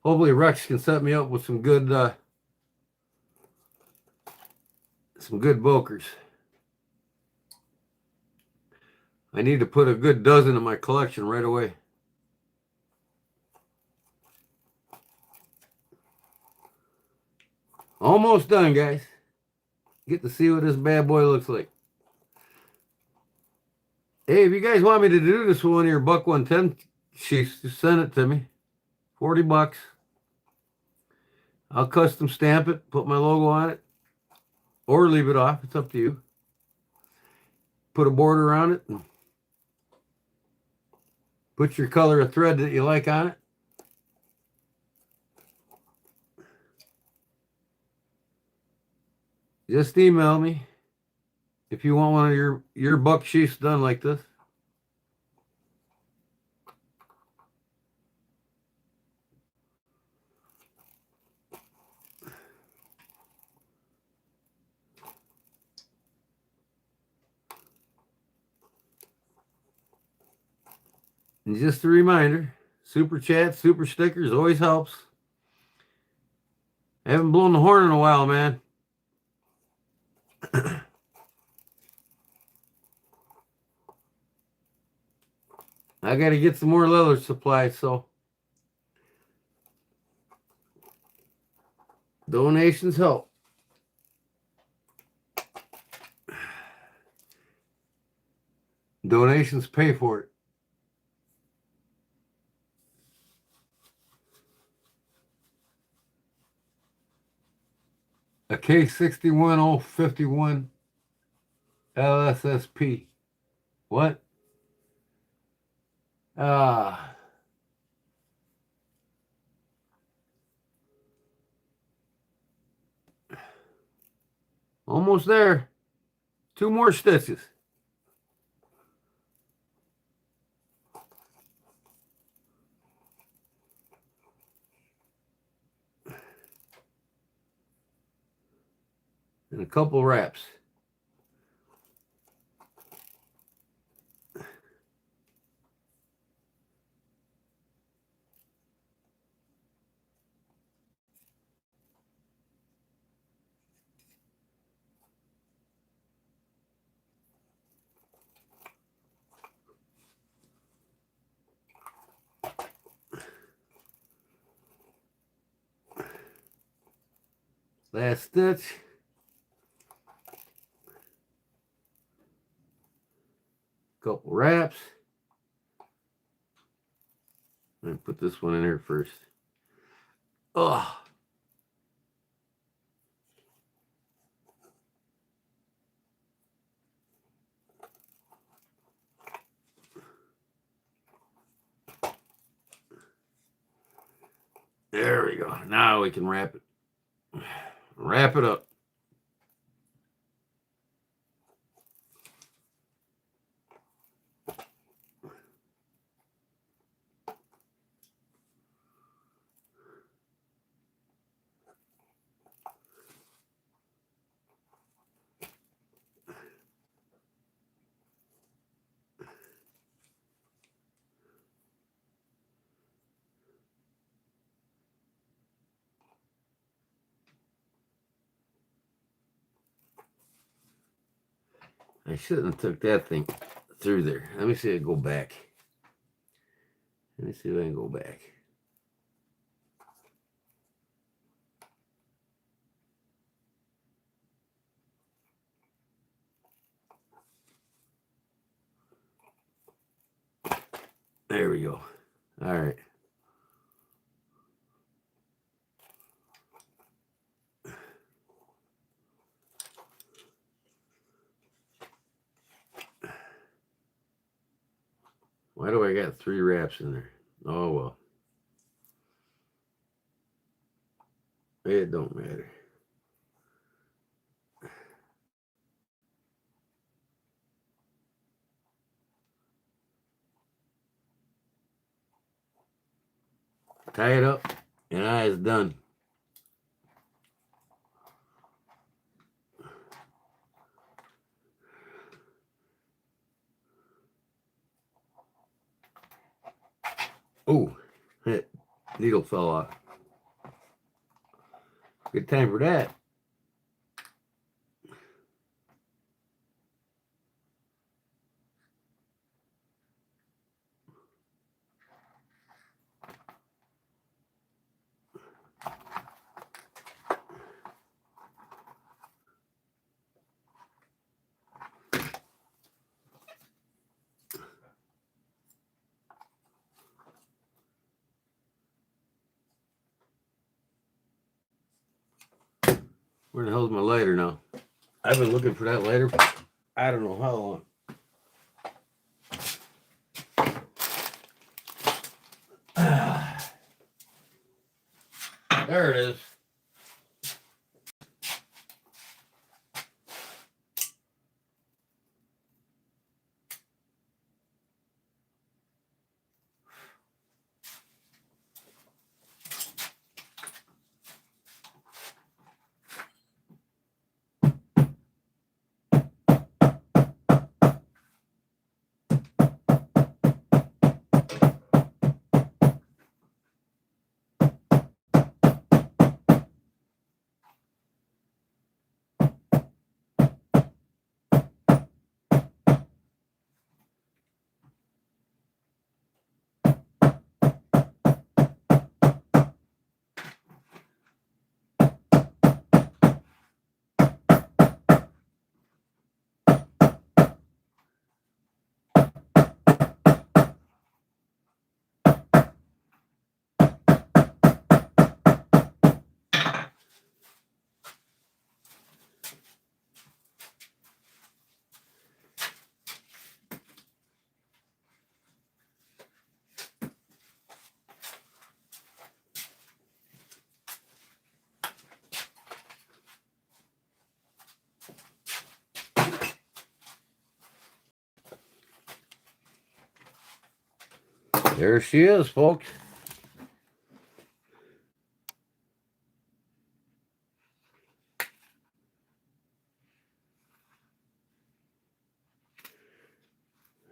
Hopefully, Rex can set me up with some good Vokers. I need to put a good dozen in my collection right away. Almost done, guys. Get to see what this bad boy looks like. Hey, if you guys want me to do this with one of your Buck 110 sheaths, just send it to me. $40. I'll custom stamp it, put my logo on it, or leave it off. It's up to you. Put a border around it. And put your color of thread that you like on it. Just email me if you want one of your buck sheaths done like this. And just a reminder, super chat, super stickers always helps. I haven't blown the horn in a while, man. I got to get some more leather supplies, so donations help. Donations pay for it. A K61051 LSSP. What? Almost there. 2 more stitches. And a couple wraps. Last stitch. Couple wraps. I'm gonna put this one in here first. Oh. There we go. Now we can wrap it. Wrap it up. I shouldn't have took that thing through there. Let me see it go back. Let me see if I can go back. There we go. All right. Why do I got 3 wraps in there? Oh, well. It don't matter. Tie it up, and I is done. Oh, that needle fell off. Good time for that. Where the hell's my lighter now? I've been looking for that lighter. I don't know how long. There it is. There she is, folks.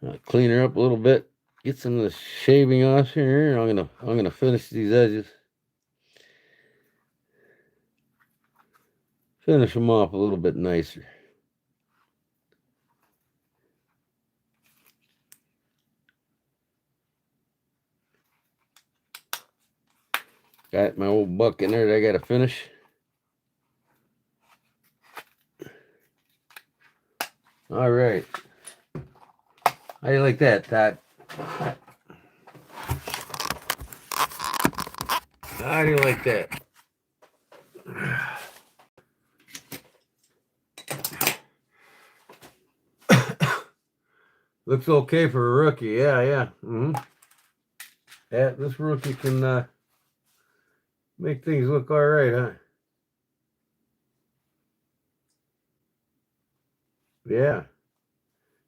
I'll clean her up a little bit. Get some of the shaving off here. I'm gonna finish these edges. Finish them off a little bit nicer. Got my old buck in there that I gotta finish. All right. How do you like that, Todd? How do you like that? Looks okay for a rookie. Yeah. Yeah, this rookie can make things look all right, huh? Yeah.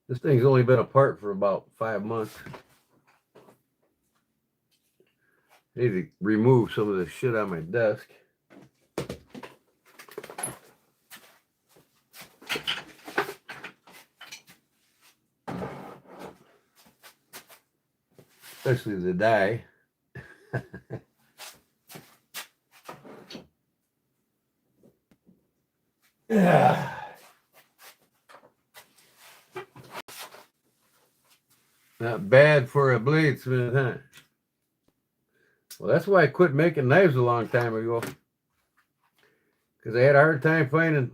This thing's only been apart for about 5 months. I need to remove some of this shit on my desk. Especially the dye. Yeah. Not bad for a bladesmith, huh? Well, that's why I quit making knives a long time ago. Because I had a hard time finding,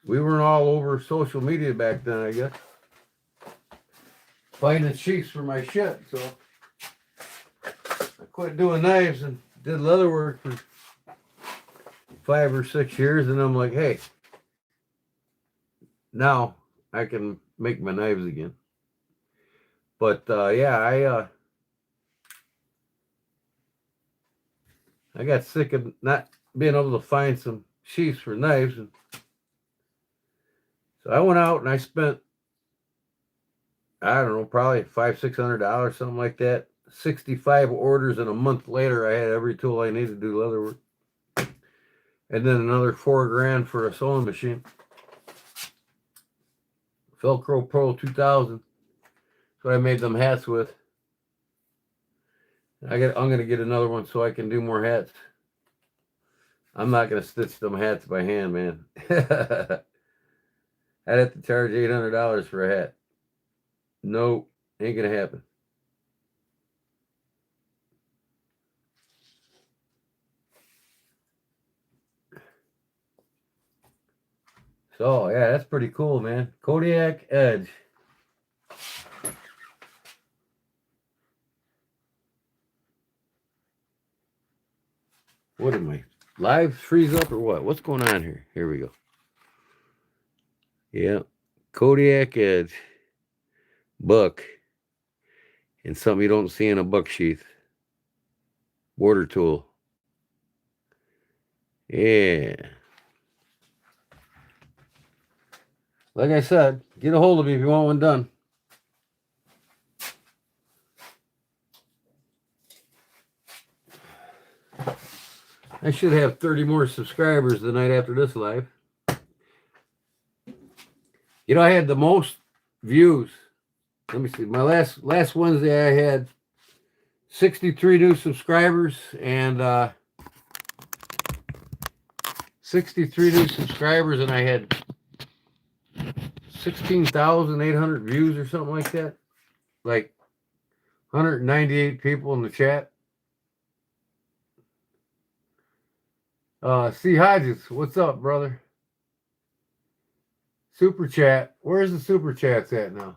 we weren't all over social media back then, I guess. Finding sheaths for my shit, so I quit doing knives and did leather work for 5 or 6 years, and I'm like, hey, now I can make my knives again. But yeah, I got sick of not being able to find some sheaths for knives, and so I went out and I spent, I don't know, probably $500-600, something like that. 65 orders, and a month later I had every tool I needed to do leather work. And then another $4,000 for a sewing machine. Velcro Pro 2000. That's what I made them hats with. I'm gonna get another one so I can do more hats. I'm not gonna stitch them hats by hand, man. I'd have to charge $800 for a hat. Nope, ain't gonna happen. So yeah, that's pretty cool, man. Kodiak Edge. What am I? Live freeze up or what? What's going on here? Here we go. Yeah, Kodiak Edge. Buck. And something you don't see in a buck sheath. Border tool. Yeah. Like I said, get a hold of me if you want one done. I should have 30 more subscribers the night after this live. You know, I had the most views. Let me see. My last Wednesday, I had 63 new subscribers and 63 new subscribers, and I had 16,800 views or something like that. Like 198 people in the chat. C. Hodges, what's up, brother? Super chat. Where's the super chats at now?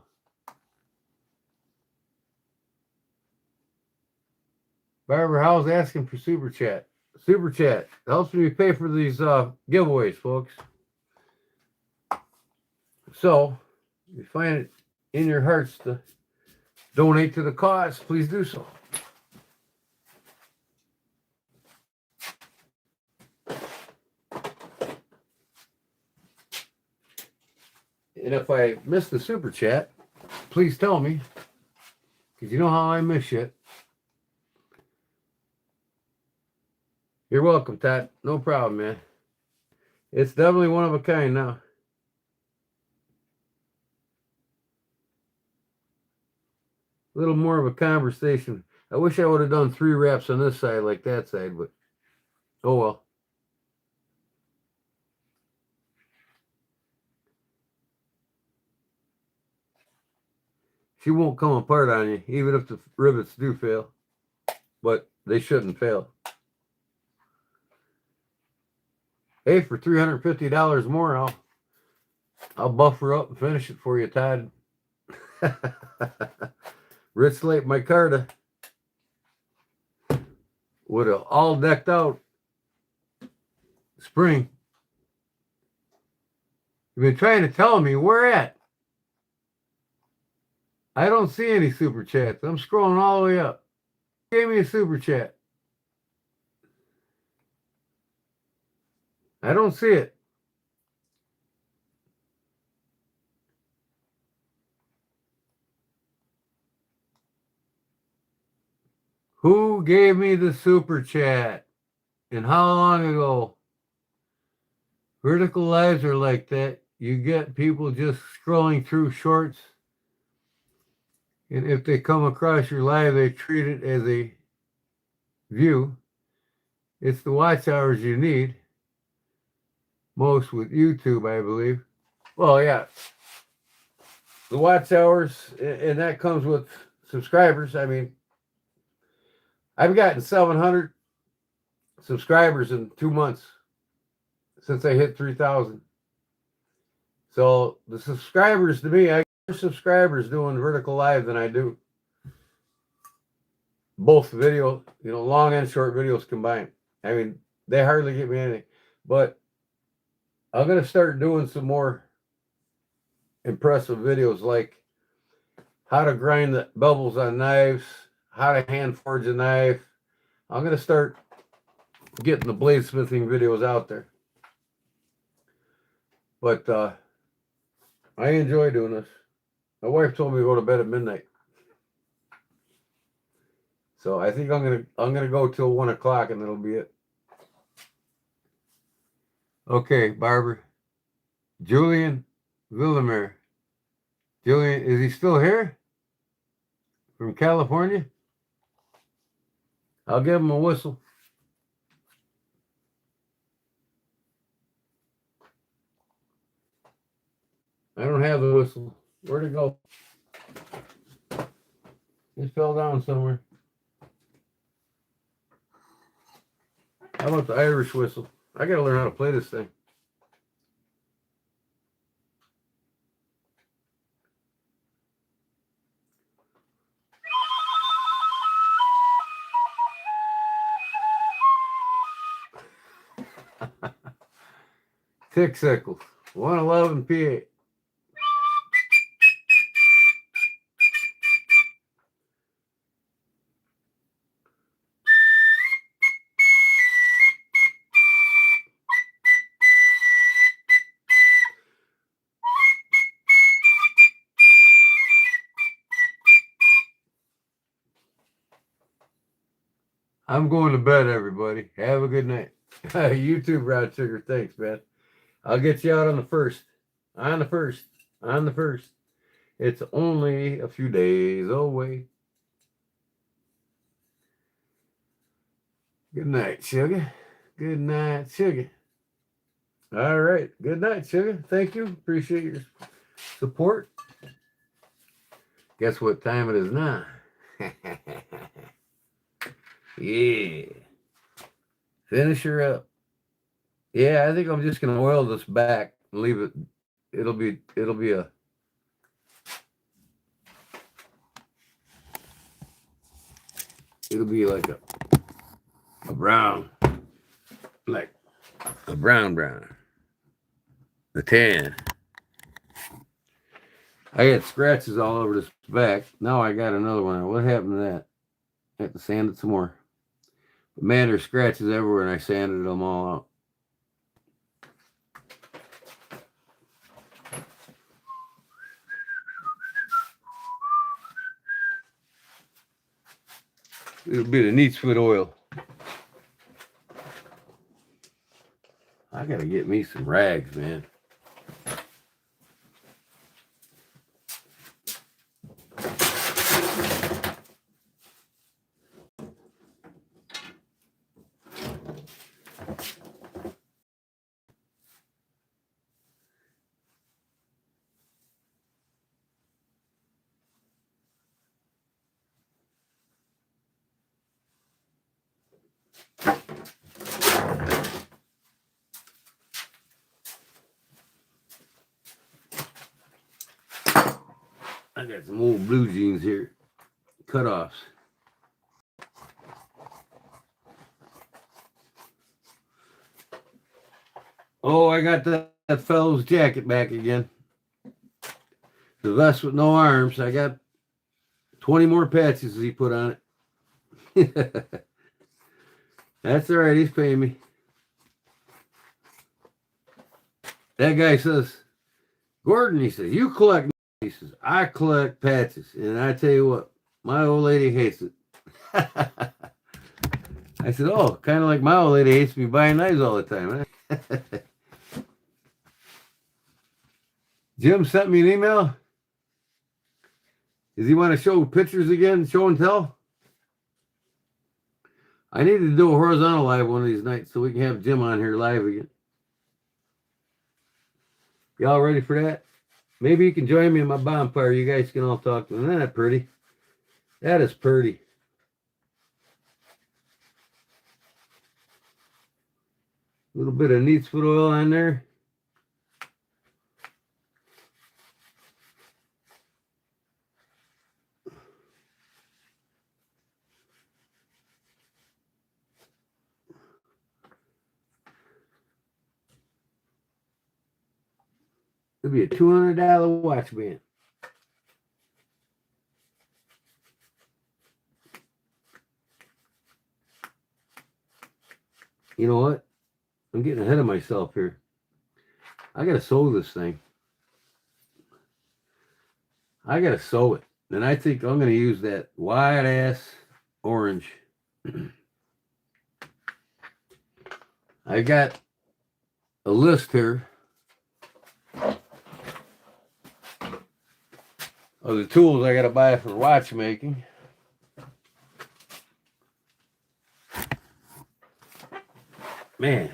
Barbara Howell's asking for super chat. Super chat helps me pay for these giveaways, folks. So, if you find it in your hearts to donate to the cause, please do so. And if I miss the super chat, please tell me, because you know how I miss shit. You're welcome, Todd. No problem, man. It's definitely one of a kind now. A little more of a conversation. I wish I would have done 3 wraps on this side like that side, but oh well. She won't come apart on you, even if the rivets do fail. But they shouldn't fail. Hey, for $350 more, I'll buffer up and finish it for you, Todd. Rich Lake micarta with an all decked out spring. You've been trying to tell me where at? I don't see any super chats. I'm scrolling all the way up. Give me a super chat. I don't see it. Who gave me the super chat? And how long ago? Vertical lives are like that. You get people just scrolling through shorts. And if they come across your live, they treat it as a view. It's the watch hours you need. Most with YouTube, I believe. Well, yeah. The watch hours, and that comes with subscribers. I mean, I've gotten 700 subscribers in 2 months since I hit 3,000. So the subscribers, to me, I get more subscribers doing vertical live than I do both video, long and short videos combined. I mean, they hardly get me anything. But I'm going to start doing some more impressive videos, like how to grind the bubbles on knives, how to hand forge a knife. I'm going to start getting the bladesmithing videos out there. But I enjoy doing this. My wife told me to go to bed at midnight. So I think I'm gonna go till 1 o'clock and that'll be it. Okay, Barbara. Julian Villamere. Julian, is he still here? From California? I'll give him a whistle. I don't have the whistle. Where'd it go? It fell down somewhere. How about the Irish whistle? I gotta learn how to play this thing. Tick Sickles, 111 PA. I'm going to bed, everybody. Have a good night. You too, Brown Sugar. Thanks, man. I'll get you out on the 1st. On the 1st. On the 1st. It's only a few days away. Good night, sugar. Good night, sugar. All right. Good night, sugar. Thank you. Appreciate your support. Guess what time it is now? Yeah. Finish her up. Yeah, I think I'm just gonna oil this back and leave it. It'll be like a brown, like a brown, a tan. I had scratches all over this back. Now I got another one. What happened to that? I have to sand it some more. But man, there's scratches everywhere, and I sanded them all out. It'll be the neat foot oil. I gotta get me some rags, man. I got some old blue jeans here, cutoffs. Oh, I got that fellow's jacket back again. The vest with no arms. I got 20 more patches he put on it. That's all right. He's paying me. That guy says, Gordon, he says, you collect. He says, I collect patches. And I tell you what, my old lady hates it. I said, oh, kind of like my old lady hates me buying knives all the time. Huh? Jim sent me an email. Does he want to show pictures again, show and tell? I need to do a horizontal live one of these nights so we can have Jim on here live again. Y'all ready for that? Maybe you can join me in my bonfire. You guys can all talk to him. Isn't that pretty? That is pretty. A little bit of neat foot oil on there. It'll be a $200 watch band. You know what? I'm getting ahead of myself here. I gotta sew this thing. I gotta sew it. And I think I'm gonna use that wide ass orange. I got a list here of the tools I gotta buy for watchmaking. Man,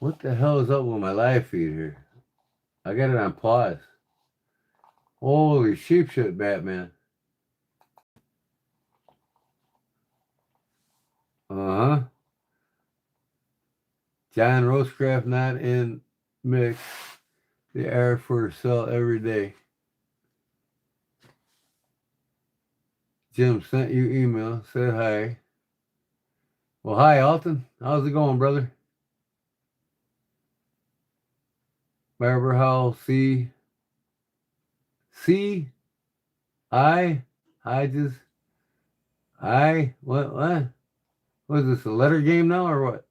what the hell is up with my live feed here? I got it on pause. Holy sheep shit, Batman. Uh-huh. John Roastcraft not in mix. They are for sale every day. Jim sent you email, said hi. Well, hi, Alton. How's it going, brother? Barber Howell, Hodges, what? What is this, a letter game now, or what?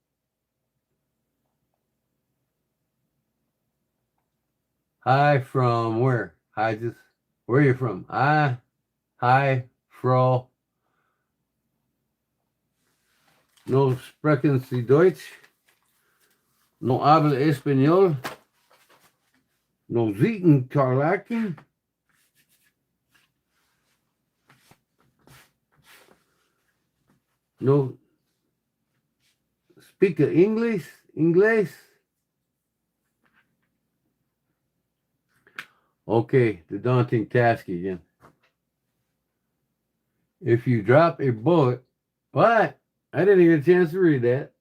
Hi from where? Hodges. Where are you from? Hi, Frau. No sprechen Sie Deutsch? No habla español? No zieken Karlaken? No speak English? Okay, the daunting task again. If you drop a bullet, what? I didn't even get a chance to read that.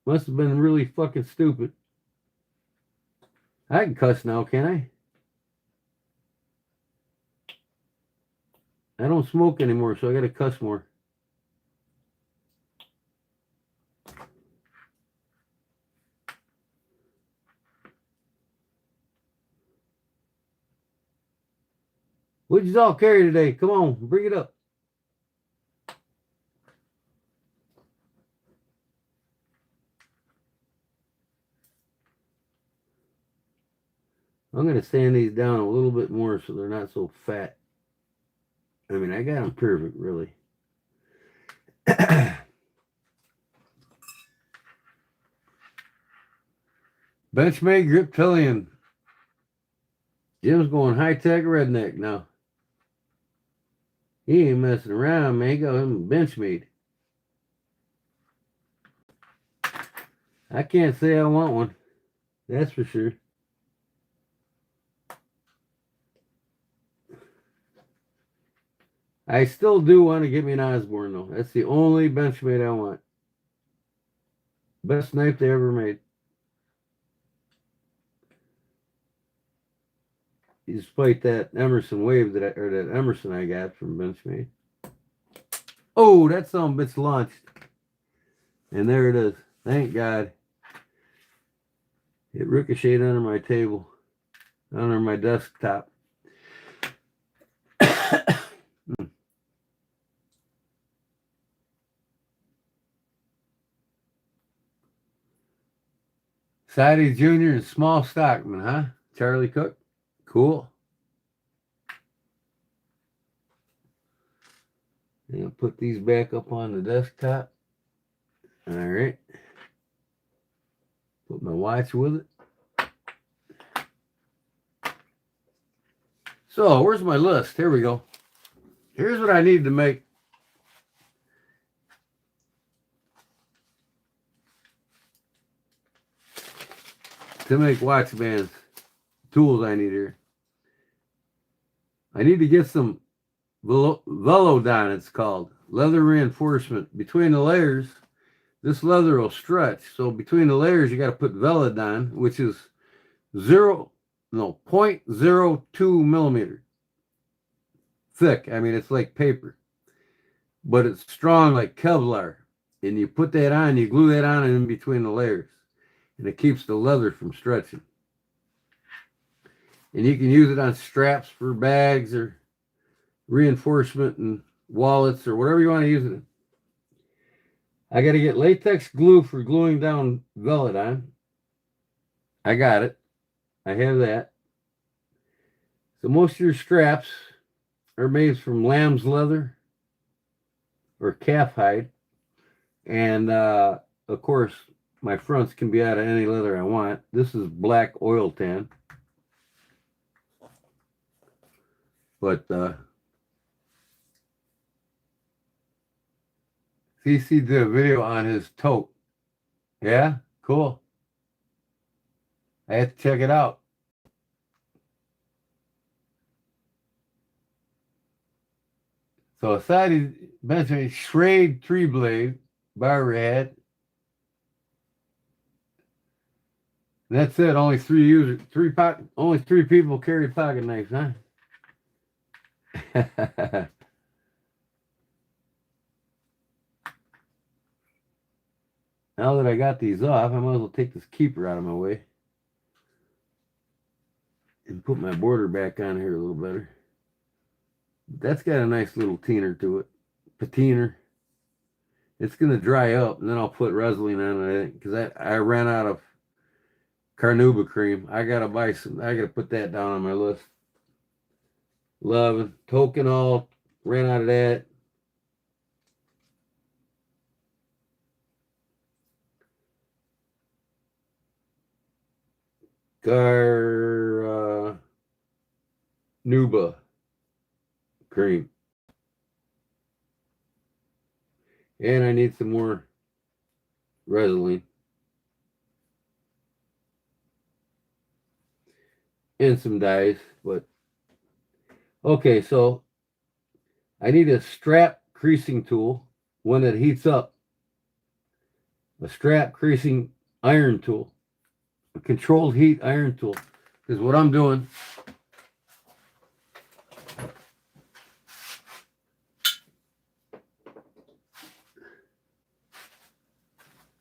Must have been really fucking stupid. I can cuss now, can I? I don't smoke anymore, so I gotta cuss more. What'd you all carry today? Come on, bring it up. I'm going to sand these down a little bit more so they're not so fat. I mean, I got them perfect, really. Benchmade Griptilian. Jim's going high-tech redneck now. He ain't messing around, man. He got him Benchmade. I can't say I want one. That's for sure. I still do want to get me an Osborne, though. That's the only Benchmade I want. Best knife they ever made. Despite that Emerson wave that Emerson I got from Benchmade. Oh, that son bitch launched. And there it is. Thank God. It ricocheted under my table, under my desktop. Sadie Jr. and Small Stockman, huh? Charlie Cook. Cool. And I'll put these back up on the desktop. All right. Put my watch with it. So, where's my list? Here we go. Here's what I need to make. To make watch bands. Tools I need here. I need to get some Velodon, it's called. Leather reinforcement. Between the layers, this leather will stretch. So between the layers, you got to put Velodon, which is 0.02 millimeter thick. I mean, it's like paper, but it's strong like Kevlar. And you put that on, you glue that on in between the layers, and it keeps the leather from stretching. And you can use it on straps for bags or reinforcement and wallets or whatever you want to use it in. I got to get latex glue for gluing down velvet on. I got it. I have that. So most of your straps are made from lamb's leather or calf hide. And of course, my fronts can be out of any leather I want. This is black oil tan. But CC did a video on his tote. Yeah, cool. I have to check it out. So Asadi mentioned a Schrade 3-blade barber head. That's it. Only only three people carry pocket knives, huh? Now that I got these off, I might as well take this keeper out of my way and put my border back on here a little better. That's got a nice little teener to it. Patiner. It's going to dry up, and then I'll put Resolene on it, because I ran out of Carnauba cream. I got to buy some. I got to put that down on my list. Loving. Tokenol. Ran out of that. Carnauba cream. And I need some more Resolene. And some dyes, but okay, so I need a strap creasing tool, one that heats up. A strap creasing iron tool. A controlled heat iron tool. Because what I'm doing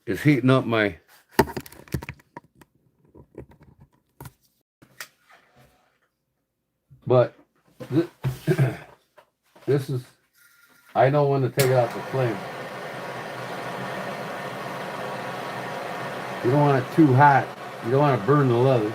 is heating up my but this is, I know when to take it off the flame. You don't want it too hot. You don't want to burn the leather.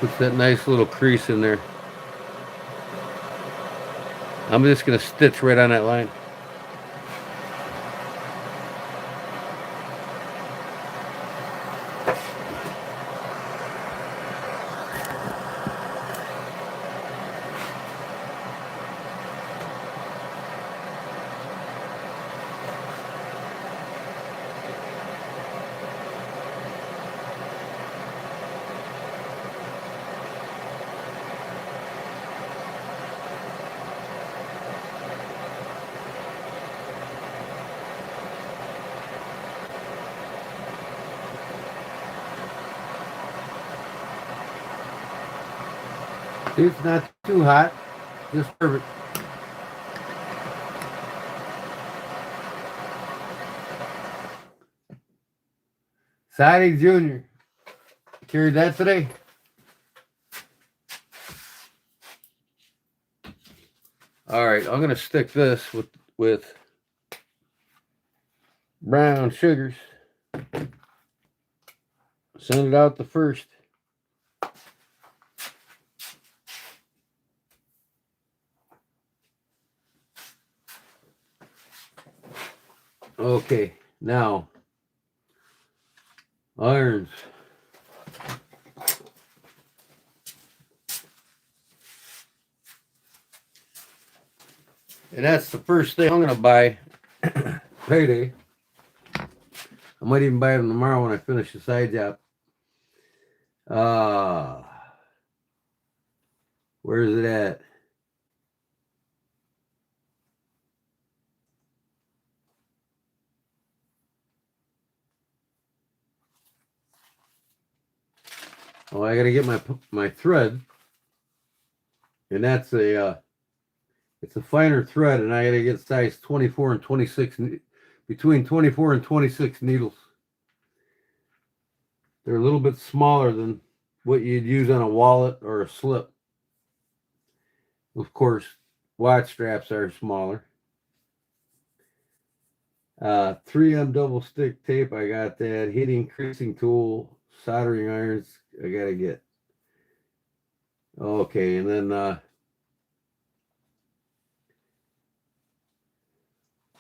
Puts that nice little crease in there. I'm just going to stitch right on that line. It's not too hot, just perfect. Sadie Jr. carried that today. All right, I'm gonna stick this with brown sugars. Send it out the first. Okay, now irons. And that's the first thing I'm going to buy payday. I might even buy them tomorrow when I finish the side job. Where is it at? Oh, I got to get my thread, and that's it's a finer thread, and I got to get size 24 and 26, between 24 and 26 needles. They're a little bit smaller than what you'd use on a wallet or a slip. Of course, watch straps are smaller. 3M double stick tape, I got that. Heating creasing tool, soldering irons, I gotta get. Okay, and then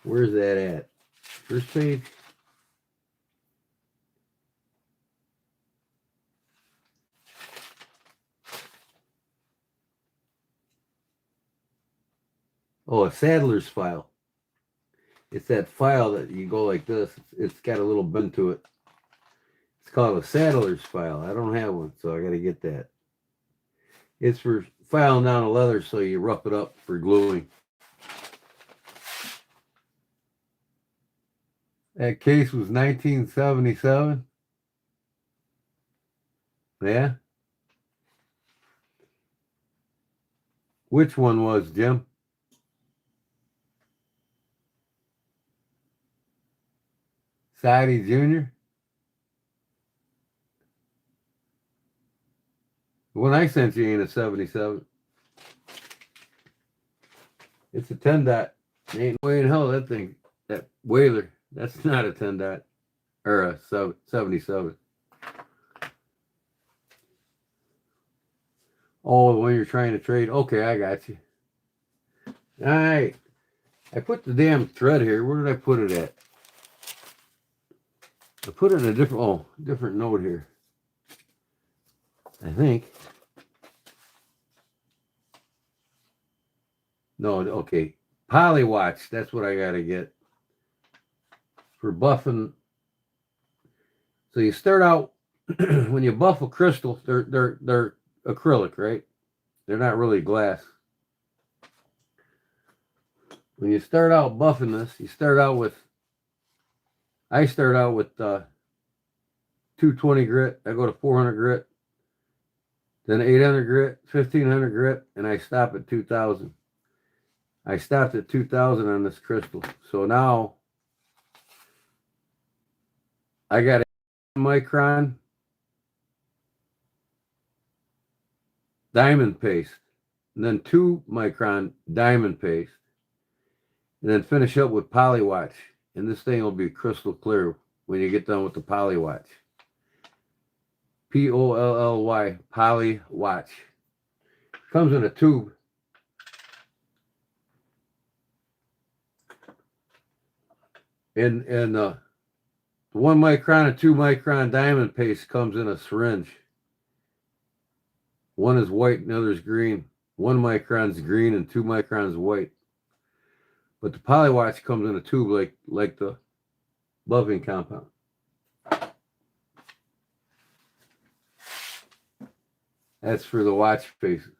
where's that at? First page? Oh, a saddler's file. It's that file that you go like this. It's got a little bend to it. It's called a saddler's file. I don't have one, so I got to get that. It's for filing down a leather so you rough it up for gluing. That case was 1977. Yeah? Which one was, Jim? Sadie Jr.? The one I sent you ain't a 77. It's a 10 dot. Ain't no way in hell that thing, that Whaler, that's not a 10 dot or a 77. Oh, when you're trying to trade. Okay, I got you. All right. I put the damn thread here. Where did I put it at? I put it in a different note here. I think. No, okay. Poly watch. That's what I got to get for buffing. So you start out when you buff a crystal. They're acrylic, right? They're not really glass. When you start out buffing this, you start out with. I start out with 220 grit. I go to 400 grit, then 800 grit, 1500 grit, and I stop at 2000. I stopped at 2000 on this crystal. So now I got a micron diamond paste, and then 2 micron diamond paste, and then finish up with poly watch. And this thing will be crystal clear when you get done with the poly watch. Polly, poly watch. Comes in a tube. And the 1 micron and 2 micron diamond paste comes in a syringe. One is white and the other is green. 1 micron's green and 2 microns white. But the poly watch comes in a tube like the buffing compound. That's for the watch faces,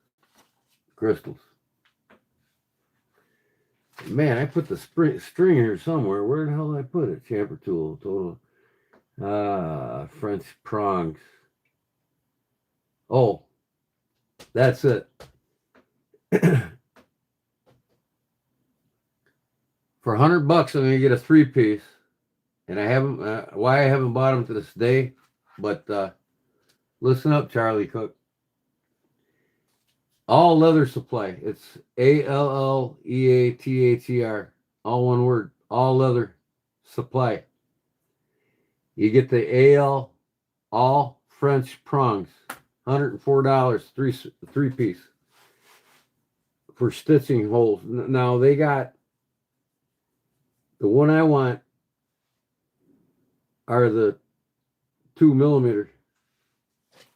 crystals. Man, I put the string here somewhere. Where the hell did I put it? Chamfer tool, total. French prongs. Oh, that's it. For $100, I'm gonna get a 3-piece, and I haven't. Why I haven't bought them to this day, but listen up, Charlie Cook. All leather supply. It's ALLEATHER. All one word. All leather supply. You get the AL all French prongs. $104, 3-piece for stitching holes. Now they got the one I want are the 2mm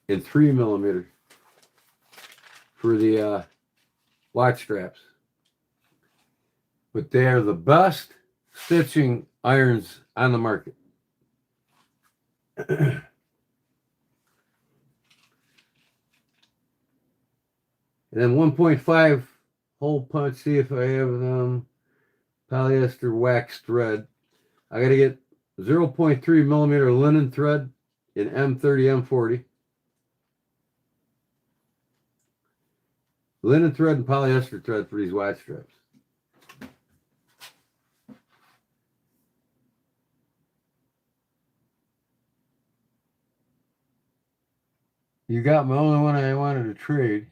and 3mm for the watch straps. But they are the best stitching irons on the market. And then 1.5 hole punch, see if I have polyester wax thread. I got to get 0.3mm linen thread in M30, M40. Linen thread and polyester thread for these wide strips. You got my only one I wanted to trade.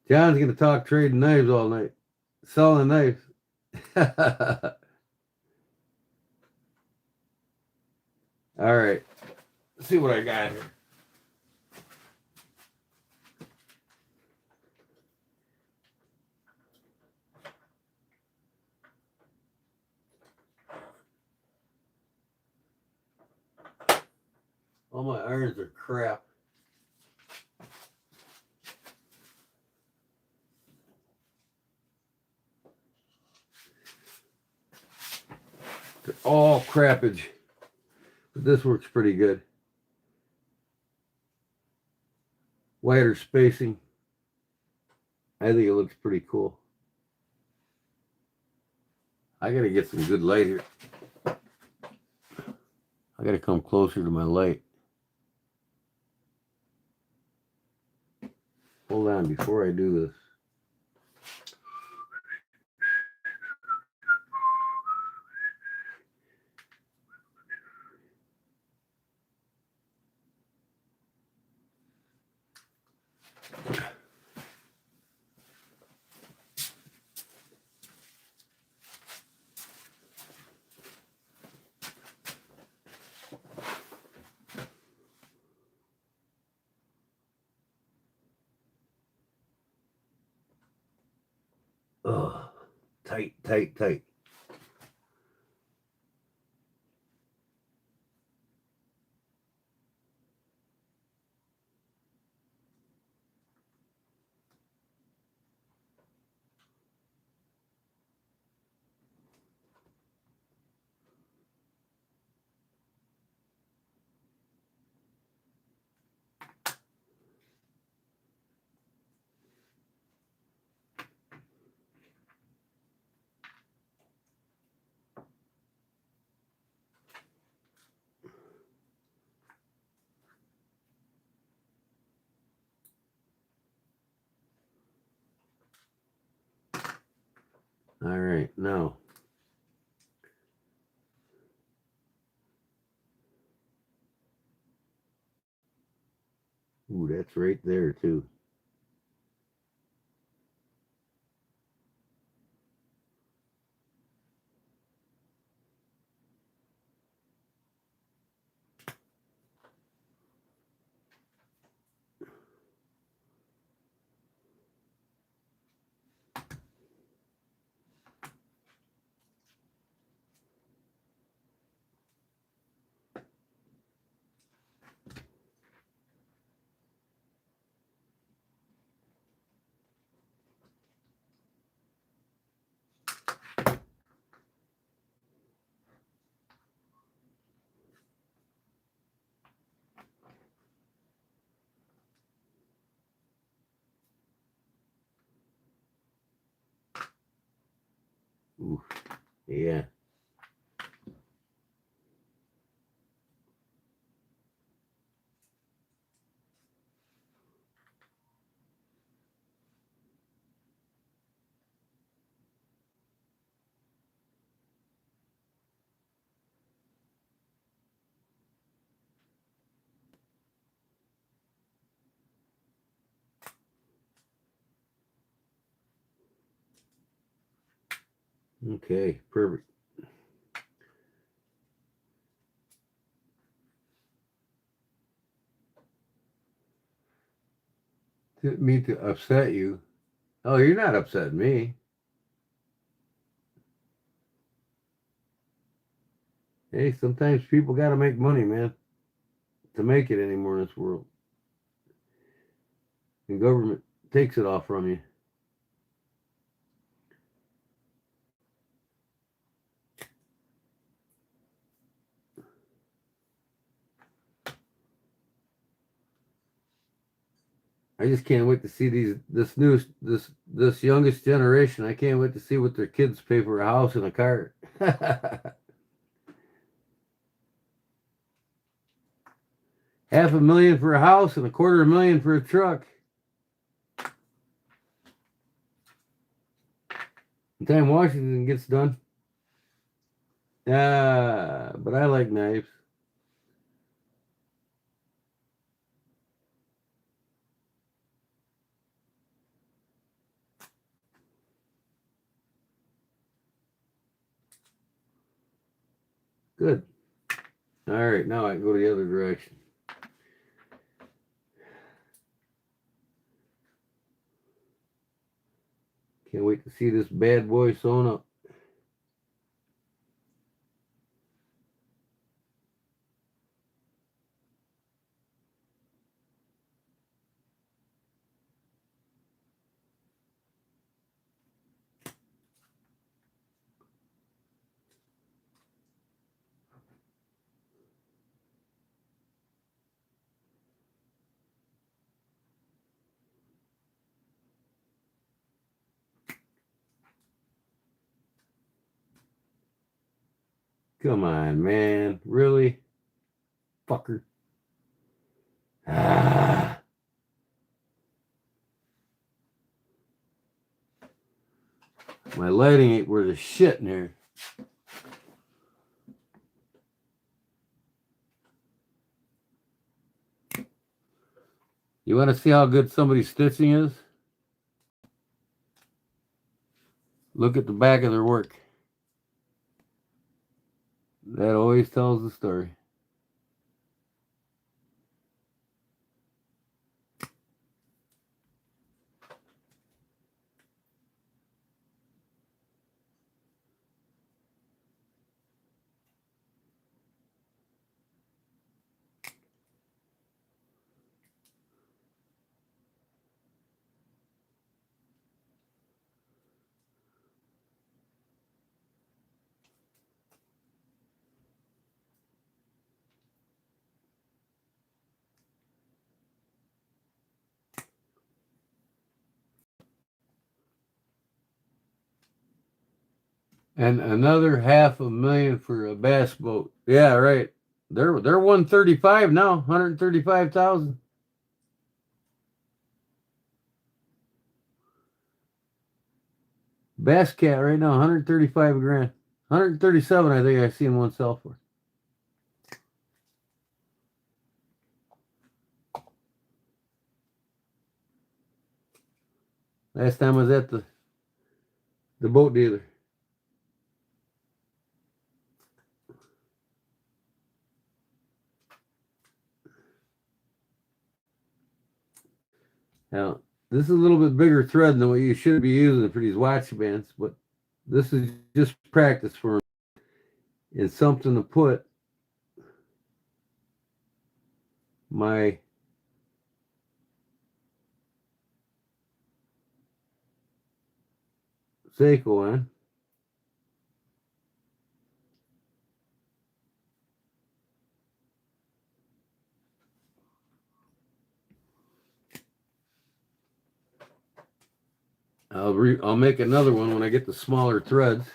John's going to talk trading knives all night. Selling knives. All right. Let's see what I got here. All my irons are crap. They're all crappage. But this works pretty good. Wider spacing. I think it looks pretty cool. I got to get some good light here. I got to come closer to my light. Hold on before I do this. Ugh, tight, tight, tight. All right, now. Ooh, that's right there too. Ooh, yeah. Okay, perfect. Didn't mean to upset you. Oh, you're not upsetting me. Hey, sometimes people got to make money, man, to make it anymore in this world. And government takes it off from you. I just can't wait to see this youngest generation. I can't wait to see what their kids pay for a house and a car. $500,000 for a house and $250,000 for a truck. The time Washington gets done. But I like knives. Good. All right, now I can go the other direction. Can't wait to see this bad boy sewn up. Come on, man. Really? Fucker. Ah. My lighting ain't worth a shit in here. You want to see how good somebody's stitching is? Look at the back of their work. That always tells the story. And another $500,000 for a bass boat. Yeah, right. They're 135 now, 135,000. Bass cat right now, 135 grand. 137, I think I seen one sell for. Last time I was at the boat dealer. Now, this is a little bit bigger thread than what you should be using for these watch bands, but this is just practice for them. It's something to put my Seiko on. I'll make another one when I get the smaller threads.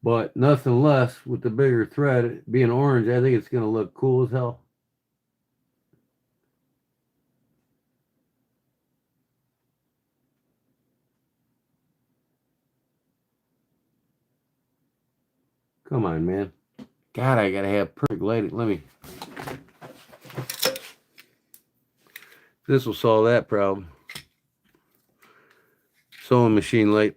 But nothing less with the bigger thread being orange, I think it's going to look cool as hell. Come on, man. God, I got to have perfect lighting. Let me. This will solve that problem. Sewing machine light.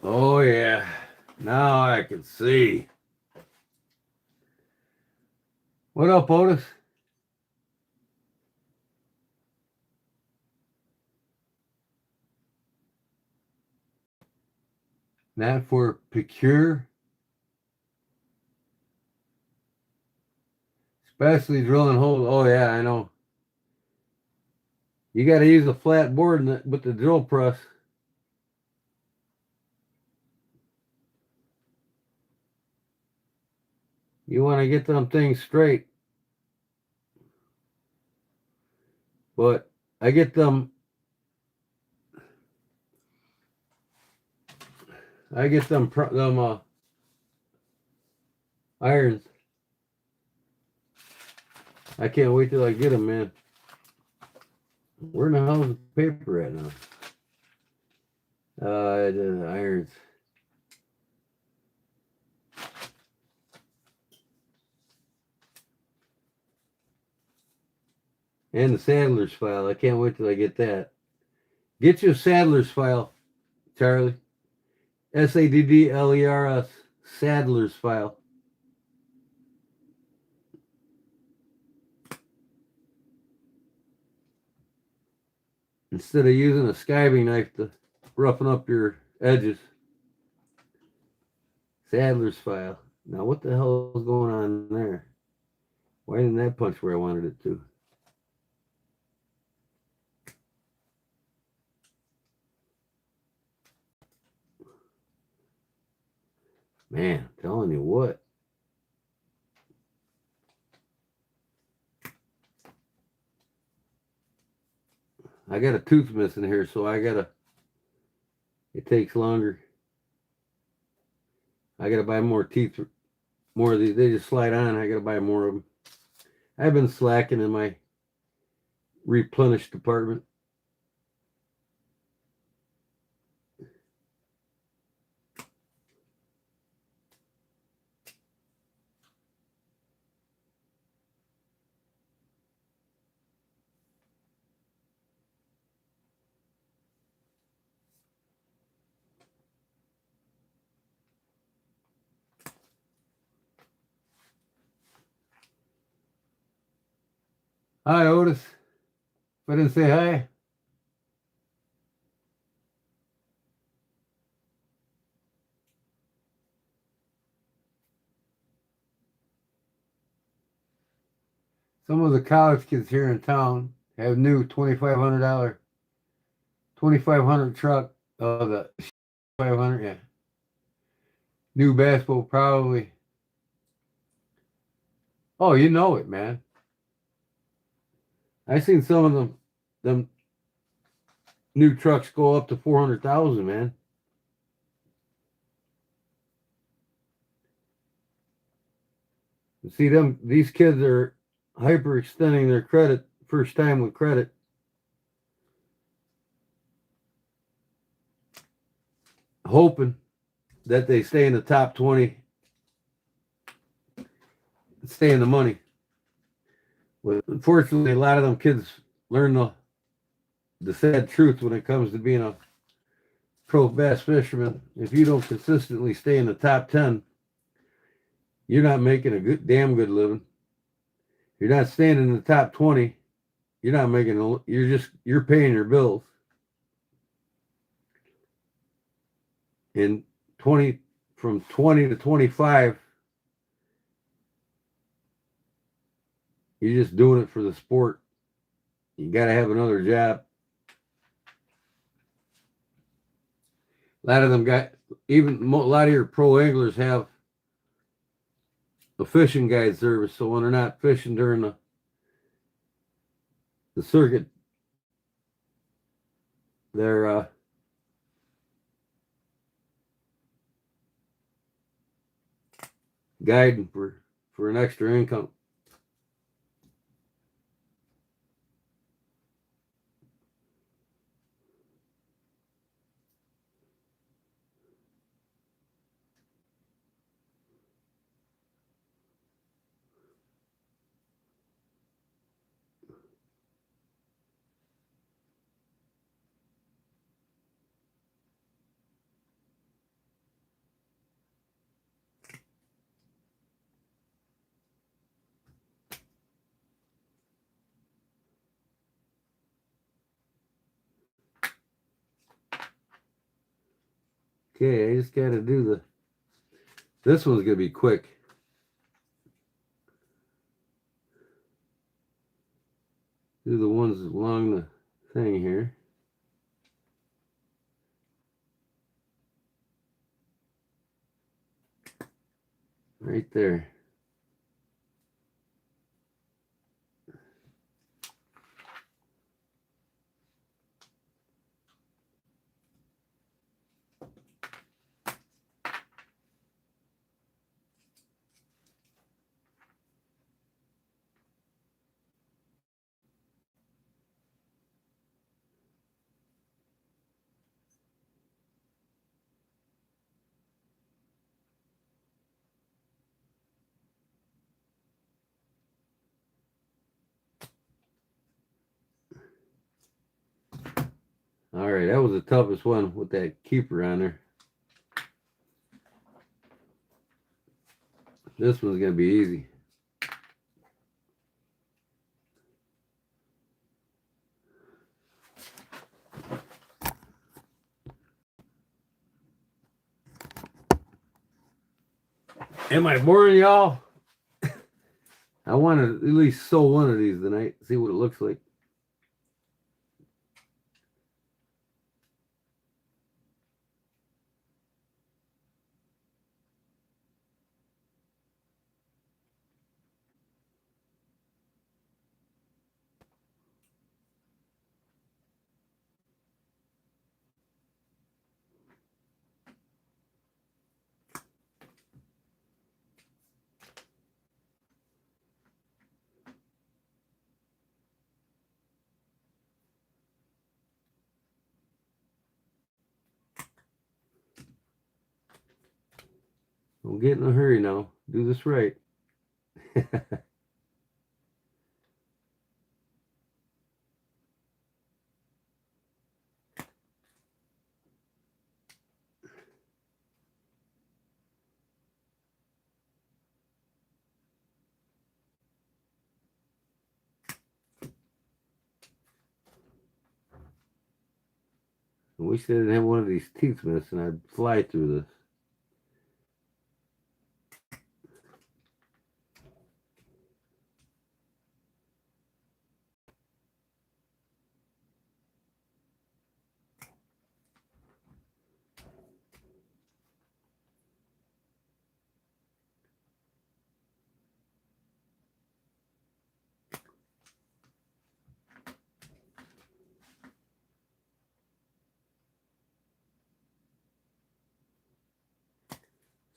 Oh, yeah. Now I can see. What up, Otis? Not for Picure. Especially drilling holes. Oh, yeah, I know. You got to use a flat board with the drill press. You want to get them things straight. But I get them. Irons. I can't wait till I get them, man. Where in the hell is the paper at now? The irons. And the Saddler's file. I can't wait till I get that. Get you a Saddler's file, Charlie. Saddlers. Saddler's file. Instead of using a skiving knife to roughen up your edges. Saddler's file. Now, what the hell is going on there? Why didn't that punch where I wanted it to? Man, I'm telling you what. I got a tooth missing here, so it takes longer. I gotta buy more teeth, more of these. They just slide on. I gotta buy more of them. I've been slacking in my replenish department. Hi, Otis. If I didn't say hi. Some of the college kids here in town have new $2,500 truck. The 500, yeah. New basketball, probably. Oh, you know it, man. I seen some of them new trucks go up to 400,000, man. See these kids are hyperextending their credit first time with credit. Hoping that they stay in the top 20, stay in the money. But unfortunately, a lot of them kids learn the sad truth when it comes to being a pro bass fisherman. If you don't consistently stay in the top 10, you're not making a damn good living. If you're not staying in the top 20, you're not making you're paying your bills. In from 20 to 25, you're just doing it for the sport. You got to have another job. A lot of them a lot of your pro anglers have a fishing guide service, so when they're not fishing during the circuit, they're guiding for an extra income. Okay, I just got to do this one's going to be quick. Do the ones along the thing here. Right there. All right, that was the toughest one with that keeper on there. This one's going to be easy. Am I boring y'all? I want to at least sew one of these tonight, see what it looks like. Don't get in a hurry now. Do this right. I wish I didn't have one of these teeth missing. I'd fly through this.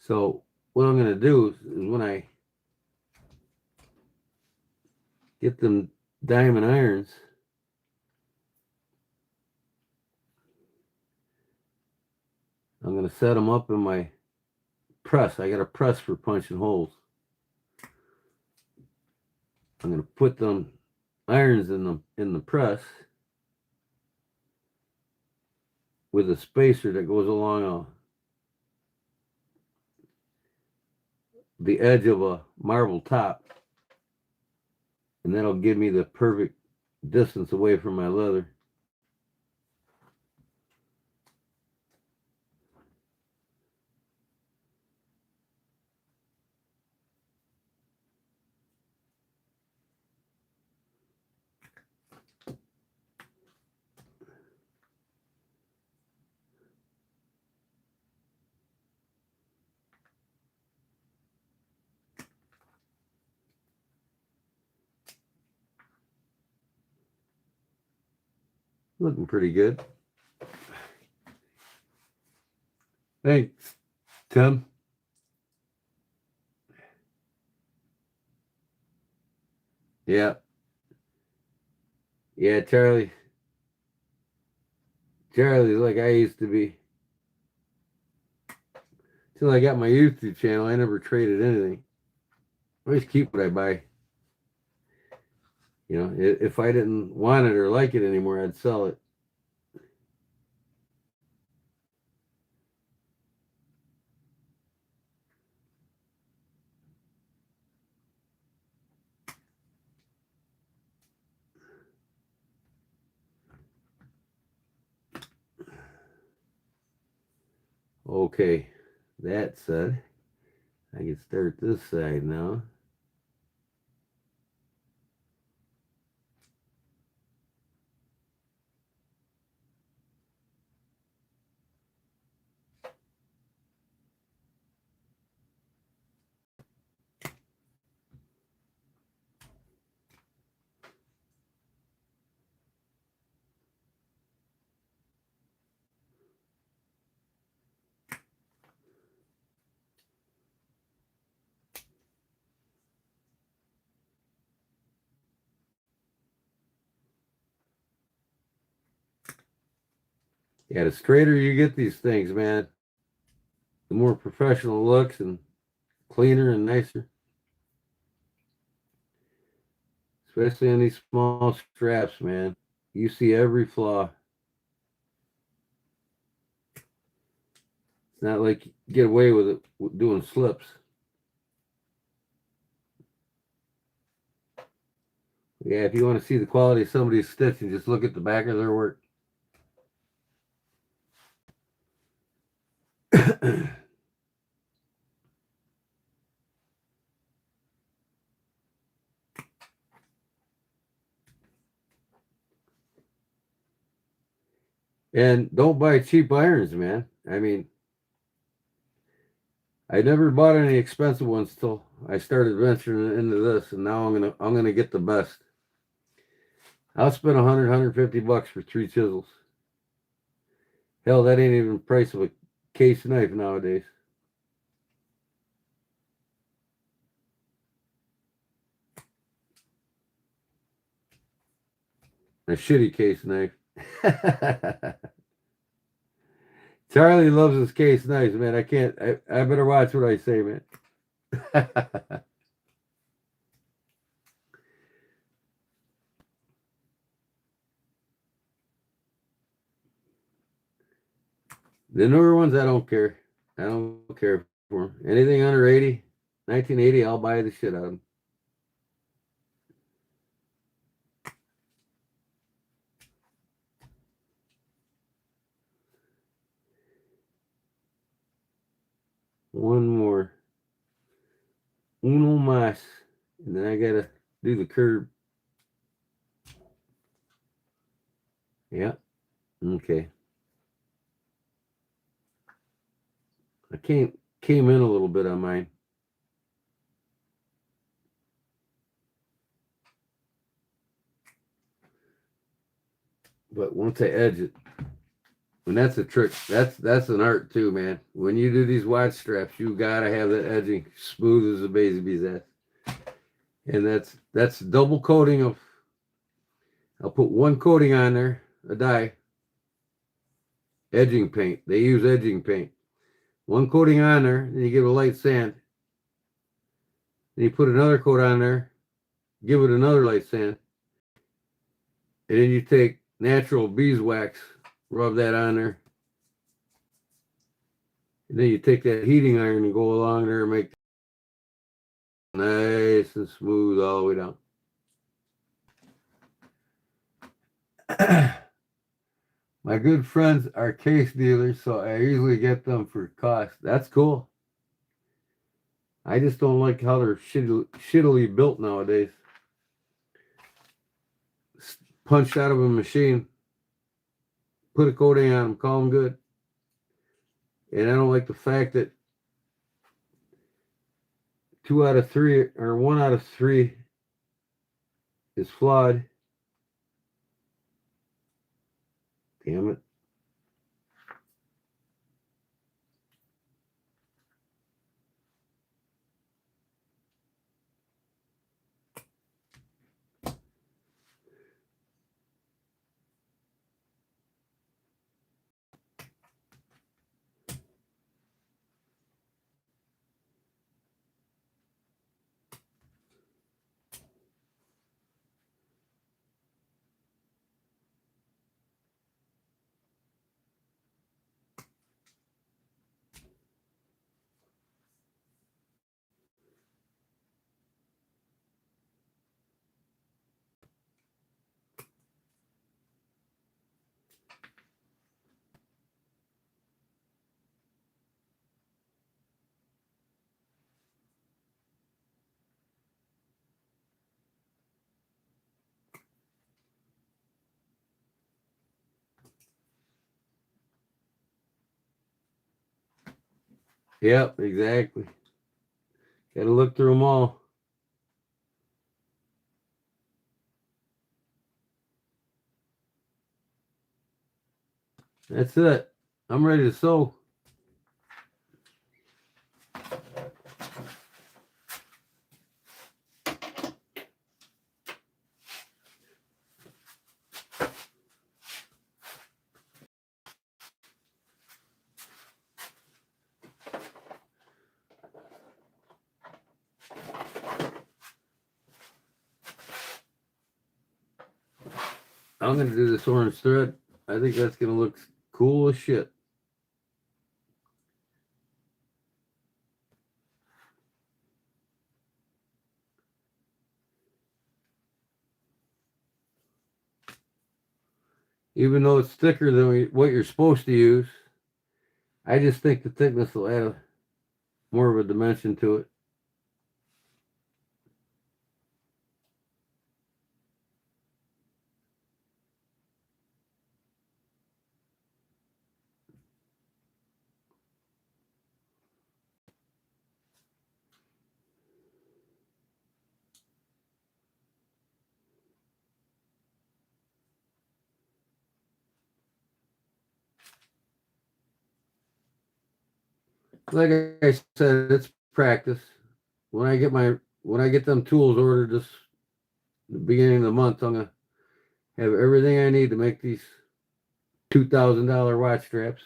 So what I'm going to do is when I get them diamond irons, I'm going to set them up in my press. I got a press for punching holes. I'm going to put them irons in the press with a spacer that goes along the edge of a marble top, and that'll give me the perfect distance away from my leather. Looking pretty good. Thanks, Tim. Yeah. Yeah, Charlie. Charlie's like I used to be. Till I got my YouTube channel, I never traded anything. I always keep what I buy. You know, if I didn't want it or like it anymore, I'd sell it. Okay, that said, I can start this side now. Yeah, the straighter you get these things, man, the more professional looks and cleaner and nicer. Especially on these small straps, man. You see every flaw. It's not like you get away with it doing slips. Yeah, if you want to see the quality of somebody's stitching, just look at the back of their work. And don't buy cheap irons, man. I mean, I never bought any expensive ones till I started venturing into this, and now I'm gonna get the best. I'll spend 150 bucks for 3 chisels. Hell, that ain't even the price of a case knife nowadays. A shitty case knife. Charlie loves his case knives, man. I can't. I better watch what I say, man. The newer ones, I don't care. I don't care for them. Anything under 80, 1980, I'll buy the shit out of them. One more. Uno mas. And then I gotta do the curb. Yeah. Okay. I came in a little bit on mine. But once I edge it, and that's a trick. That's an art too, man. When you do these watch straps, you gotta have that edging smooth as a baby's ass. And that's double coating of. I'll put one coating on there, a dye, edging paint. They use edging paint. One coating on there, then you give it a light sand. Then you put another coat on there, give it another light sand. And then you take natural beeswax, rub that on there. And then you take that heating iron and go along there and make it nice and smooth all the way down. My good friends are case dealers, so I usually get them for cost. That's cool. I just don't like how they're shittily built nowadays. Punched out of a machine, put a coating on them, call them good. And I don't like the fact that 2 out of 3 or 1 out of 3 is flawed. Damn it. Yep, exactly. Gotta look through them all. That's it. I'm ready to sew. I'm going to do this orange thread. I think that's going to look cool as shit. even though it's thicker than what you're supposed to use. I just think the thickness will add more of a dimension to it. Like I said, it's practice. When I get them tools ordered this the beginning of the month, I'm gonna have everything I need to make these $2,000 watch straps.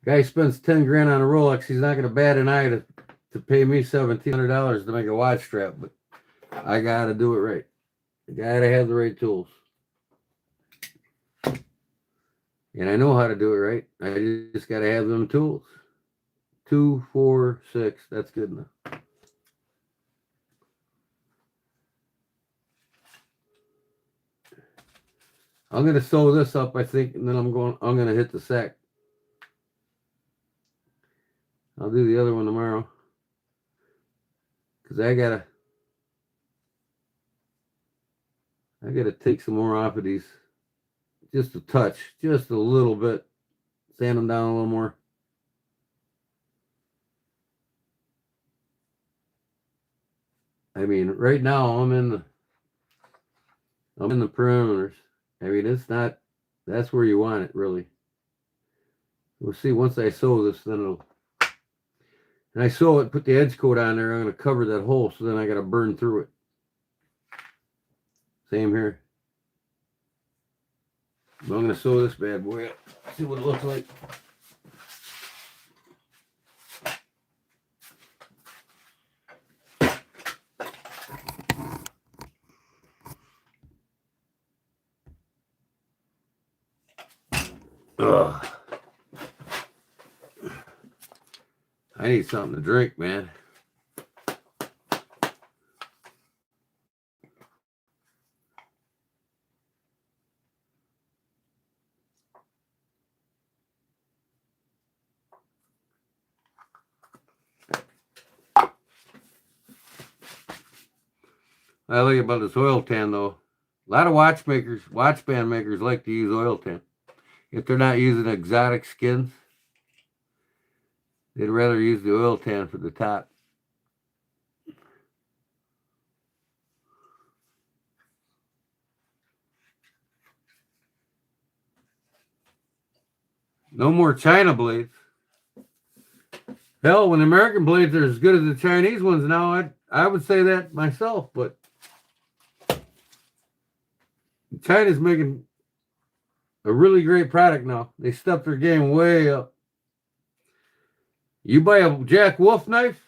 Guy spends 10 grand on a Rolex, he's not gonna bat an eye to pay me $1,700 to make a watch strap, but I gotta do it right. I gotta have the right tools. And I know how to do it right. I just gotta have them tools. 2, 4, 6, that's good enough. I'm gonna sew this up, I think, and then I'm gonna hit the sack. I'll do the other one tomorrow. Because I gotta take some more off of these. Just a touch, just a little bit. Sand them down a little more. I mean, right now I'm in the perimeters. I mean, it's not, that's where you want it, really. We'll see once I sew this, then it'll, and I sew it, put the edge coat on there, I'm going to cover that hole, so then I got to burn through it. Same here. But I'm going to sew this bad boy up, see what it looks like. Ugh. I need something to drink, man. I like about this oil tan, though. A lot of watch band makers like to use oil tan. If they're not using exotic skins, they'd rather use the oil tan for the top. No more China blades. Hell, when the American blades are as good as the Chinese ones now, I would say that myself, but China's making a really great product now. They stepped their game way up. You buy a Jack Wolf knife,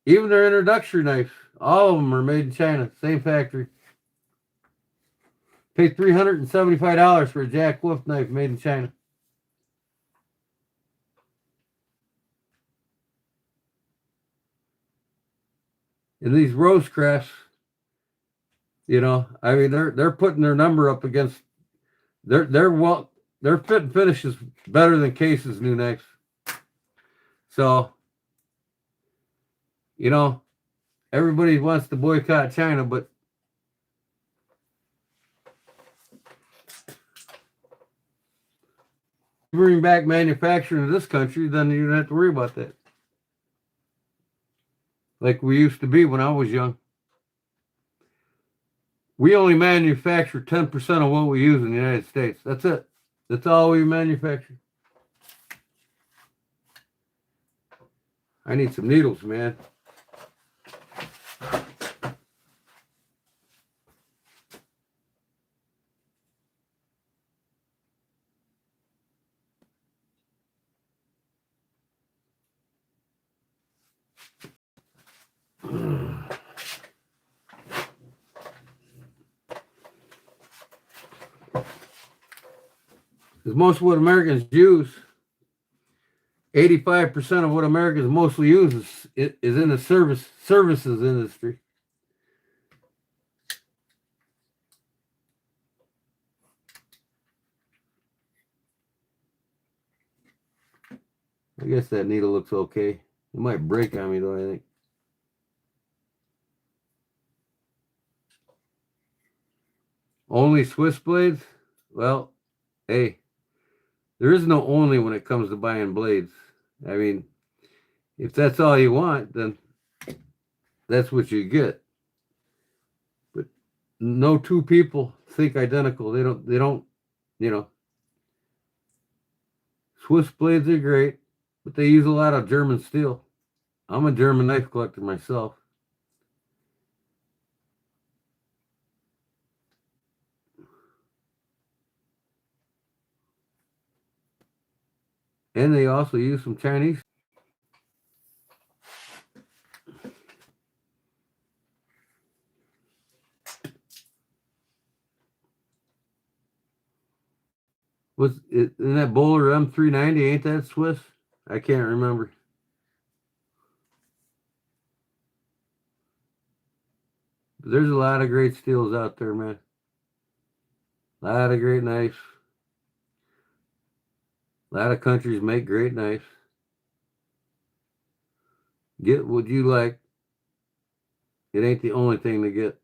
even their introductory knife, all of them are made in China, same factory. Pay $375 for a Jack Wolf knife made in China. And these Rosecrafts, you know, I mean, they're putting their number up against their fit and finish is better than Case's new knives. So, you know, everybody wants to boycott China, but bring back manufacturing to this country, then you don't have to worry about that. Like we used to be when I was young. We only manufacture 10% of what we use in the United States. That's it. That's all we manufacture. I need some needles, man. Because most of what Americans use 85% of what Americans mostly use is in the services industry. I guess that needle looks okay. It might break on me though, I think. Only Swiss blades? Well, hey, there is no only when it comes to buying blades. I mean, if that's all you want, then that's what you get. But no two people think identical. They don't, you know. Swiss blades are great, but they use a lot of German steel. I'm a German knife collector myself. And they also use some Chinese. Isn't that Bowler M390? Ain't that Swiss? I can't remember. But there's a lot of great steels out there, man. A lot of great knives. A lot of countries make great knives. Get what you like. It ain't the only thing to get.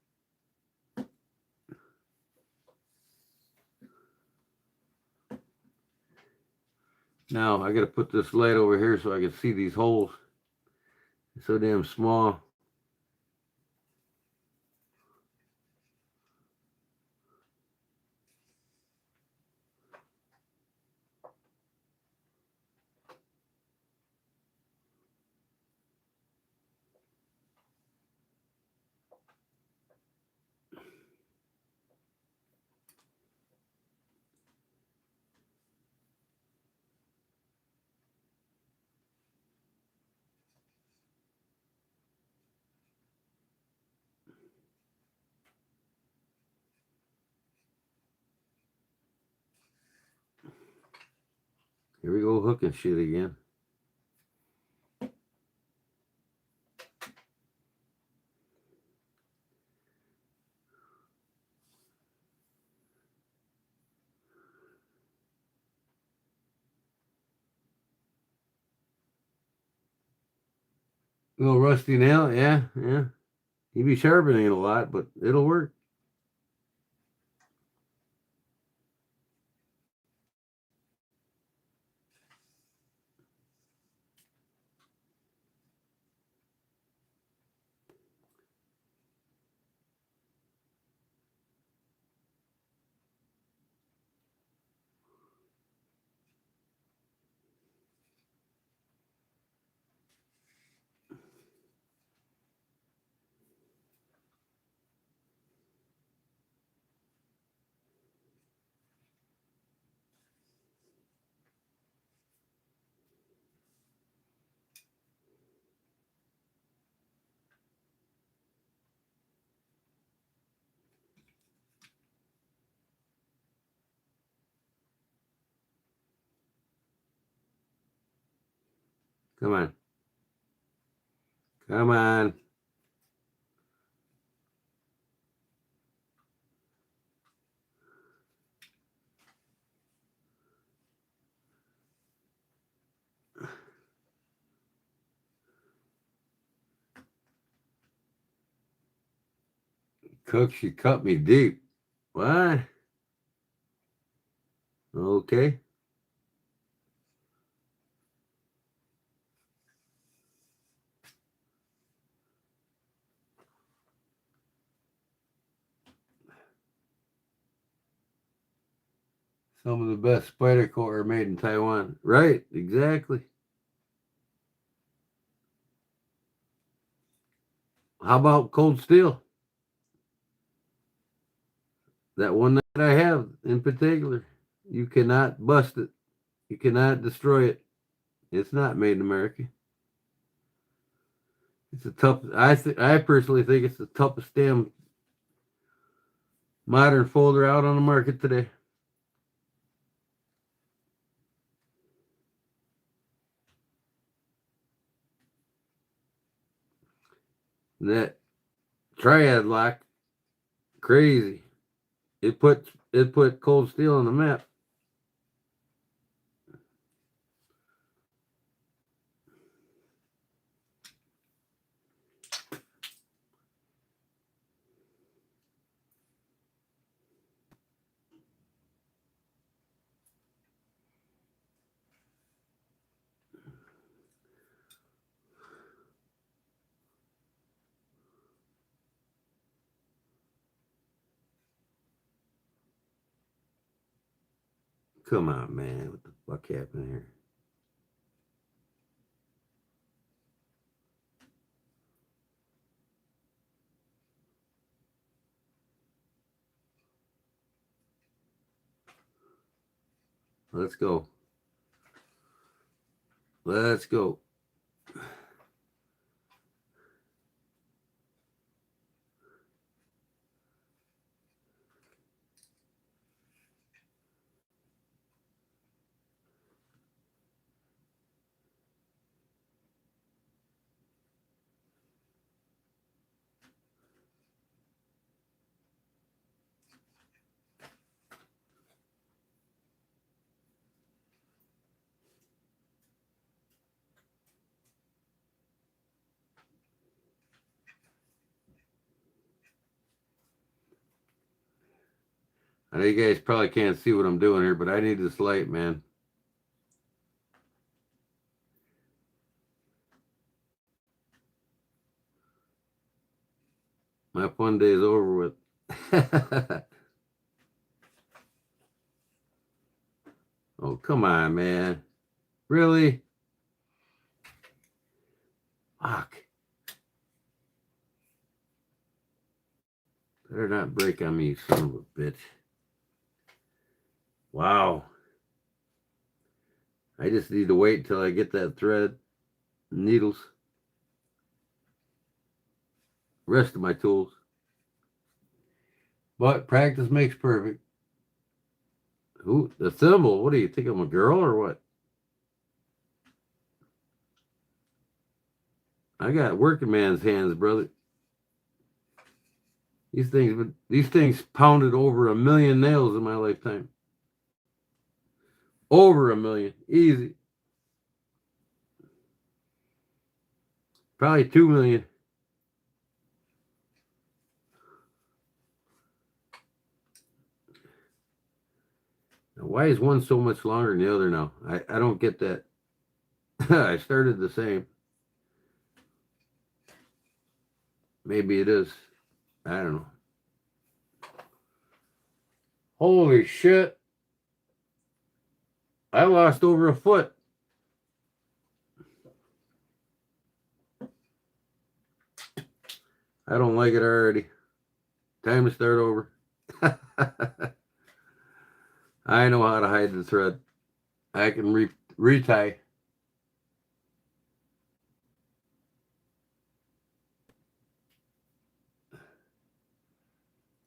Now, I got to put this light over here so I can see these holes. It's so damn small. Here we go hooking shit again. A little rusty nail, yeah. You be sharpening it a lot, but it'll work. Come on. Come on. Cook, she cut me deep. What? Okay. Some of the best spider core are made in Taiwan. Right, exactly. How about cold steel? That one that I have in particular. You cannot bust it. You cannot destroy it. It's not made in America. It's a tough. I personally think it's the toughest damn modern folder out on the market today. That triad lock, crazy. It put cold steel on the map. Come on, man. What the fuck happened here? Let's go. Let's go. I know you guys probably can't see what I'm doing here, but I need this light, man. My fun day is over with. Oh, come on, man. Really? Fuck. Better not break on me, you son of a bitch. Wow. I just need to wait until I get that thread, needles, rest of my tools. But practice makes perfect. Who? The thimble? What do you think? I'm a girl or what? I got working man's hands, brother. These things pounded over 1 million nails in my lifetime. Over 1 million. Easy. Probably 2 million. Now, why is one so much longer than the other now? I don't get that. I started the same. Maybe it is. I don't know. Holy shit. I lost over a foot. I don't like it already. Time to start over. I know how to hide the thread. I can retie.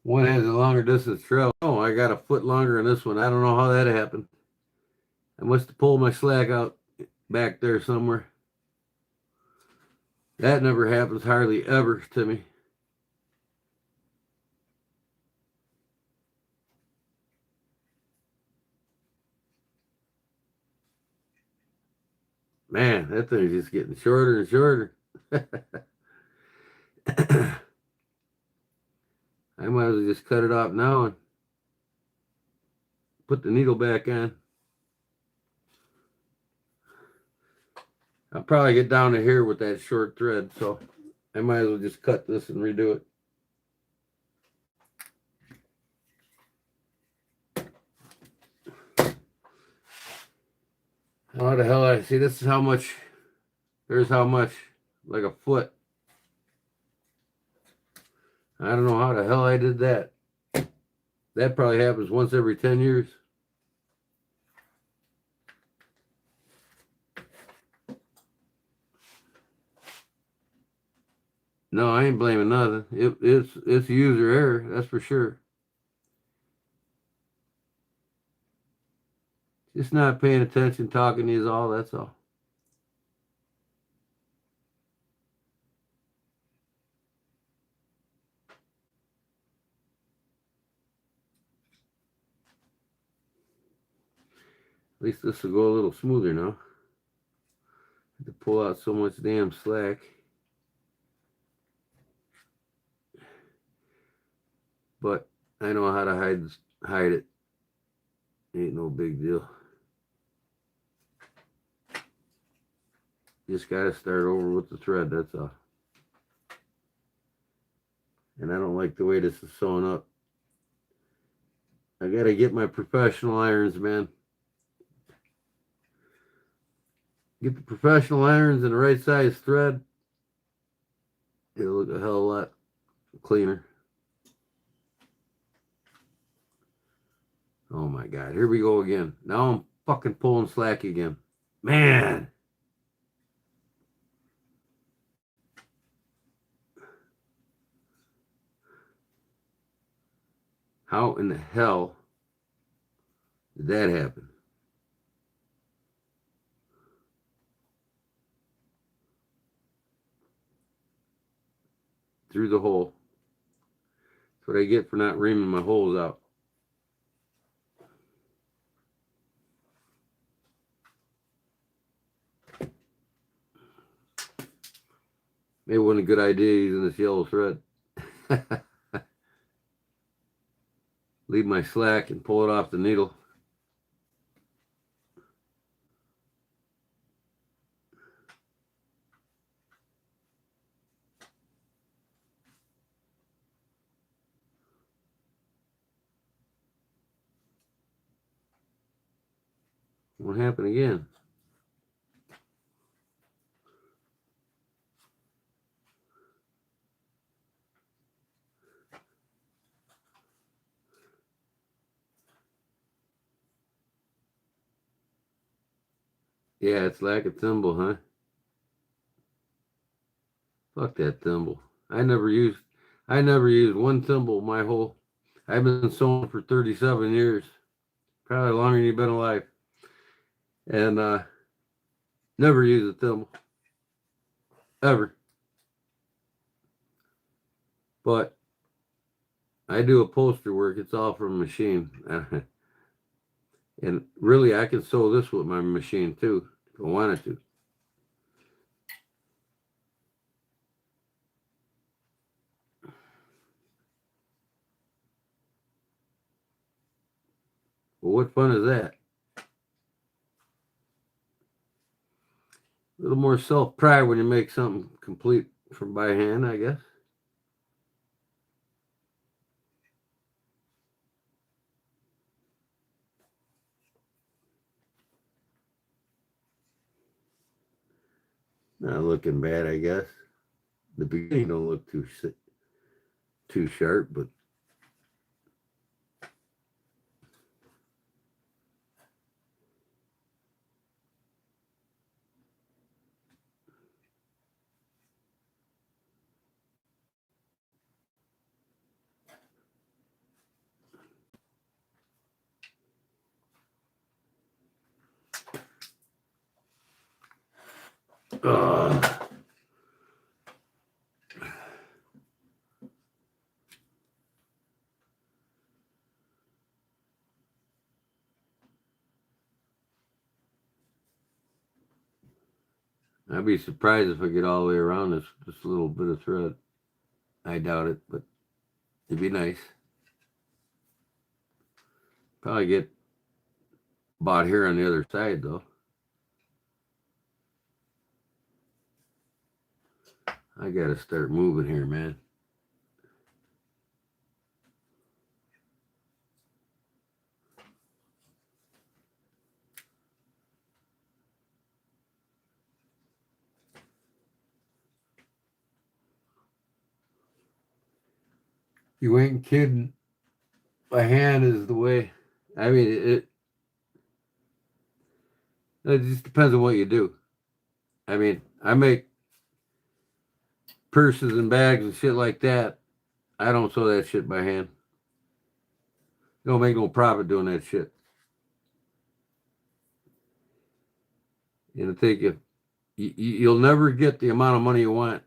One has a longer distance trail. Oh, I got a foot longer in this one. I don't know how that happened. I must have pulled my slack out back there somewhere. That never happens hardly ever to me. Man, that thing's just getting shorter and shorter. I might as well just cut it off now and put the needle back on. I'll probably get down to here with that short thread, so I might as well just cut this and redo it. How the hell I see this is how much, there's how much, like a foot. I don't know how the hell I did that. That probably happens once every 10 years. No, I ain't blaming nothing. It's user error, that's for sure. Just not paying attention, talking is all, that's all. least this will go a little smoother now. To pull out so much damn slack. But I know how to hide it. Ain't no big deal. Just gotta start over with the thread, that's all. And I don't like the way this is sewn up. I gotta get my professional irons, man. Get the professional irons and the right size thread. It'll look a hell of a lot cleaner. Oh my God, here we go again. Now I'm fucking pulling slack again. Man. How in the hell did that happen? Through the hole. That's what I get for not reaming my holes out. Maybe it wasn't a good idea using this yellow thread. Leave my slack and pull it off the needle. Won't happen again. Yeah, it's like a thimble, huh? Fuck that thimble. I never used one thimble my whole. I've been sewing for 37 years, probably longer than you've been alive, and never used a thimble ever. But I do upholstery work. It's all from a machine, and really, I can sew this with my machine too if I wanted to. Well, what fun is that? A little more self-pride when you make something complete from by hand, I guess. Not looking bad, I guess. The beginning don't look too sharp, but I'd be surprised if I get all the way around this little bit of thread. I doubt it, but it'd be nice. Probably get about here on the other side, though. I gotta start moving here, man. You ain't kidding. By hand is the way. I mean, it just depends on what you do. I mean, I make purses and bags and shit like that. I don't sew that shit by hand. Don't make no profit doing that shit. And I think if you'll never get the amount of money you want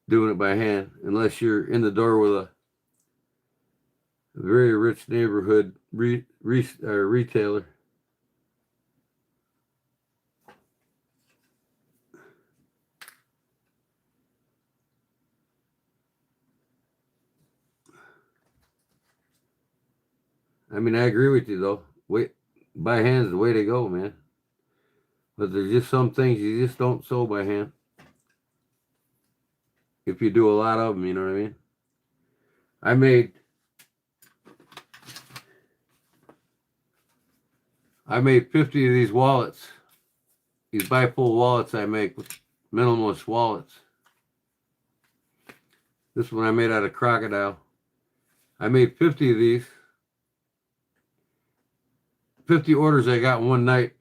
doing it by hand unless you're in the door with A very rich neighborhood retailer. I mean, I agree with you though. By hand's the way to go, man. But there's just some things you just don't sew by hand. If you do a lot of them, you know what I mean? I made 50 of these wallets. These bifold wallets I make with minimalist wallets. This one I made out of crocodile. I made 50 of these. 50 orders I got one night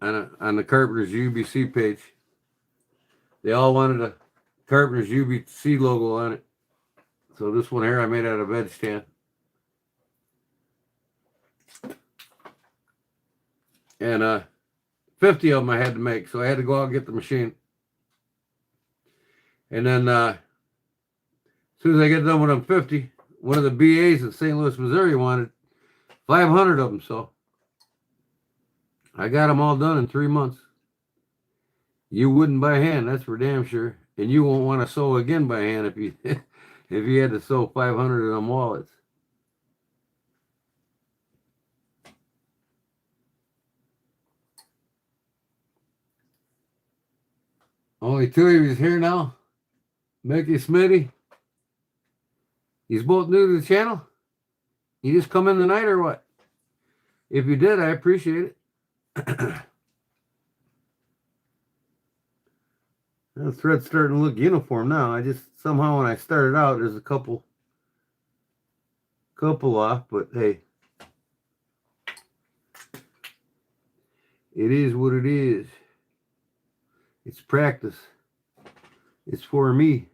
on the Carpenter's UBC page. They all wanted a Carpenter's UBC logo on it. So this one here I made out of veg tan. And 50 of them I had to make, so I had to go out and get the machine. And then as soon as I get done with them 50, one of the BAs in St. Louis, Missouri wanted 500 of them. So I got them all done in 3 months. You wouldn't by hand, that's for damn sure. And you won't want to sew again by hand if you if you had to sew 500 of them wallets. Only two of you here now. Mickey Smitty. He's both new to the channel. You just come in tonight or what? If you did, I appreciate it. The thread's starting to look uniform now. I just somehow when I started out, there's a couple off, but hey, it is what it is. It's practice. It's for me.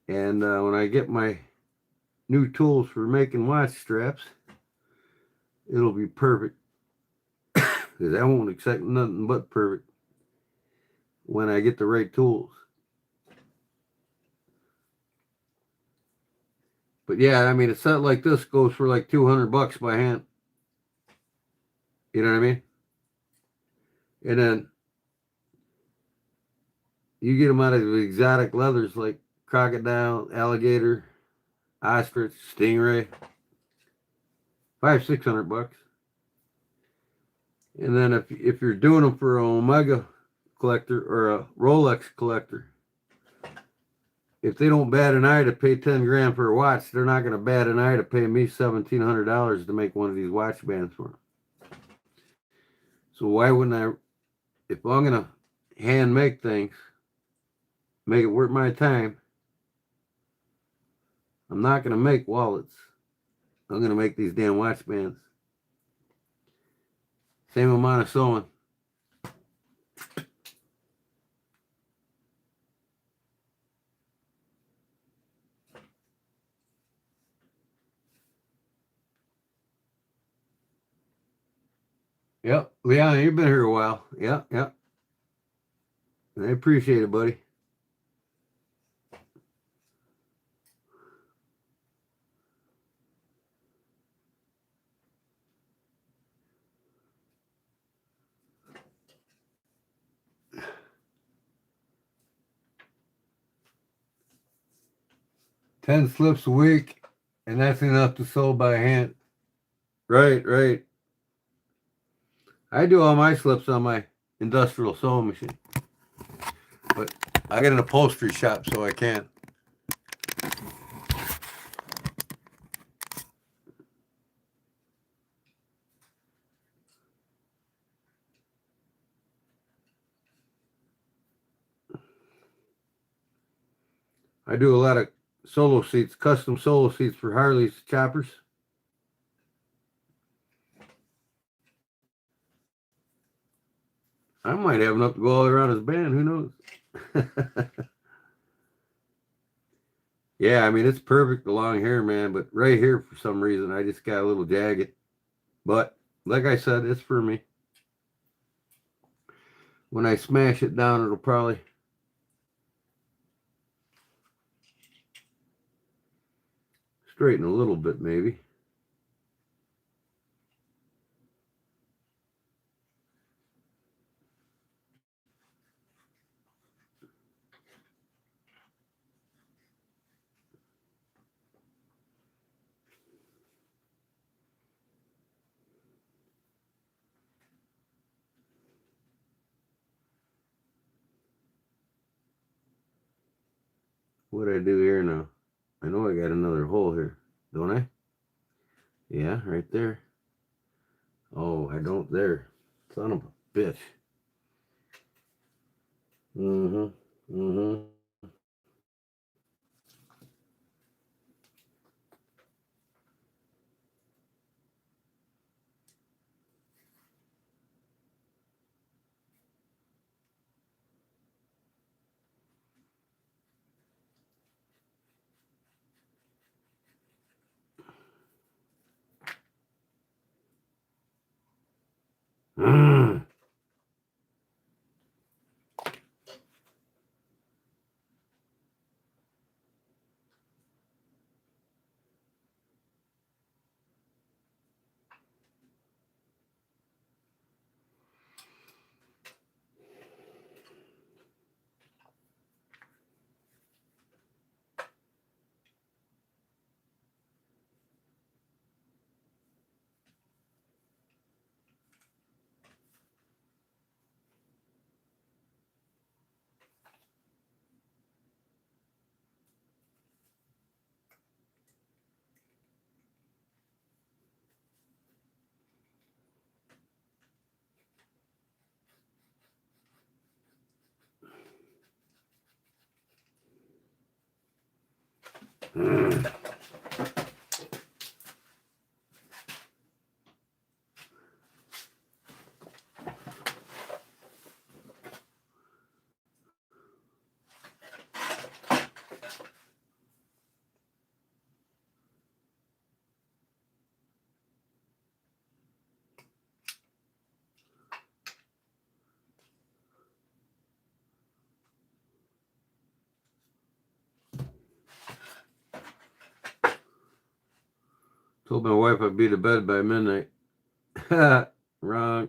And when I get my new tools for making watch straps, it'll be perfect. Because I won't accept nothing but perfect when I get the right tools. But yeah, I mean, a set like this goes for like $200 by hand. You know what I mean? And then you get them out of exotic leathers like crocodile, alligator, ostrich, stingray. $500-600. And then if you're doing them for an Omega collector or a Rolex collector, if they don't bat an eye to pay 10 grand for a watch, they're not going to bat an eye to pay me $1,700 to make one of these watch bands for them. So why wouldn't I, if I'm going to hand make things, make it worth my time, I'm not going to make wallets. I'm going to make these damn watch bands. Same amount of sewing. Yep, Leon, you've been here a while. Yep. I appreciate it, buddy. Ten slips a week, and that's enough to sew by hand. Right. I do all my slips on my industrial sewing machine. But I got an upholstery shop, so I can. I do a lot of solo seats, custom solo seats for Harley's choppers. I might have enough to go all around his band. Who knows? Yeah, I mean, it's perfect, the long hair, man. But right here, for some reason, I just got a little jagged. But like I said, it's for me. When I smash it down, it'll probably... Straighten a little bit, maybe. What do I do here now? I know I got another hole here, don't I? Yeah, right there. Oh, I don't there. Son of a bitch. Mm-hmm. Mm-hmm. Mm. Mm. Told my wife I'd be to bed by midnight. Wrong.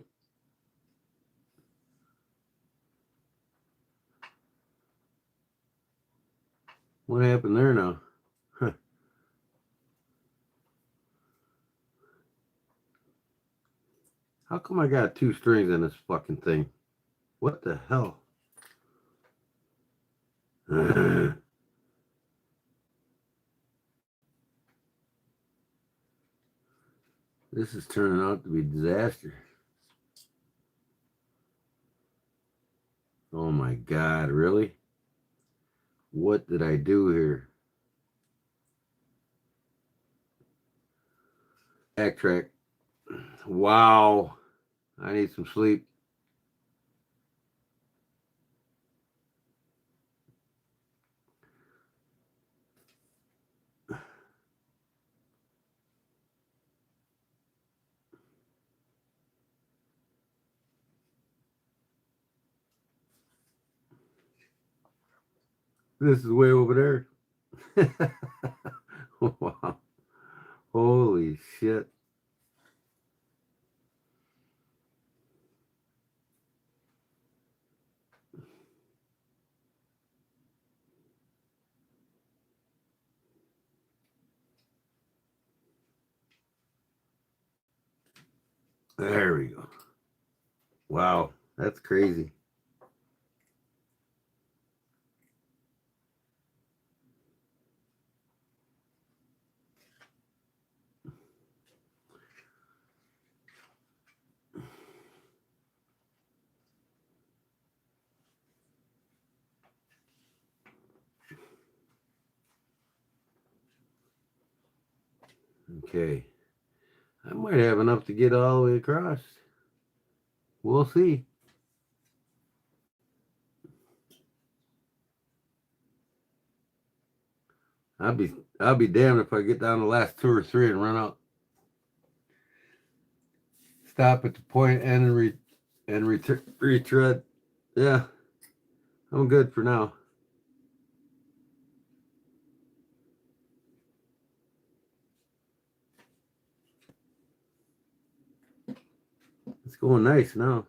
What happened there now? How come I got two strings in this fucking thing? What the hell? This is turning out to be a disaster. Oh my God, really? What did I do here? Backtrack. Wow. I need some sleep. This is way over there. Wow. Holy shit. There we go. Wow. That's crazy. Okay. I might have enough to get all the way across. We'll see. I'll be I'll be damned if I get down the last two or three and run out. Stop at the point and retread. Yeah, I'm good for now. going nice now.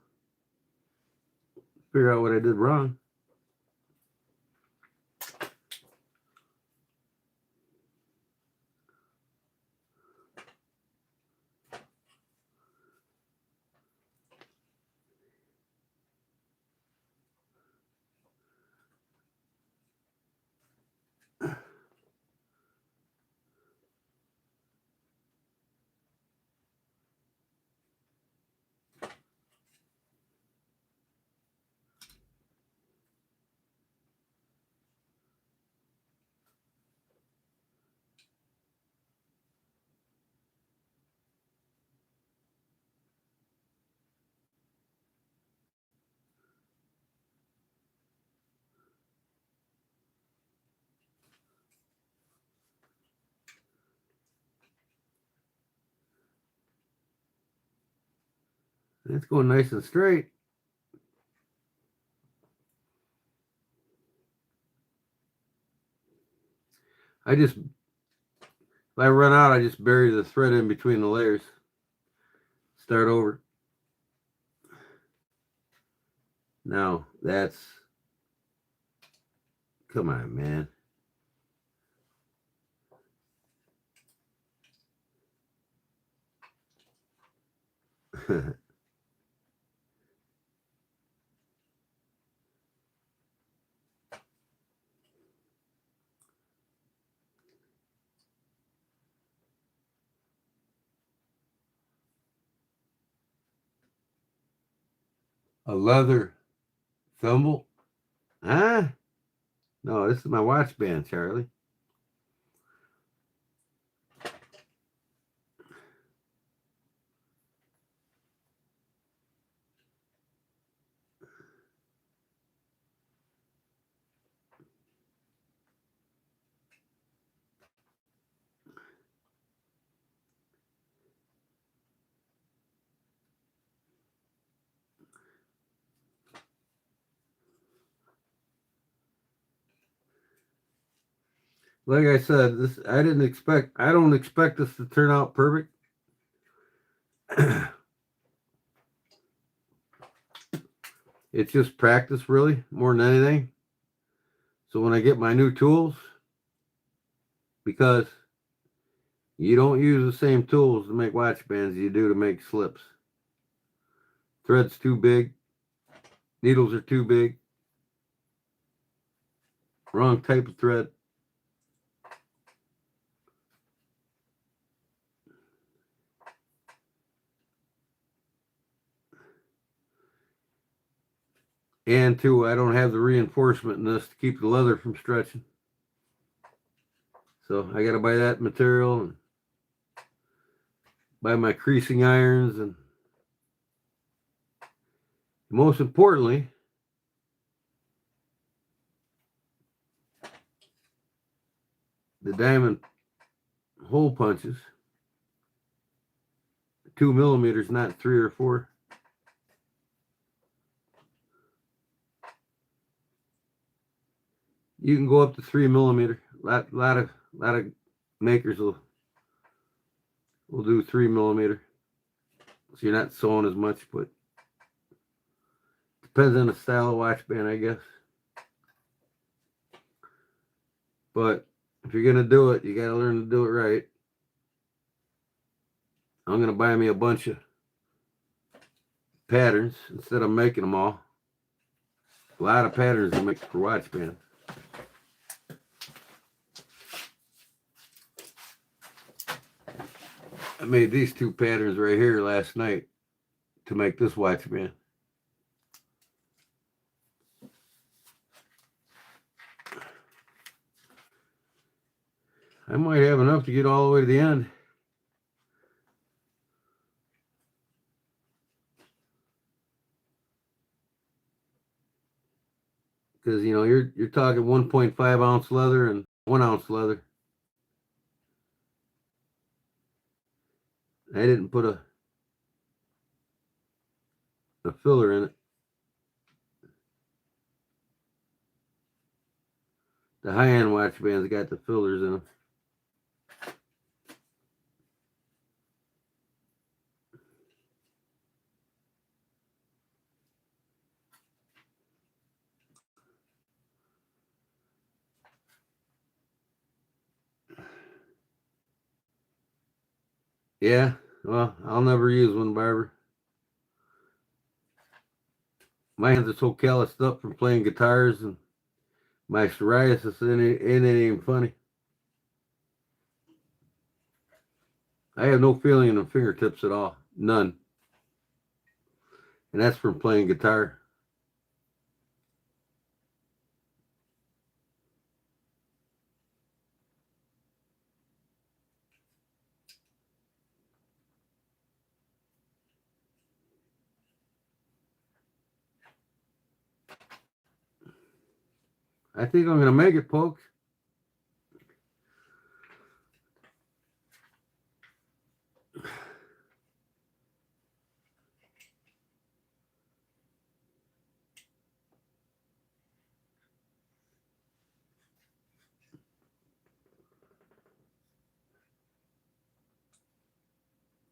Figure out what I did wrong. It's going nice and straight. If I run out, I just bury the thread in between the layers. Start over. Now, come on, man. A leather thimble? Huh? No, this is my watch band, Charlie. Like I said, I don't expect this to turn out perfect. It's just practice, really, more than anything. So when I get my new tools, because you don't use the same tools to make watch bands you do to make slips. Thread's too big. Needles are too big. Wrong type of thread. And two, I don't have the reinforcement in this to keep the leather from stretching. So I got to buy that material and buy my creasing irons, and most importantly, the diamond hole punches. 2 millimeters, not 3 or 4. You can go up to 3 millimeter. Lot of makers will do 3 millimeter. So you're not sewing as much, but depends on the style of watch band, I guess. But if you're gonna do it, you gotta learn to do it right. I'm gonna buy me a bunch of patterns instead of making them all. A lot of patterns to make for watch bands. I made these 2 patterns right here last night to make this watch band. I might have enough to get all the way to the end. Because you're talking 1.5 ounce leather and 1 ounce leather. I didn't put a filler in it. The high-end watch bands got the fillers in them. Yeah, well, I'll never use one, Barber. My hands are so calloused up from playing guitars and my psoriasis, and it ain't even funny. I have no feeling in the fingertips at all. None. And that's from playing guitar. I think I'm going to make it, folks.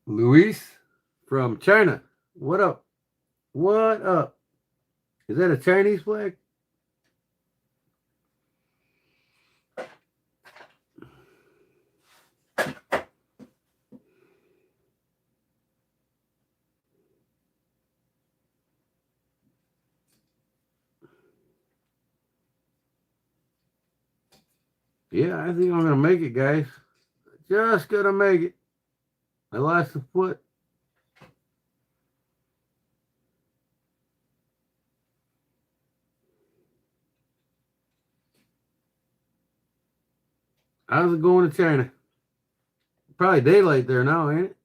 Luis from China. What up? What up? Is that a Chinese flag? Yeah, I think I'm going to make it, guys. Just going to make it. I lost a foot. How's it going to China? Probably daylight there now, ain't it?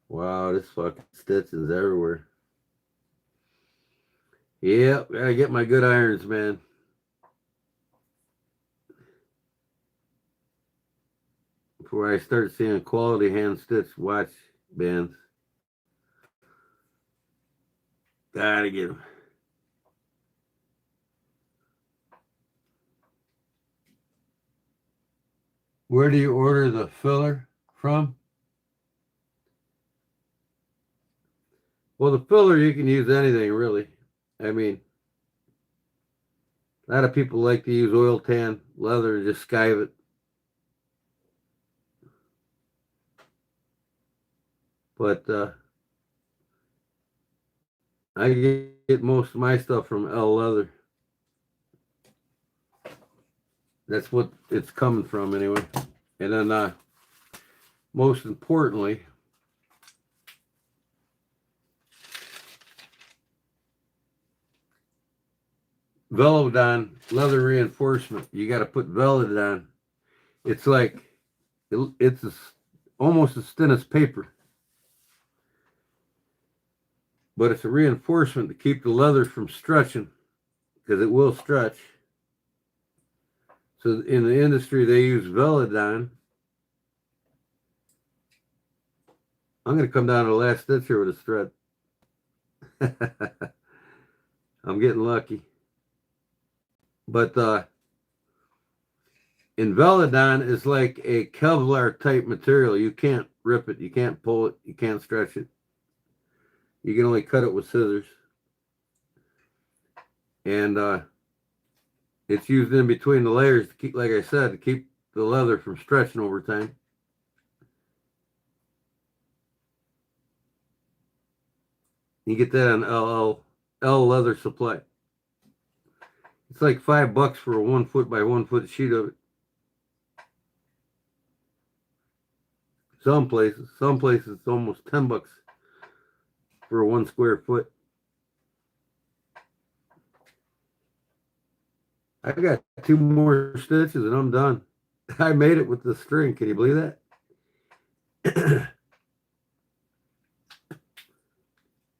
Wow, this fucking stitching's everywhere. Yep, gotta get my good irons, man. Before I start seeing quality hand stitched watch bands. Gotta get them. Where do you order the filler from? Well, the filler, you can use anything, really. I mean, a lot of people like to use oil tan leather and just skive it. But I get most of my stuff from L Leather. That's what it's coming from, anyway. And then, most importantly, Velodon leather reinforcement. You got to put Velodon. It's like it's almost as thin as paper, but it's a reinforcement to keep the leather from stretching, because it will stretch. So in the industry, they use Velodon. I'm going to come down to the last stitch here with a thread. I'm getting lucky. But in Velodon is like a Kevlar type material. You can't rip it, you can't pull it, you can't stretch it. You can only cut it with scissors. And it's used in between the layers to keep, like I said, to keep the leather from stretching over time. You get that on L Leather Supply. It's like $5 for a 1 foot by 1 foot sheet of it. Some places it's almost $10 for a 1 square foot. I got 2 more stitches and I'm done. I made it with the string. Can you believe that?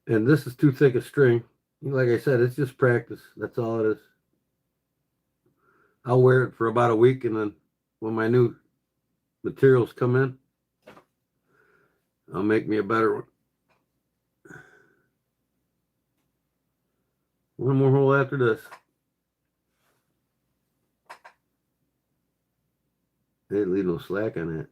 And this is too thick a string. Like I said, it's just practice. That's all it is. I'll wear it for about a week, and then when my new materials come in, I'll make me a better one. One more hole after this. They didn't leave no slack on that.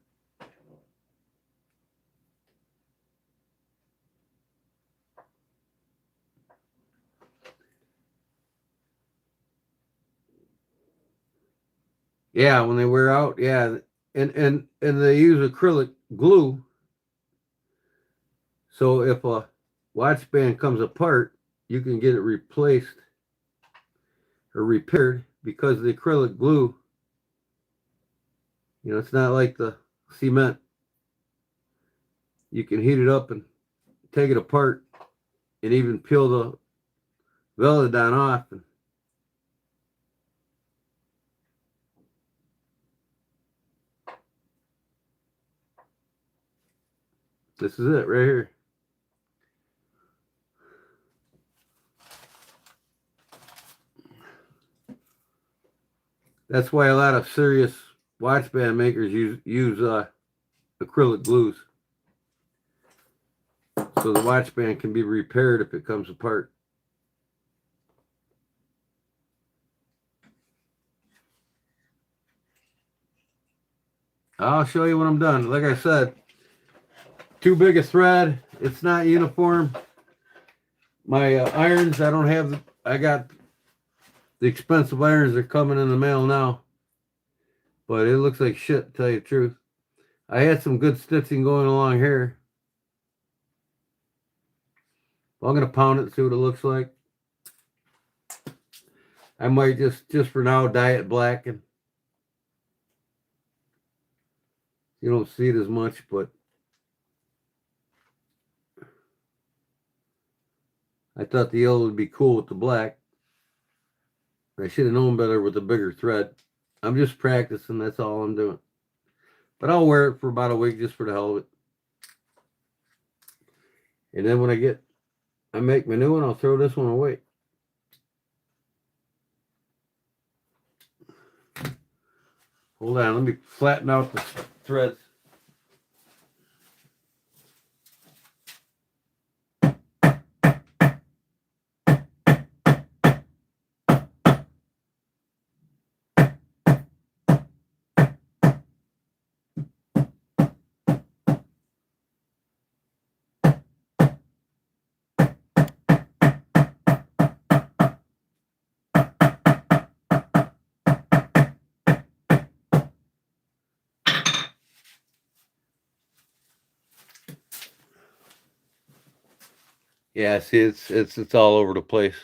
Yeah, when they wear out, yeah. And they use acrylic glue. So if a watch band comes apart, you can get it replaced or repaired because the acrylic glue, you know, it's not like the cement. You can heat it up and take it apart and even peel the velodon off. And this is it right here. That's why a lot of serious watch band makers use acrylic glues. So the watch band can be repaired if it comes apart. I'll show you when I'm done. Like I said, too big a thread. It's not uniform. My irons, I don't have, I got the expensive irons. They're coming in the mail now. But it looks like shit, to tell you the truth. I had some good stitching going along here. I'm going to pound it, see what it looks like. I might just for now dye it black, and you don't see it as much, but I thought the yellow would be cool with the black. I should have known better with a bigger thread. I'm just practicing, that's all I'm doing. But I'll wear it for about a week just for the hell of it. And then when I make my new one, I'll throw this one away. Hold on, let me flatten out the threads. Yeah, see, it's all over the place,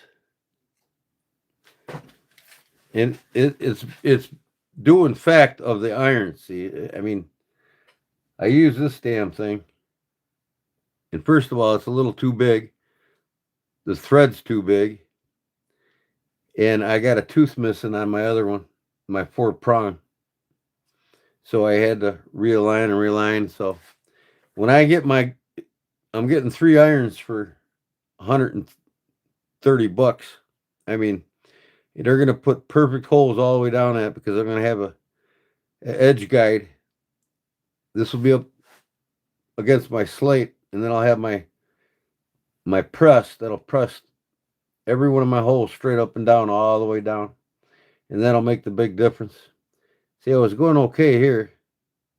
and it's due in fact of the iron. See, I mean, I use this damn thing, and first of all, it's a little too big. The thread's too big, and I got a tooth missing on my other one, my 4-prong. So I had to realign and reline. So when I get I'm getting 3 irons for $130. I mean, they're going to put perfect holes all the way down at, because I'm going to have a edge guide. This will be up against my slate, and then I'll have my press that'll press every one of my holes straight up and down, all the way down, and that'll make the big difference. See, I was going okay here,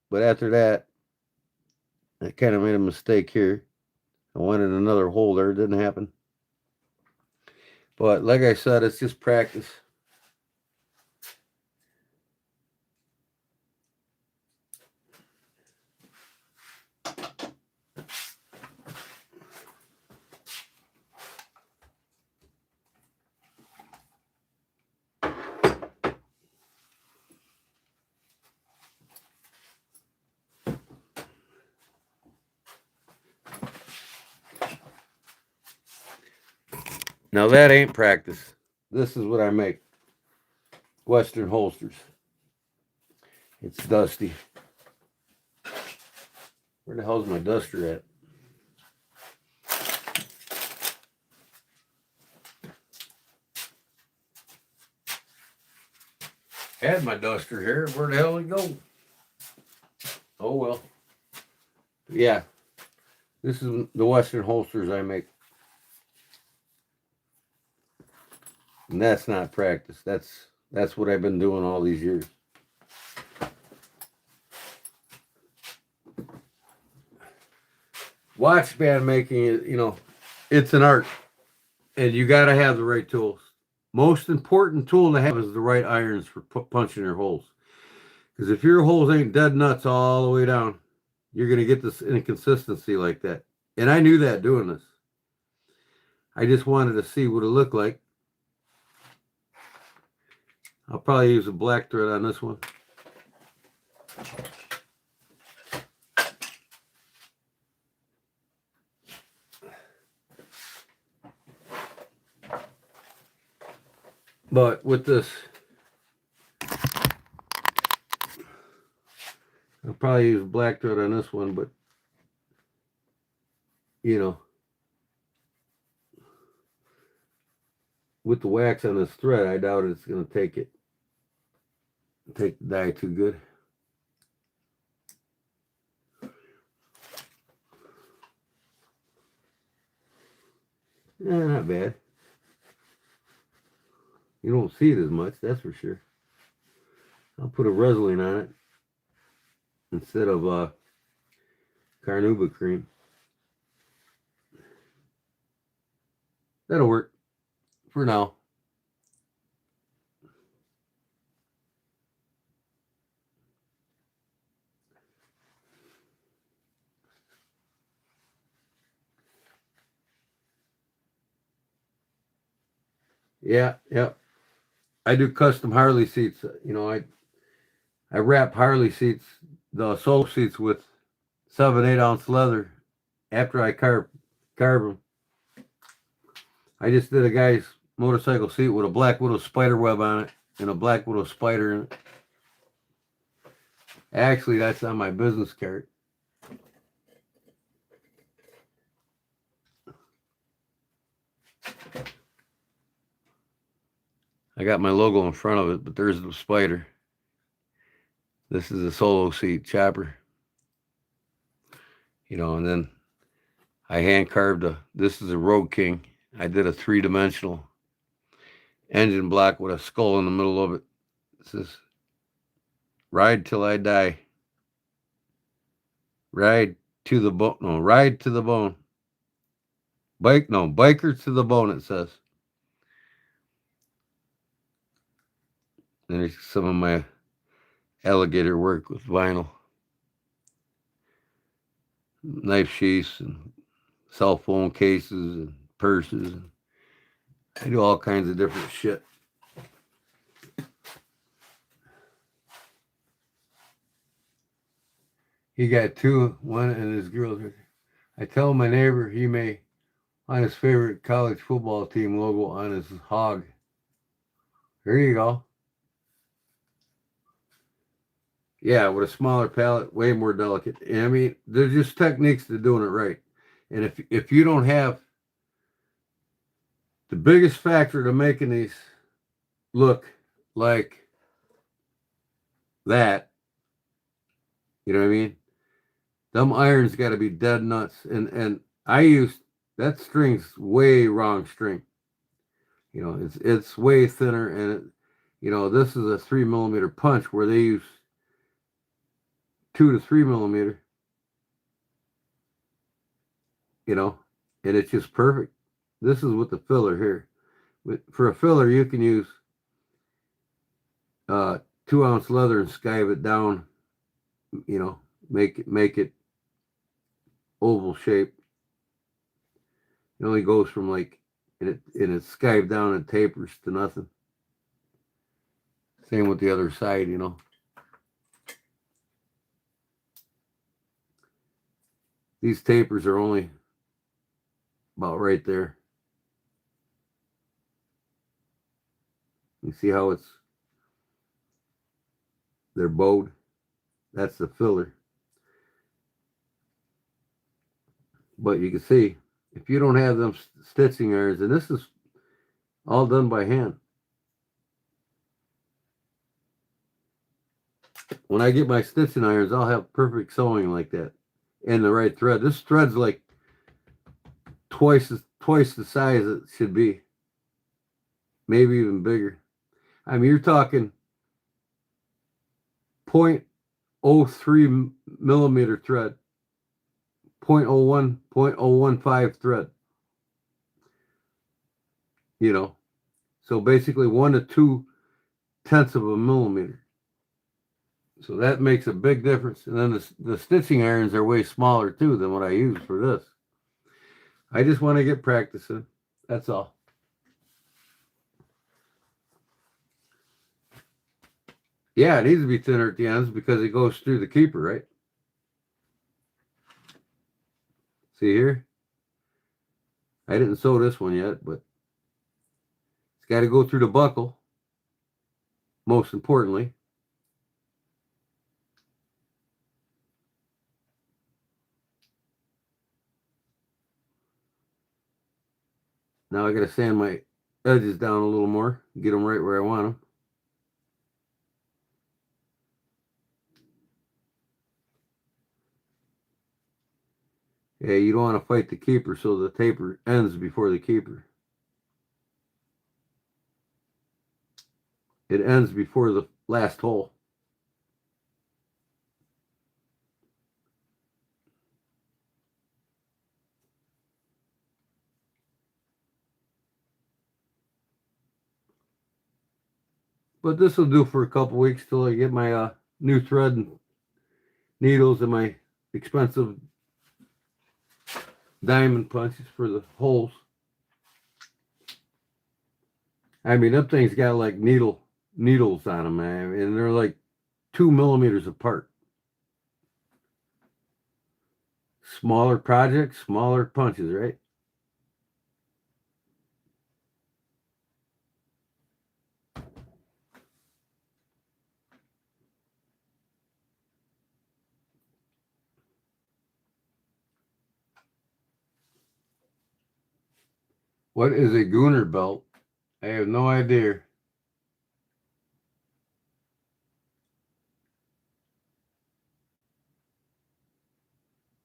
but after that, I kind of made a mistake here. I wanted another hole there. It didn't happen. But like I said, it's just practice. Now that ain't practice. This is what I make. Western holsters. It's dusty. Where the hell's my duster at? I had my duster here. Where the hell did it go? Oh well. Yeah. This is the Western holsters I make. And that's not practice. That's what I've been doing all these years. Watch band making is, it's an art. And you got to have the right tools. Most important tool to have is the right irons for punching your holes. Because if your holes ain't dead nuts all the way down, you're going to get this inconsistency like that. And I knew that doing this. I just wanted to see what it looked like. I'll probably use a black thread on this one. But with this, I'll probably use black thread on this one, but with the wax on this thread, I doubt it's going to take the dye too good. Not bad. You don't see it as much, that's for sure. I'll put a Resolene on it instead of Carnauba cream. That'll work for now. Yeah. I do custom Harley seats. I wrap Harley seats, the solo seats, with 7/8 ounce leather after I carve them. I just did a guy's motorcycle seat with a Black Widow spider web on it and a Black Widow spider in it. Actually, that's on my business card. I got my logo in front of it, but there's the spider. This is a solo seat chopper. And then I hand carved this is a Road King. I did a 3-dimensional engine block with a skull in the middle of it. It says, "Ride till I die. Ride to the bone. No, ride to the bone. Biker to the bone," it says. And there's some of my alligator work with vinyl. Knife sheaths and cell phone cases and purses. I do all kinds of different shit. He got two, one and his girl's. I tell my neighbor he may on his favorite college football team logo on his hog. There you go. Yeah, with a smaller pallet, way more delicate. I mean, there's just techniques to doing it right. And if you don't have the biggest factor to making these look like that, you know what I mean? Them irons got to be dead nuts. And I used that string's way wrong string. It's way thinner, and this is a 3mm punch where they use 2 to 3mm. And it's just perfect. This is with the filler here. For a filler, you can use 2-ounce leather and skive it down. Make it oval shape. It only goes from and it's skived down and tapers to nothing. Same with the other side, These tapers are only about right there. You see how they're bowed? That's the filler. But you can see, if you don't have them stitching irons, and this is all done by hand. when I get my stitching irons, I'll have perfect sewing like that and the right thread. This thread's like twice the size it should be, maybe even bigger. I mean, you're talking 0.03 millimeter thread, 0.01, 0.015 thread. You know, so basically 1 to 2 tenths of a millimeter. So that makes a big difference. And then the stitching irons are way smaller too than what I use for this. I just want to get practicing. That's all. Yeah, it needs to be thinner at the ends because it goes through the keeper, right? See here? I didn't sew this one yet, but it's got to go through the buckle, most importantly. Now I got to sand my edges down a little more, get them right where I want them. Yeah, you don't want to fight the keeper, so the taper ends before the keeper. It ends before the last hole. But this will do for a couple weeks till I get my new thread and needles and my expensive diamond punches for the holes. I mean, them things got like needles on them, man, and they're like 2 millimeters apart. Smaller projects, smaller punches, right? What is a gooner belt? I have no idea.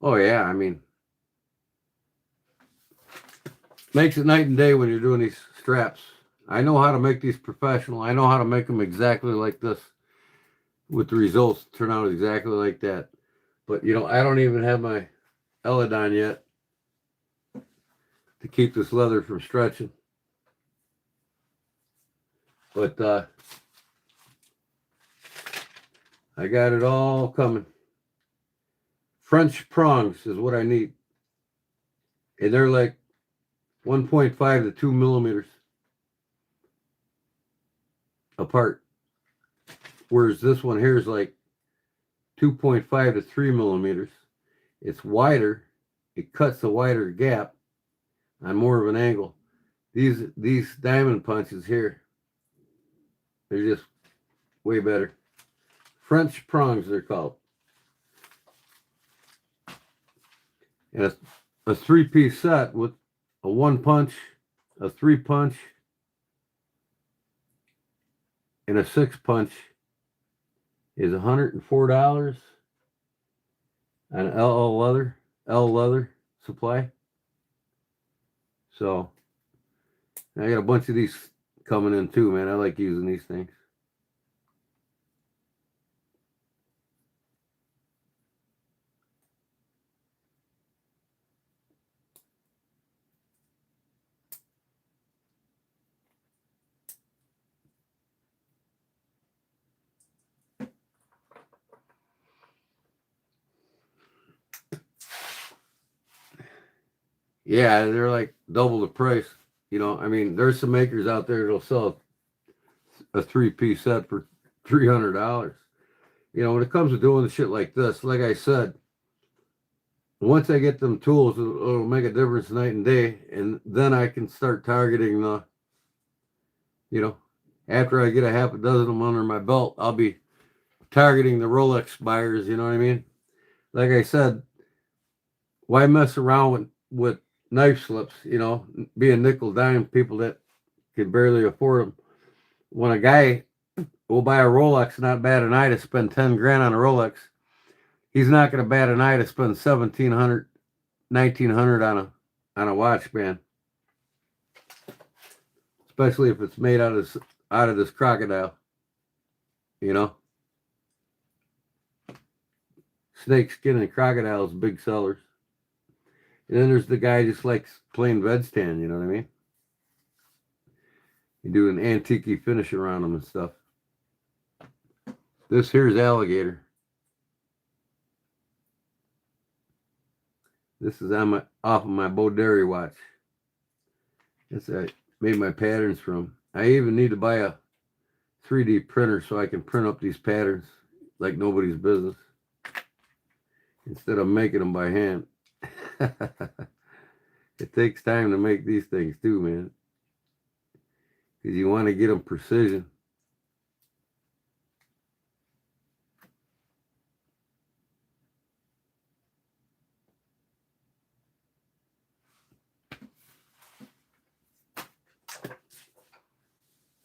Oh yeah, I mean, makes it night and day when you're doing these straps. I know how to make these professional. I know how to make them exactly like this, with the results turn out exactly like that. But you know, I don't even have my Eladon yet to keep this leather from stretching. But I got it all coming. French prongs is what I need. And they're like 1.5 to 2 millimeters apart. Whereas this one here is like 2.5 to 3 millimeters. It's wider. It cuts a wider gap on more of an angle. These diamond punches here, they're just way better. French prongs, they're called. And a 3-piece set with a 1 punch, a 3 punch, and a 6 punch is $104 on L leather supply. So I got a bunch of these coming in too, man. I like using these things. Yeah, they're like double the price. You know, I mean, there's some makers out there that'll sell a 3-piece set for $300. You know, when it comes to doing shit like this, like I said, once I get them tools, it'll make a difference night and day, and then I can start targeting the, you know, after I get a half a dozen of them under my belt, I'll be targeting the Rolex buyers. You know what I mean? Like I said, why mess around with knife slips? You know, being nickel dime people that can barely afford them. When a guy will buy a Rolex, not bat an eye to spend 10 grand on a Rolex. He's not going to bat an eye to spend 1,700, 1,900 on a watch band, especially if it's made out of this crocodile. You know, snake skin and crocodiles, big sellers. And then there's the guy who just likes plain veg tan. You know what I mean? You do an antique finish around them and stuff. This here's alligator. This is off of my Boderi watch. It's I made my patterns from. I even need to buy a 3D printer so I can print up these patterns like nobody's business instead of making them by hand. It takes time to make these things too, man, because you want to get them precision.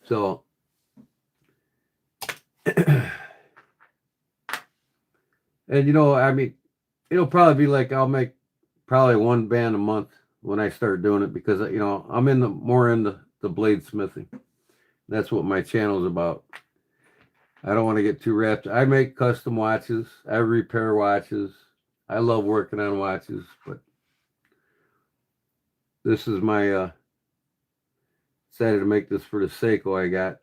So, and you know, I mean, it'll probably be like I'll make probably one band a month when I start doing it, because you know I'm more into the blade smithing. That's what my channel is about. I don't want to get too wrapped. I make custom watches. I repair watches. I love working on watches, but this is my decided to make this for the Seiko I got.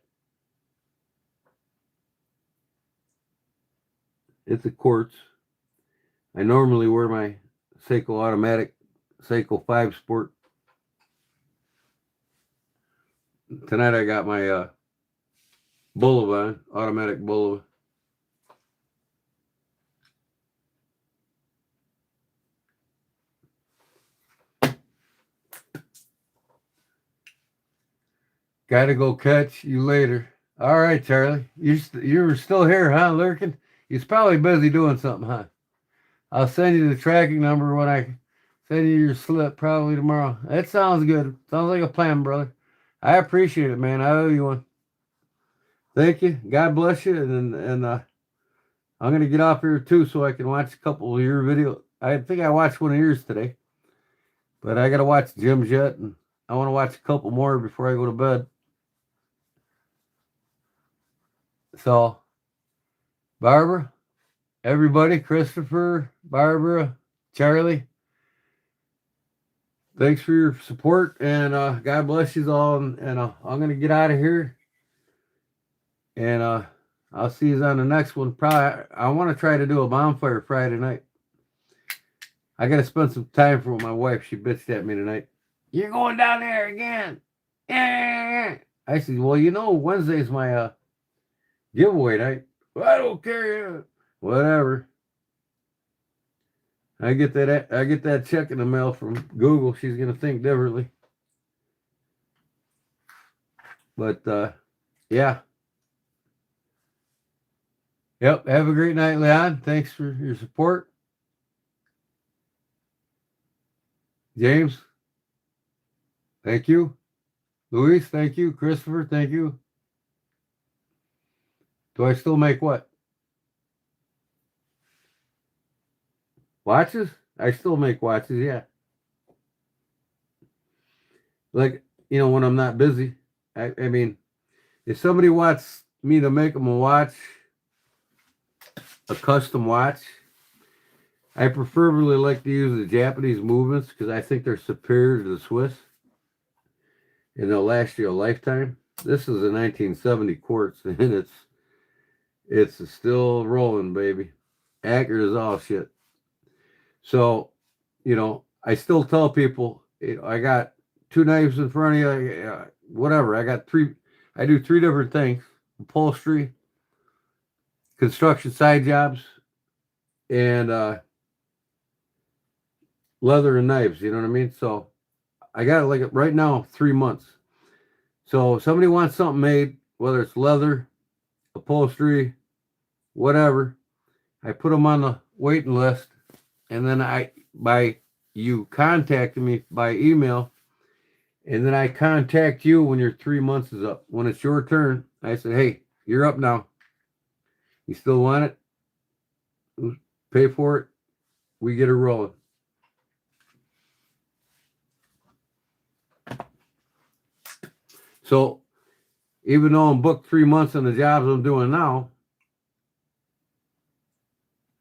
It's a quartz. I normally wear my Seiko automatic Seiko 5 Sport. Tonight I got my Bulova, automatic Bulova. Gotta go catch you later. All right, Charlie. You're still here, huh, lurking? He's probably busy doing something, huh? I'll send you the tracking number when I send you your slip, probably tomorrow. That sounds good. Sounds like a plan, brother. I appreciate it, man. I owe you one. Thank you. God bless you. And I'm going to get off here, too, so I can watch a couple of your videos. I think I watched one of yours today. But I got to watch Jim's yet, and I want to watch a couple more before I go to bed. So, Barbara, everybody, Christopher, Barbara, Charlie, thanks for your support, and God bless you all. And I'm going to get out of here, and I'll see you on the next one. Probably, I want to try to do a bonfire Friday night. I got to spend some time with my wife. She bitched at me tonight. You're going down there again. Yeah. I said, well, you know, Wednesday's my giveaway night. Well, I don't care. Whatever. I get that check in the mail from Google. She's gonna think differently. But yeah. Yep. Have a great night, Leon. Thanks for your support. James, thank you. Luis, thank you. Christopher, thank you. Do I still make what? Watches? I still make watches, yeah. Like, you know, when I'm not busy. I mean, if somebody wants me to make them a watch, a custom watch, I preferably like to use the Japanese movements because I think they're superior to the Swiss. And they'll last you a lifetime. This is a 1970 quartz, and it's still rolling, baby. Accurate as all shit. So, you know, I still tell people, I got 2 knives in front of you, whatever. I do 3 different things: upholstery, construction side jobs, and leather and knives. You know what I mean? So I got like right now 3 months. So if somebody wants something made, whether it's leather, upholstery, whatever, I put them on the waiting list, and then you contact me by email, and then I contact you when your 3 months is up. When it's your turn, I say, hey, You're up now. You still want it? Pay for it. We get her rolling. So, even though I'm booked 3 months on the jobs I'm doing now,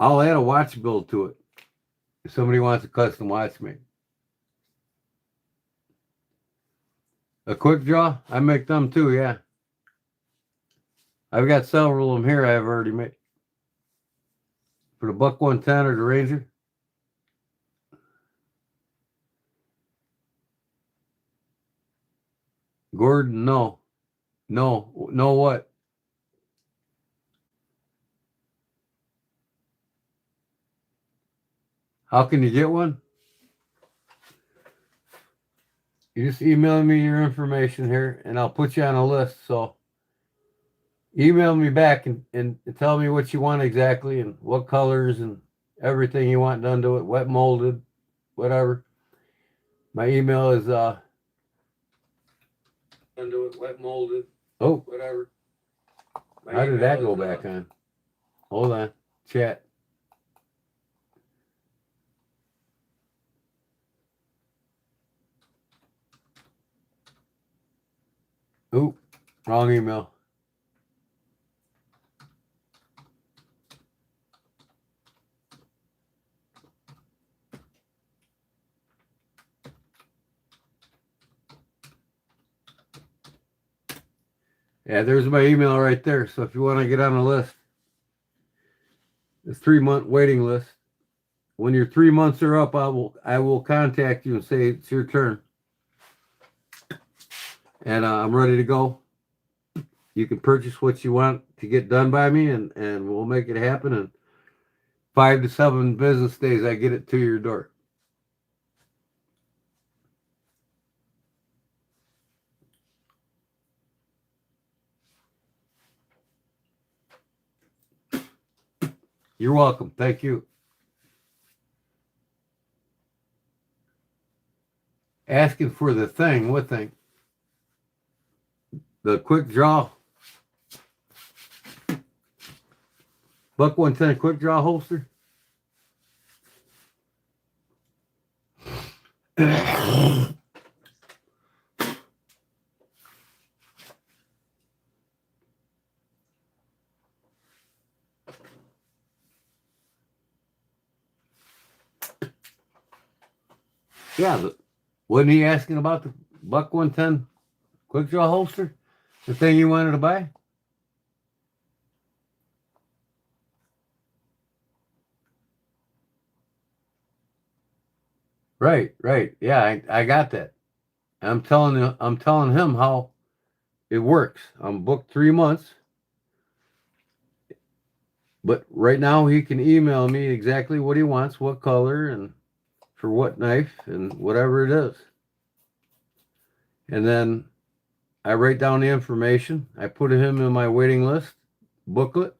I'll add a watch build to it. If somebody wants a custom watch made. A quick draw? I make them too, yeah. I've got several of them here I've already made. For the Buck 110 or the Ranger. Gordon, no. No what? How can you get one? You just email me your information here and I'll put you on a list. So email me back and tell me what you want exactly and what colors and everything you want done to it, wet molded, whatever. My email is done to it, wet molded. Oh, whatever. How did that go back on? Hold on. Chat. Oop, wrong email. Yeah, there's my email right there. So if you want to get on the list, the 3-month waiting list. When your 3 months are up, I will contact you and say it's your turn. And I'm ready to go. You can purchase what you want to get done by me, and we'll make it happen. In 5 to 7 business days, I get it to your door. You're welcome. Thank you. Asking for the thing. What thing? The quick draw. Buck 110 quick draw holster. Yeah, but wasn't he asking about the Buck 110 quick draw holster? The thing you wanted to buy? Right. Yeah, I got that. I'm telling him how it works. I'm booked 3 months. But right now he can email me exactly what he wants, what color, and for what knife, and whatever it is. And then I write down the information. I put him in my waiting list booklet.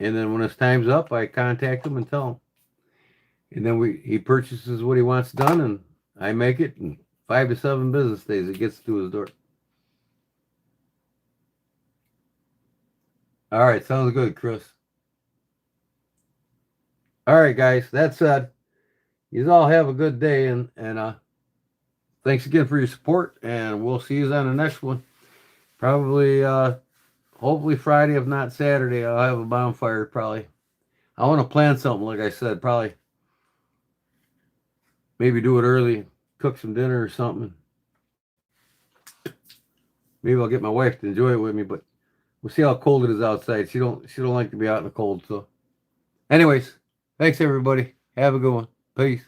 And then when his time's up, I contact him and tell him. And then he purchases what he wants done, and I make it in 5 to 7 business days. It gets to his door. All right, sounds good, Chris. All right, guys, that said, you all have a good day, and thanks again for your support, and we'll see you on the next one. Probably, hopefully Friday, if not Saturday, I'll have a bonfire probably. I want to plan something, like I said, probably maybe do it early, cook some dinner or something. Maybe I'll get my wife to enjoy it with me, but we'll see how cold it is outside. She don't like to be out in the cold. So anyways, thanks everybody. Have a good one. Peace.